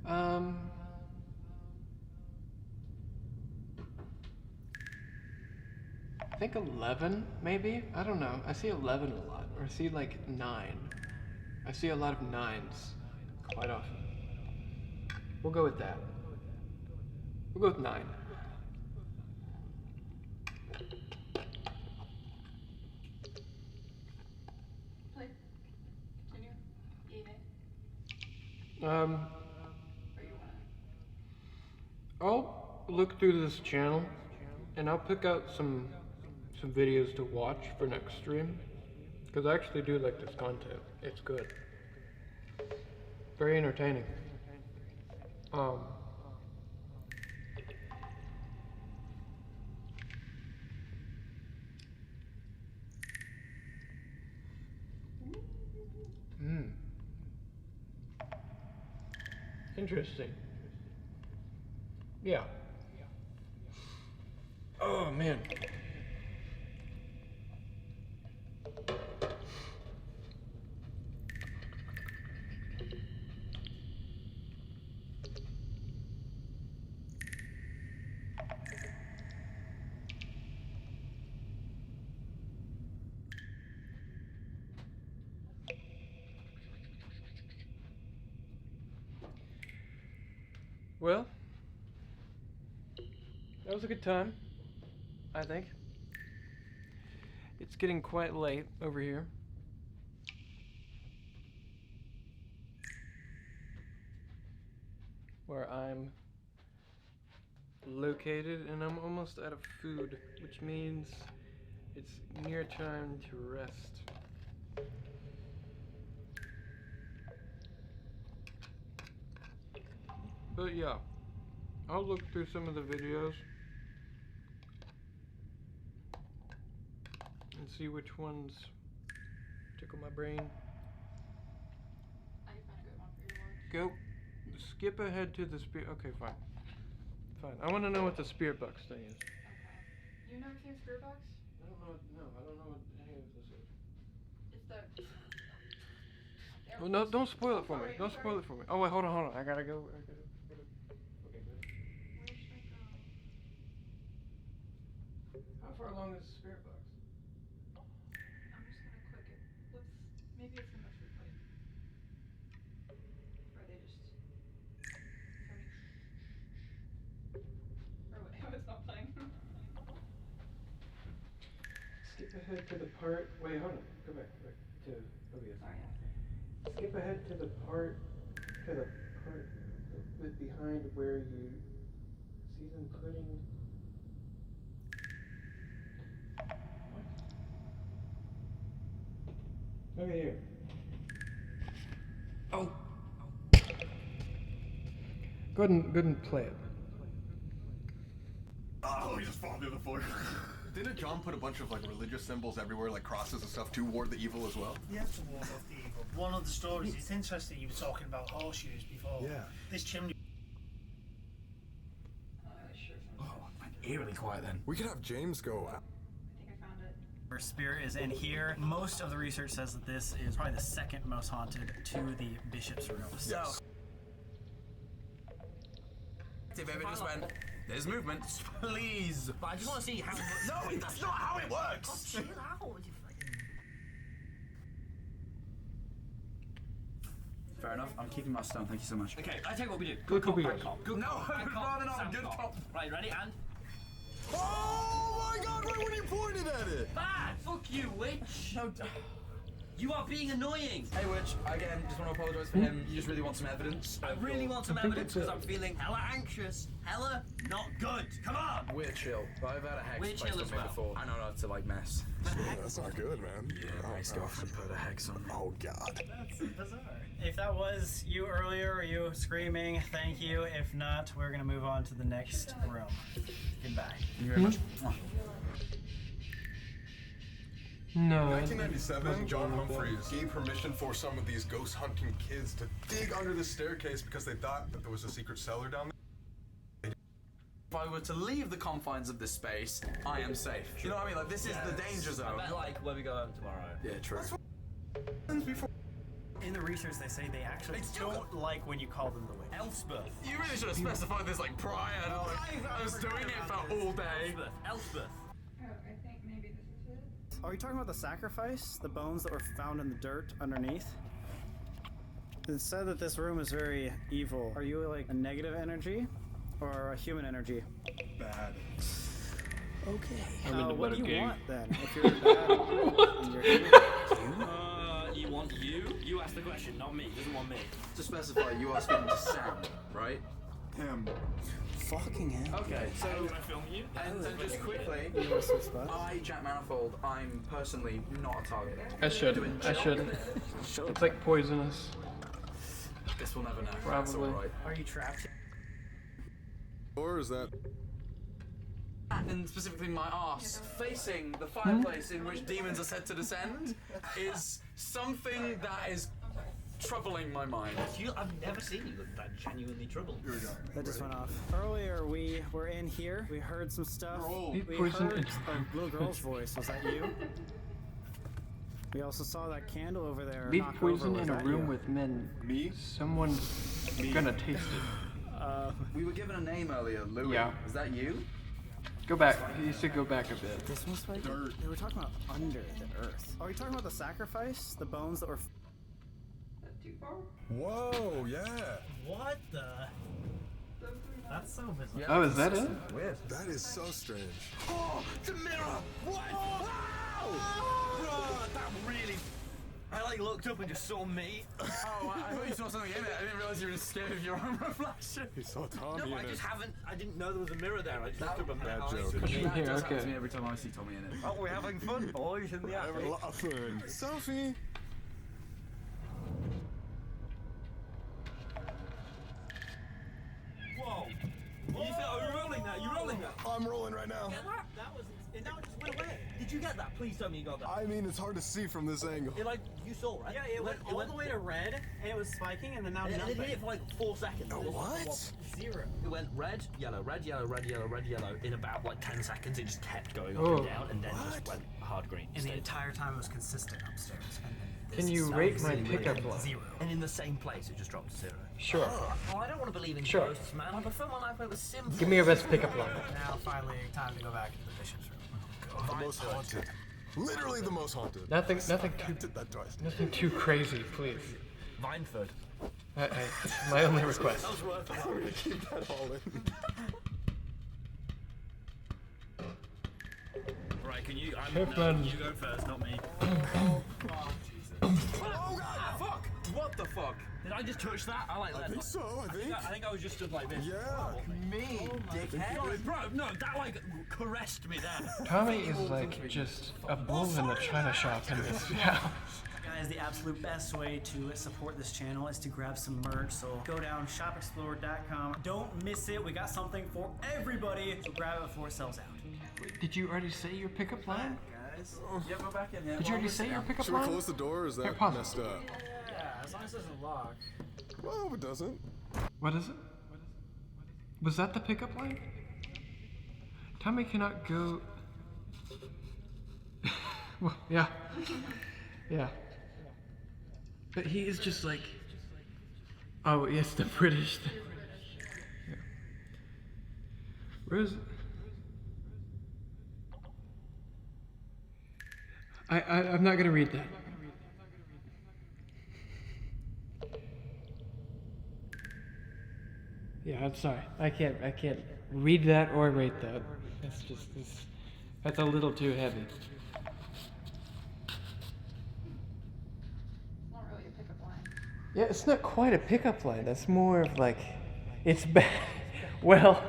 S2: one.
S1: I think 11, maybe? I don't know. I see 11 a lot, or I see like 9. I see a lot of 9s quite often. We'll go with that. We'll go with 9.
S2: Play. Continue. Yay, nay.
S1: Or you wanna? I'll look through this channel, and I'll pick out some videos to watch for next stream, because I actually do like this content. It's good. Very entertaining. Interesting. Yeah. Oh man. Well, that was a good time, I think. It's getting quite late over here. Where I'm located, and I'm almost out of food, which means it's near time to rest. But yeah, I'll look through some of the videos and see which ones tickle my brain.
S2: I found a good one for you to watch.
S1: Go. Skip ahead to the spirit. Okay, fine. Fine. I want to know what the spirit box thing is.
S2: Okay. You've never seen Spirit Box?
S1: I don't know. No, I don't know what any of this is.
S2: It's the.
S1: Oh, no, don't spoil it for me. Don't spoil it for me. Oh wait, hold on. I gotta go. Okay, good.
S2: Where should I go?
S1: How far along is the spirit box?
S2: I'm just gonna click it. Maybe it's in the food plate. Or they just. Or wait, it's not playing.
S1: Skip ahead to the part. Wait, hold on. Go back to OBS. Skip ahead to the part bit behind where you see them putting. What? Okay, here. Oh. Go ahead and play it.
S10: Oh, he just fall through the floor. Didn't John put a bunch of like religious symbols everywhere, like crosses and stuff, to ward the evil as well?
S5: You have to ward off the evil. One of the stories, it's interesting you were talking about horseshoes before.
S10: Yeah.
S5: This chimney.
S10: Oh, eerily quiet then. We could have James go out.
S2: I think I found it.
S13: Where spirit is in here. Most of the research says that this is probably the second most haunted to the bishop's room.
S10: Yes.
S25: It just went, there's movement, please.
S14: But I just want to see how.
S25: No, that's not how it works.
S14: Oh, chill out. You fucking...
S25: Fair enough. I'm keeping my stone. Thank you so much.
S14: Okay, I tell you what we do.
S1: Good cop,
S14: bad cop.
S25: No, rather not good cop.
S14: Right, ready, and.
S10: Oh my God! Right when you pointed at it.
S14: Bad. Fuck you, witch.
S25: No.
S14: You are being annoying.
S25: Hey, Witch, again, just want to apologise for him. You just really want some evidence.
S14: I really want some evidence because I'm feeling hella anxious, hella not good. Come on!
S25: We're chill. I've had a hex
S14: We're
S25: placed
S14: chill
S25: on
S14: as
S25: me
S14: well.
S25: before. I know not to like mess.
S10: That's not good, man.
S25: Yeah, Hex girlfriend put a hex on me.
S10: Oh God.
S13: That's bizarre. If that was you earlier, or you screaming, thank you. If not, we're gonna move on to the next room. Goodbye.
S25: Thank you very much.
S1: No.
S10: In 1997, John Humphreys gave permission for some of these ghost hunting kids to dig under the staircase because they thought that there was a secret cellar down there.
S25: If I were to leave the confines of this space, I am safe. You know what I mean? Like, this is the danger zone.
S14: I bet, like, when we go home tomorrow.
S25: Yeah, true.
S13: In the research, they say they actually don't like when you call them the witch.
S14: Elspeth.
S25: You really should have specified this like prior. I was doing it for all day.
S14: Elspeth.
S2: Oh, I think maybe this is it.
S13: Are you talking about the sacrifice? The bones that were found in the dirt underneath? It said that this room is very evil. Are you like a negative energy or a human energy?
S10: Bad.
S13: Okay. What do you want then? If you're bad and you're human.
S16: You want you? You asked the question, not me. Doesn't want me.
S25: To specify, you are speaking to Sam, right?
S10: Him.
S13: Fucking hell.
S25: Okay, so
S16: When I film you?
S25: and just quickly,
S13: You want to switch spots?
S25: I, Jack Manifold, I'm personally not a target.
S1: I shouldn't. I shouldn't. It's like poisonous.
S25: Guess we'll never know. That's
S1: Probably.
S25: all right.
S13: Are you trapped?
S10: Or is that?
S25: And specifically my arse facing the fireplace in which demons are said to descend is something that is troubling my mind.
S14: I've never seen you look that genuinely troubled.
S13: That just went off. Earlier, we were in here. We heard some stuff. We
S1: poison
S13: heard
S1: it.
S13: a little girl's voice. Was that you? We also saw that candle over there.
S1: Leave
S13: knock
S1: poison
S13: over. Was
S1: in a
S13: that
S1: room
S13: you?
S1: with men.
S10: Me?
S1: Someone's gonna taste it.
S25: We were given a name earlier, Louis.
S1: Yeah.
S25: Is that you?
S1: Go back. He used to go back a bit.
S13: This was like
S10: Dirt.
S13: they were talking about under the earth. Are you talking about the sacrifice? The bones that were.
S2: Too far?
S10: Whoa, yeah.
S13: What the? That's so bizarre.
S25: Yeah,
S1: Oh, is that it?
S25: Weird.
S10: That is so strange.
S15: Oh, the mirror! What? Wow! That really.
S14: I like looked up and just saw me.
S25: Oh, I thought you saw something in it. I didn't realize you were just scared of your own reflection.
S10: He saw Tommy
S14: No, I
S10: in
S14: just
S10: it.
S14: haven't. I didn't know there was a mirror there. I just looked up and
S10: Bad joke.
S25: That
S1: Here,
S25: does happen
S1: okay.
S25: to me every time I see Tommy in it.
S14: Oh, we're having fun, boys, in the
S10: We're having a
S14: attic.
S10: lot of fun. Selfie.
S14: Whoa! You said, oh, you're rolling now. You're rolling now.
S10: I'm rolling right now.
S14: That was. It now just went away. Did you get that? Please tell me you got that.
S10: I mean, it's hard to see from this angle.
S14: It like you saw, right?
S13: Yeah, it went all the way to red, and it was spiking, and then now
S14: And it
S13: nothing.
S14: did it for like 4 seconds.
S10: Oh, what?
S13: Zero.
S14: It went red, yellow, red, yellow, red, yellow, red, yellow. In about like 10 seconds, it just kept going up
S1: Oh.
S14: and down, and then just went hard green.
S13: And the
S14: Stayed.
S13: entire time it was consistent upstairs. And then
S1: Can
S13: this
S1: you
S13: is
S1: rate my
S13: obviously
S1: pickup line?
S13: Zero.
S14: And in the same place, it just dropped to 0.
S1: Sure.
S14: Oh, I don't want to believe in
S1: Sure.
S14: ghosts, man. I prefer my life where it was simple.
S1: Give me your best pickup line.
S13: Now finally time to go back to the bishop's room.
S10: The most haunted. Literally the most haunted.
S1: Nothing
S10: I
S1: too,
S10: did that twice.
S1: nothing too crazy, please.
S14: Vineford.
S1: My only request.
S14: That was worth it.
S10: I'm gonna keep that all in.
S16: Right, can you?
S1: Pippin.
S16: You go first, not me.
S25: Oh god, fuck! What the fuck?
S14: Did I just touch that? I like that.
S10: I think so, I think.
S14: I think I was just stood like this.
S10: Yeah.
S25: Me, dickhead.
S14: Sorry, bro, no, that like caressed me there.
S1: Tommy is like just a bull in a china shop in this house.
S13: Guys, the absolute best way to support this channel is to grab some merch. So go down shopexplorer.com. Don't miss it. We got something for everybody. So grab it before it sells out.
S1: Did you already say your pickup line?
S25: Guys, yeah, go back in here.
S1: Did you already say your pickup
S10: Should we
S1: line?
S10: close the door or is
S1: Here,
S10: that
S1: pause it.
S10: messed up?
S13: Yeah, as long as it doesn't lock.
S10: Well, I hope it doesn't.
S1: What is it? Was that the pickup line? Tommy cannot go. Well, yeah. Yeah. But he is just like. Oh, yes, the British thing. Yeah. Where is it? I'm not gonna read that. Yeah, I'm sorry. I can't read that or rate that. That's a little too heavy.
S2: Not really a pickup line.
S1: Yeah, it's not quite a pickup line. That's more of like, it's bad. Well.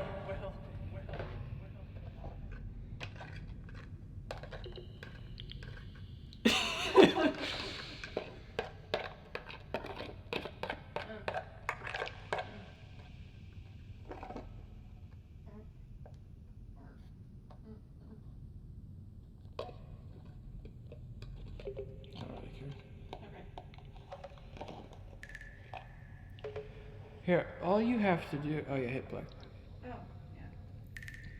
S1: Here, all you have to do. Oh yeah, hit play.
S2: Oh, yeah.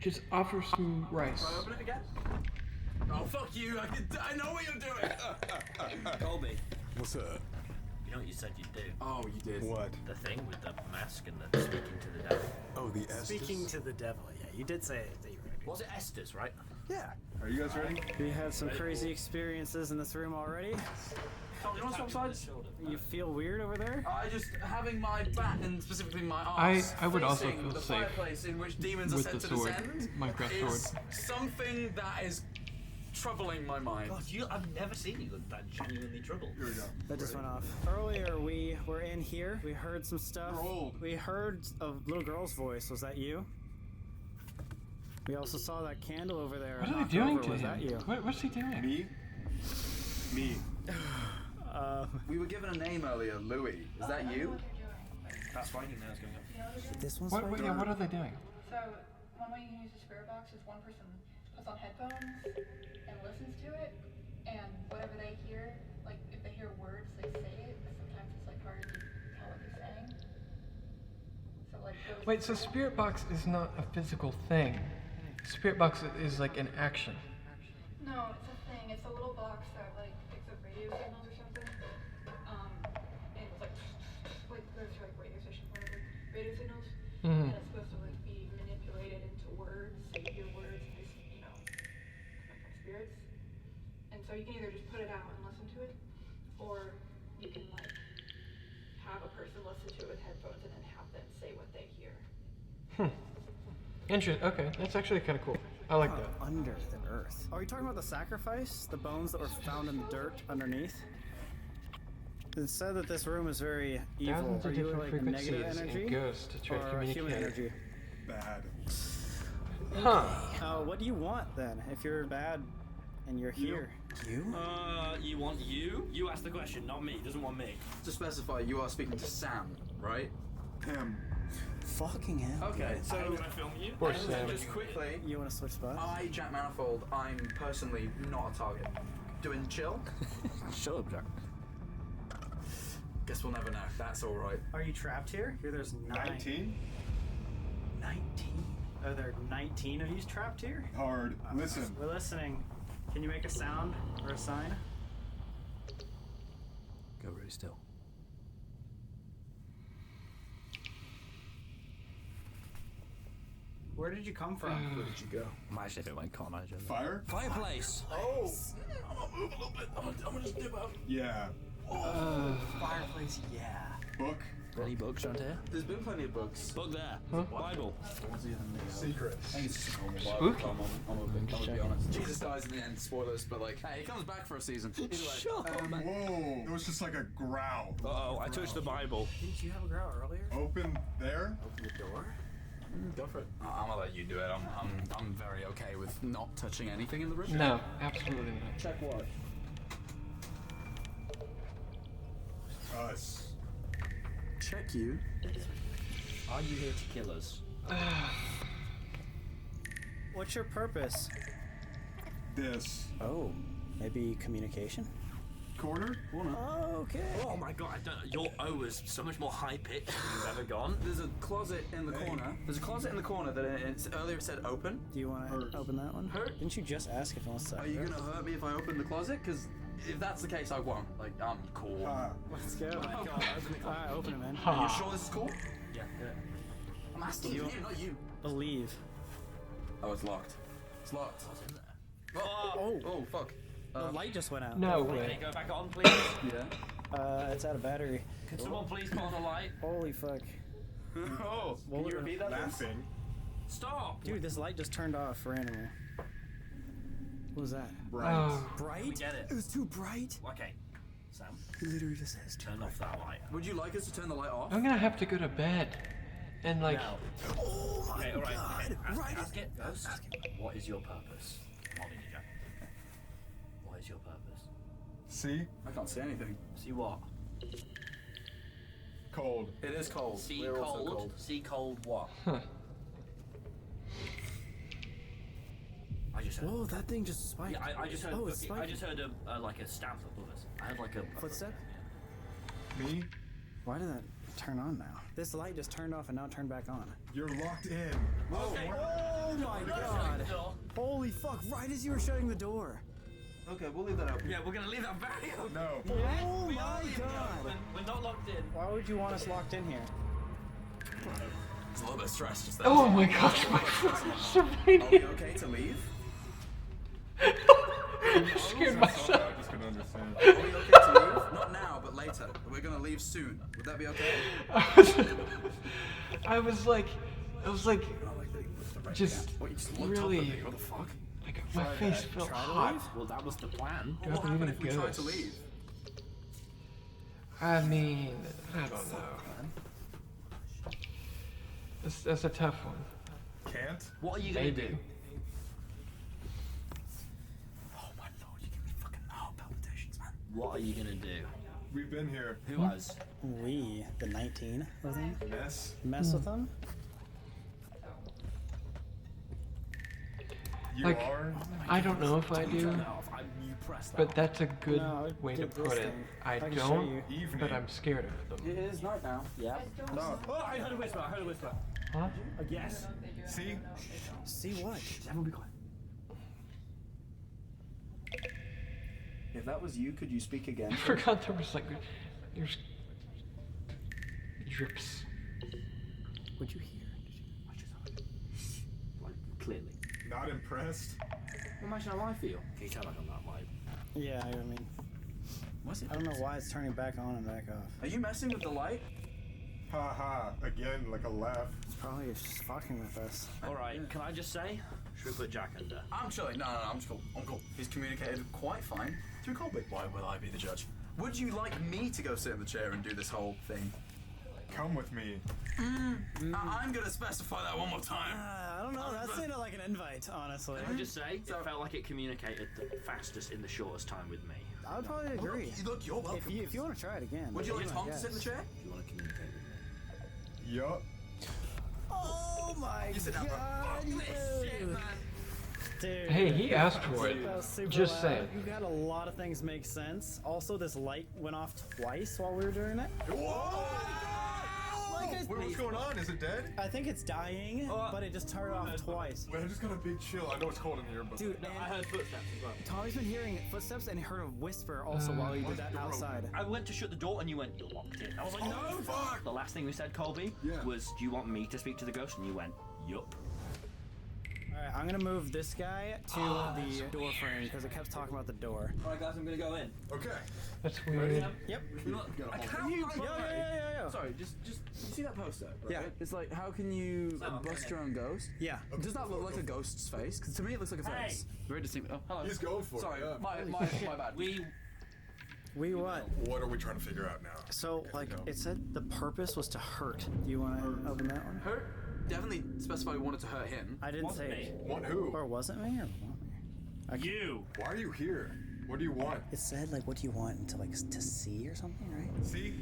S1: Just offer some rice.
S25: Can I open it again? Oh, fuck you. I know what you're doing.
S14: Colby,
S10: What's up?
S14: you know what you said you'd do?
S25: Oh, you did.
S10: What?
S14: The thing with the mask and the speaking to the devil.
S10: Oh, the Estes?
S8: Speaking to the devil, yeah, you did say that you were gonna do.
S14: Was it Estes, right?
S10: Yeah. Are you guys ready?
S8: We have some crazy experiences in this room already.
S25: Tom, you want to swap sides?
S8: You feel weird over there?
S25: I just having my back and specifically my arms
S1: I would also
S25: facing
S1: feel
S25: the
S1: safe
S25: fireplace in which demons are
S1: with
S25: said
S1: the
S25: to
S1: sword,
S25: descend
S1: Minecraft
S25: is
S1: sword.
S25: something that is troubling my mind.
S14: God, I've never seen you look that genuinely troubled.
S10: Here we go.
S8: That just went off. Earlier, we were in here. We heard some stuff.
S10: You're old.
S8: We heard a little girl's voice. Was that you? We also saw that candle over there.
S1: What are they
S8: knocked
S1: doing
S8: over.
S1: to
S8: Was
S1: him?
S8: that you?
S1: What's he doing?
S10: Me.
S25: We were given a name earlier, Louis. Is that you?
S14: That's fine, now it's going up.
S8: This one's
S1: What are they doing?
S2: So, one way you can use the spirit box is one person puts on headphones and listens to it, and whatever they hear, like if they hear words, they say it, but sometimes it's like hard to tell what they're saying. So like those
S1: Wait, so Spirit Box is not a physical thing. Spirit Box is like an action.
S2: No, it's a thing. It's a little box that like picks up radio signals or something. And it's like there's like radio station, whatever, radio signals.
S1: Mhm.
S2: And it's supposed to like be manipulated into words, so you hear words and they, come from spirits. And so you can either just put it out and listen to it, or you can like have a person listen to it with headphones and then have them say what they hear.
S1: Interesting. Okay, that's actually kind of cool. I like that.
S8: Under the earth. Are you talking about the sacrifice? The bones that were found in the dirt underneath? It said that this room is very evil.
S1: Thousands
S8: Are
S1: of
S8: you
S1: different
S8: like negative
S1: frequencies and
S8: energy?
S1: ghosts to try to
S8: or human
S1: communicate.
S8: energy?
S10: Bad.
S1: Huh.
S8: What do you want then? If you're bad and you're here. You?
S16: You want you? You asked the question, not me. Doesn't want me.
S25: To specify, you are speaking to Sam, right?
S10: Him.
S8: Fucking hell.
S25: Okay, so
S16: Can I film you?
S1: Poor Sam.
S25: just quickly,
S8: You want to switch spots?
S25: Jack Manifold, I'm personally not a target. Doing chill?
S8: Shut up, Jack.
S25: Guess we'll never know. That's all right.
S8: Are you trapped here? Here there's
S10: 19?
S8: 19? Are there 19 of you trapped here?
S10: Hard. Listen.
S8: We're listening. Can you make a sound or a sign?
S7: Go really still.
S8: Where did you come from?
S25: Where did you go?
S7: I'm actually a bit like car manager.
S10: Fire?
S14: Fireplace.
S25: Oh! I'm gonna move a little bit. I'm gonna just dip out.
S10: Yeah.
S8: Fireplace, yeah.
S10: Book?
S7: Any books around here?
S25: There's been plenty of books.
S14: Book there.
S1: Huh?
S14: Bible.
S10: Secret.
S25: I think it's just a normal
S1: Spooky.
S25: Bible. I'm gonna be honest. Jesus dies in the end, spoilers, but like, hey, he comes back for a season. Either way.
S10: Whoa. It was just like a growl.
S14: Uh-oh, I touched the Bible.
S8: Didn't you have a growl earlier?
S10: Open there?
S8: Open the door?
S25: Go for it. I'm gonna let you do it. I'm very okay with not touching anything in the room.
S1: No, absolutely not.
S25: Check what?
S10: Us.
S25: Check you.
S14: Are you here to kill us?
S8: What's your purpose?
S10: This.
S8: Oh, maybe communication?
S10: Corner?
S8: Oh, okay.
S14: Oh my god, your O is so much more high pitched than you've ever gone.
S25: There's a closet in the corner. There's a closet in the corner that earlier said open.
S8: Do you want to open that one?
S25: Hurt?
S8: Didn't you just ask if it wants to?
S25: Are you gonna hurt me if I open the closet? Because if that's the case, I won't. Like, I'm cool.
S8: Let's go.
S25: Oh my God, open the closet.
S8: Alright, open it, man.
S25: Are you sure this is cool?
S14: Yeah, good.
S25: I'm asking you, not you.
S8: Believe.
S25: Oh, it's locked. It's locked.
S14: What's in there?
S25: Oh, fuck.
S8: The light just went out.
S1: No
S14: Can
S1: way.
S14: you go back on, please?
S25: Yeah.
S8: It's out of battery.
S14: Can someone please put on the light?
S8: Holy fuck.
S25: Oh, can you repeat that?
S10: Laughing.
S14: Stop!
S8: Dude, this light just turned off randomly. What was that?
S10: Bright.
S8: Bright?
S14: We get it.
S8: It was too bright.
S14: Okay, Sam,
S8: He literally just says
S14: turn off that light.
S25: Would you like us to turn the light off?
S1: I'm gonna have to go to bed. And like,
S14: Now.
S8: Oh my
S14: Okay, alright.
S8: god.
S14: Okay. Ask it. Ghost. What is your purpose? I'm holding you, Jack. What is your purpose?
S10: See?
S25: I can't see anything.
S14: See what?
S10: Cold.
S25: It is cold.
S14: See
S25: We're also
S14: cold.
S25: cold.
S14: See cold what?
S1: huh.
S14: I just heard.
S8: Whoa, that thing just spiked.
S14: Yeah, I just heard.
S8: Oh, it's
S14: I
S8: spiking.
S14: just heard a like a stamp above us. I heard like a
S8: Footstep?
S10: Me?
S8: Why did that turn on now? This light just turned off and now turned back on.
S10: You're locked in.
S14: Okay.
S8: Oh my god. Holy fuck, right as you were shutting the door.
S25: Okay, we'll leave that open.
S14: Yeah, we're gonna leave that very open.
S10: No.
S8: Oh
S14: We
S8: my
S14: are leaving it
S8: god.
S14: open. We're not locked in.
S8: Why would you want us locked in here?
S25: It's a little bit stressed just there.
S1: Oh my gosh, my foot's
S25: Are we
S1: already.
S25: okay to leave?
S1: I scared myself.
S10: I just couldn't understand.
S25: Are we okay to leave? Not now, but later. We're gonna leave soon. Would that be okay?
S1: I was like, just really,
S25: What the fuck?
S1: like my face felt hot.
S14: Well, that was the plan.
S1: Do I
S25: What
S1: believe
S25: happened
S1: in
S25: if we tried to
S1: ghosts?
S25: leave?
S1: I mean, I don't know. That's a tough one.
S10: Can't?
S14: What are you gonna
S1: Maybe.
S14: do?
S25: Oh my lord, you give me fucking heart palpitations, man.
S14: What are you gonna do?
S10: We've been here.
S14: Who has?
S8: We, the 19 of them,
S10: Mess.
S8: mess with them?
S10: You
S1: Like,
S10: are?
S1: I don't know if I do,
S14: Turn it off. You press that.
S1: but that's a good
S8: No, I
S1: way to
S8: did this
S1: put it.
S8: thing.
S1: I
S8: I can show
S1: don't,
S8: you.
S10: Evening.
S1: but I'm scared of them.
S25: It is night now.
S14: Yeah.
S25: No.
S14: Oh, I heard a whisper. I heard a whisper.
S1: Huh?
S14: Yes.
S10: See?
S8: See what?
S14: Everyone be quiet.
S25: If that was you, could you speak again?
S1: I forgot there was like, there's drips.
S8: What'd you hear?
S14: I just heard. Like clearly.
S10: Not impressed?
S14: Imagine how I feel. Can you tell like I'm not like?
S8: Yeah, I mean,
S25: What's it?
S8: I don't know why it's turning back on and back off.
S25: Are you messing with the light?
S10: Ha ha. Again, like a laugh.
S8: It's probably just fucking with us.
S14: All right. Can I just say? Should we put Jack under?
S25: I'm chilling. No, I'm just cool. I'm cool. He's communicated quite fine through Colby. Why will I be the judge? Would you like me to go sit in the chair and do this whole thing?
S10: Come with me.
S25: I'm gonna specify that one more time.
S8: I don't know. That sounded like an invite, honestly.
S14: Can I just say? It felt like it communicated the fastest in the shortest time with me.
S8: I would probably agree.
S25: Look, you're welcome.
S8: If you want to try it again.
S25: Would you like
S8: I
S25: Tom to
S8: guess.
S25: sit in the chair?
S14: Do you want to communicate with me?
S10: Yup.
S8: Oh my
S25: You sit down, bro.
S8: god, you. Dude.
S1: Hey, he asked for it.
S8: That was super
S1: Just
S8: loud.
S1: saying.
S8: You got a lot of things make sense. Also, this light went off twice while we were doing it.
S10: Whoa!
S8: Like I-
S10: Wait, what's going on? Is it dead?
S8: I think it's dying, but it just turned off twice.
S10: Wait, I just got a big chill. I know it's cold in here, but...
S8: Dude,
S14: No, I heard footsteps as well.
S8: Tommy's been hearing footsteps and heard a whisper also while you did that outside.
S14: I went to shut the door and you went, you're locked in. I was like, no,
S10: fuck!
S14: The last thing we said, Colby, was, do you want me to speak to the ghost? And you went, yup.
S8: Alright, I'm gonna move this guy to the door frame because it kept talking about the door.
S14: Alright, guys, I'm gonna go in.
S10: Okay.
S1: That's weird.
S8: Yep.
S25: I can't.
S8: Yeah.
S25: Sorry, just you see that poster? Right?
S8: Yeah.
S25: It's like, how can you bust your own ghost?
S8: Yeah.
S25: Does that look like a ghost's face? Because to me, it looks like a face. Very distinct. Oh, hello.
S10: He's going for
S25: Sorry,
S10: it. Yeah.
S25: my bad.
S8: We what?
S10: What are we trying to figure out now?
S8: So, like, it said the purpose was to hurt. Do you want to open that one?
S25: Hurt? Definitely specify we wanted to hurt him.
S8: I didn't say.
S10: Want who?
S8: Or was it me? Or
S14: You.
S10: Why are you here? What do you want?
S8: it said like, what do you want to to see or something, right?
S10: See?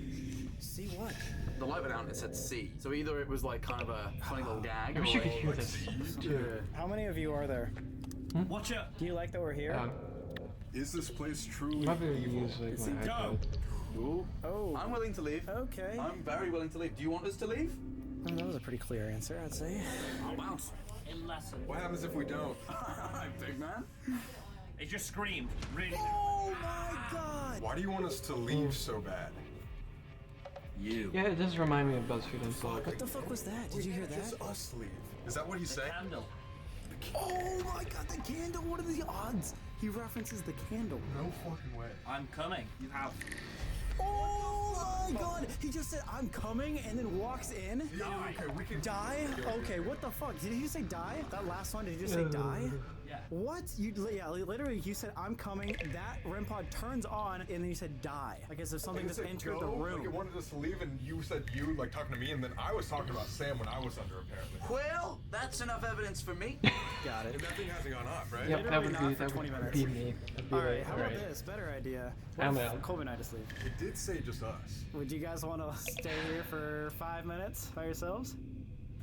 S8: See what?
S25: The light went out and it said C. So either it was like kind of a funny little gag.
S1: I wish
S25: or
S1: you could
S25: like,
S1: hear this too.
S8: How many of you are there?
S14: Watch out.
S8: Do you like that we're here?
S10: Is this place truly
S1: Probably
S10: evil?
S1: use like my
S14: Go.
S1: iPad.
S25: Ooh.
S8: Oh.
S25: I'm willing to leave.
S8: Okay.
S25: I'm very willing to leave. Do you want us to leave?
S8: Oh, that was a pretty clear answer, I'd say.
S25: I'll bounce.
S14: In lesson.
S10: What happens if we don't?
S25: Big man.
S14: It just screamed. Really.
S8: Oh my god!
S10: Why do you want us to leave so bad?
S14: You.
S1: Yeah, it does remind me of BuzzFeed Unsolved.
S8: What the fuck was that? Did you hear that?
S10: Just us leave. Is that what he said?
S14: Candle.
S8: Oh my god, the candle! What are the odds? He references the candle.
S10: No fucking way.
S16: I'm coming. You have.
S8: Oh my god! He just said, I'm coming, and then walks in.
S10: Yeah, okay, we can...
S8: Die? Okay, what the fuck? Did he say die? That last one, did he just say die?
S16: Yeah.
S8: What? Yeah, literally, you said, I'm coming, that REM pod turns on, and then you said die. Like as if something just entered the room.
S10: Like it wanted us to leave, and you said you, like talking to me, and then I was talking about Sam when I was under, apparently.
S25: Well, that's enough evidence for me.
S8: Got it.
S10: And that thing hasn't gone off, right?
S1: Yep, that would be me. That'd be me.
S8: Alright, how about this? Better idea. What
S1: I'm
S8: if
S1: out.
S8: Colby and I just leave?
S10: It did say just us.
S8: Would you guys want to stay here for 5 minutes by yourselves?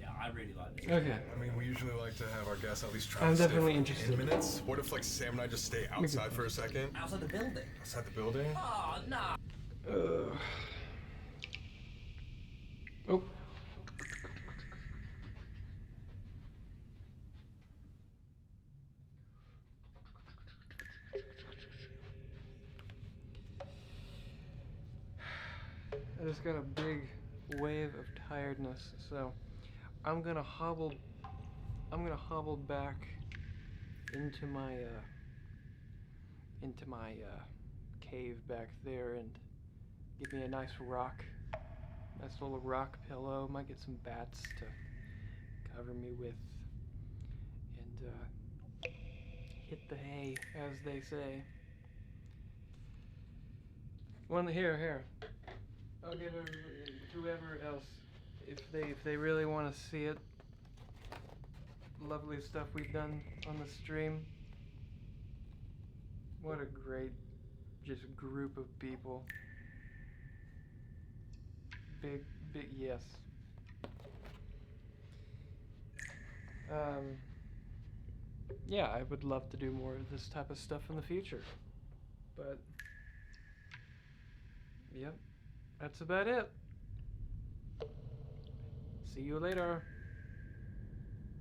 S16: Yeah, I really like this.
S1: Okay.
S10: I mean, we usually like to have our guests at least try
S1: I'm
S10: to stay
S1: definitely
S10: for
S1: interested.
S10: 10 minutes. What if, like, Sam and I just stay outside for a second?
S16: Outside the building.
S10: Outside the building?
S16: Oh, no.
S1: Oh. I just got a big wave of tiredness, so I'm gonna hobble back into my cave back there and get me a nice little rock pillow. Might get some bats to cover me with, and hit the hay, as they say. Here. I'll give whoever else, if they really want to see it, lovely stuff we've done on the stream. What a great, just group of people. Big yes. Yeah, I would love to do more of this type of stuff in the future, but yep, that's about it. See you later.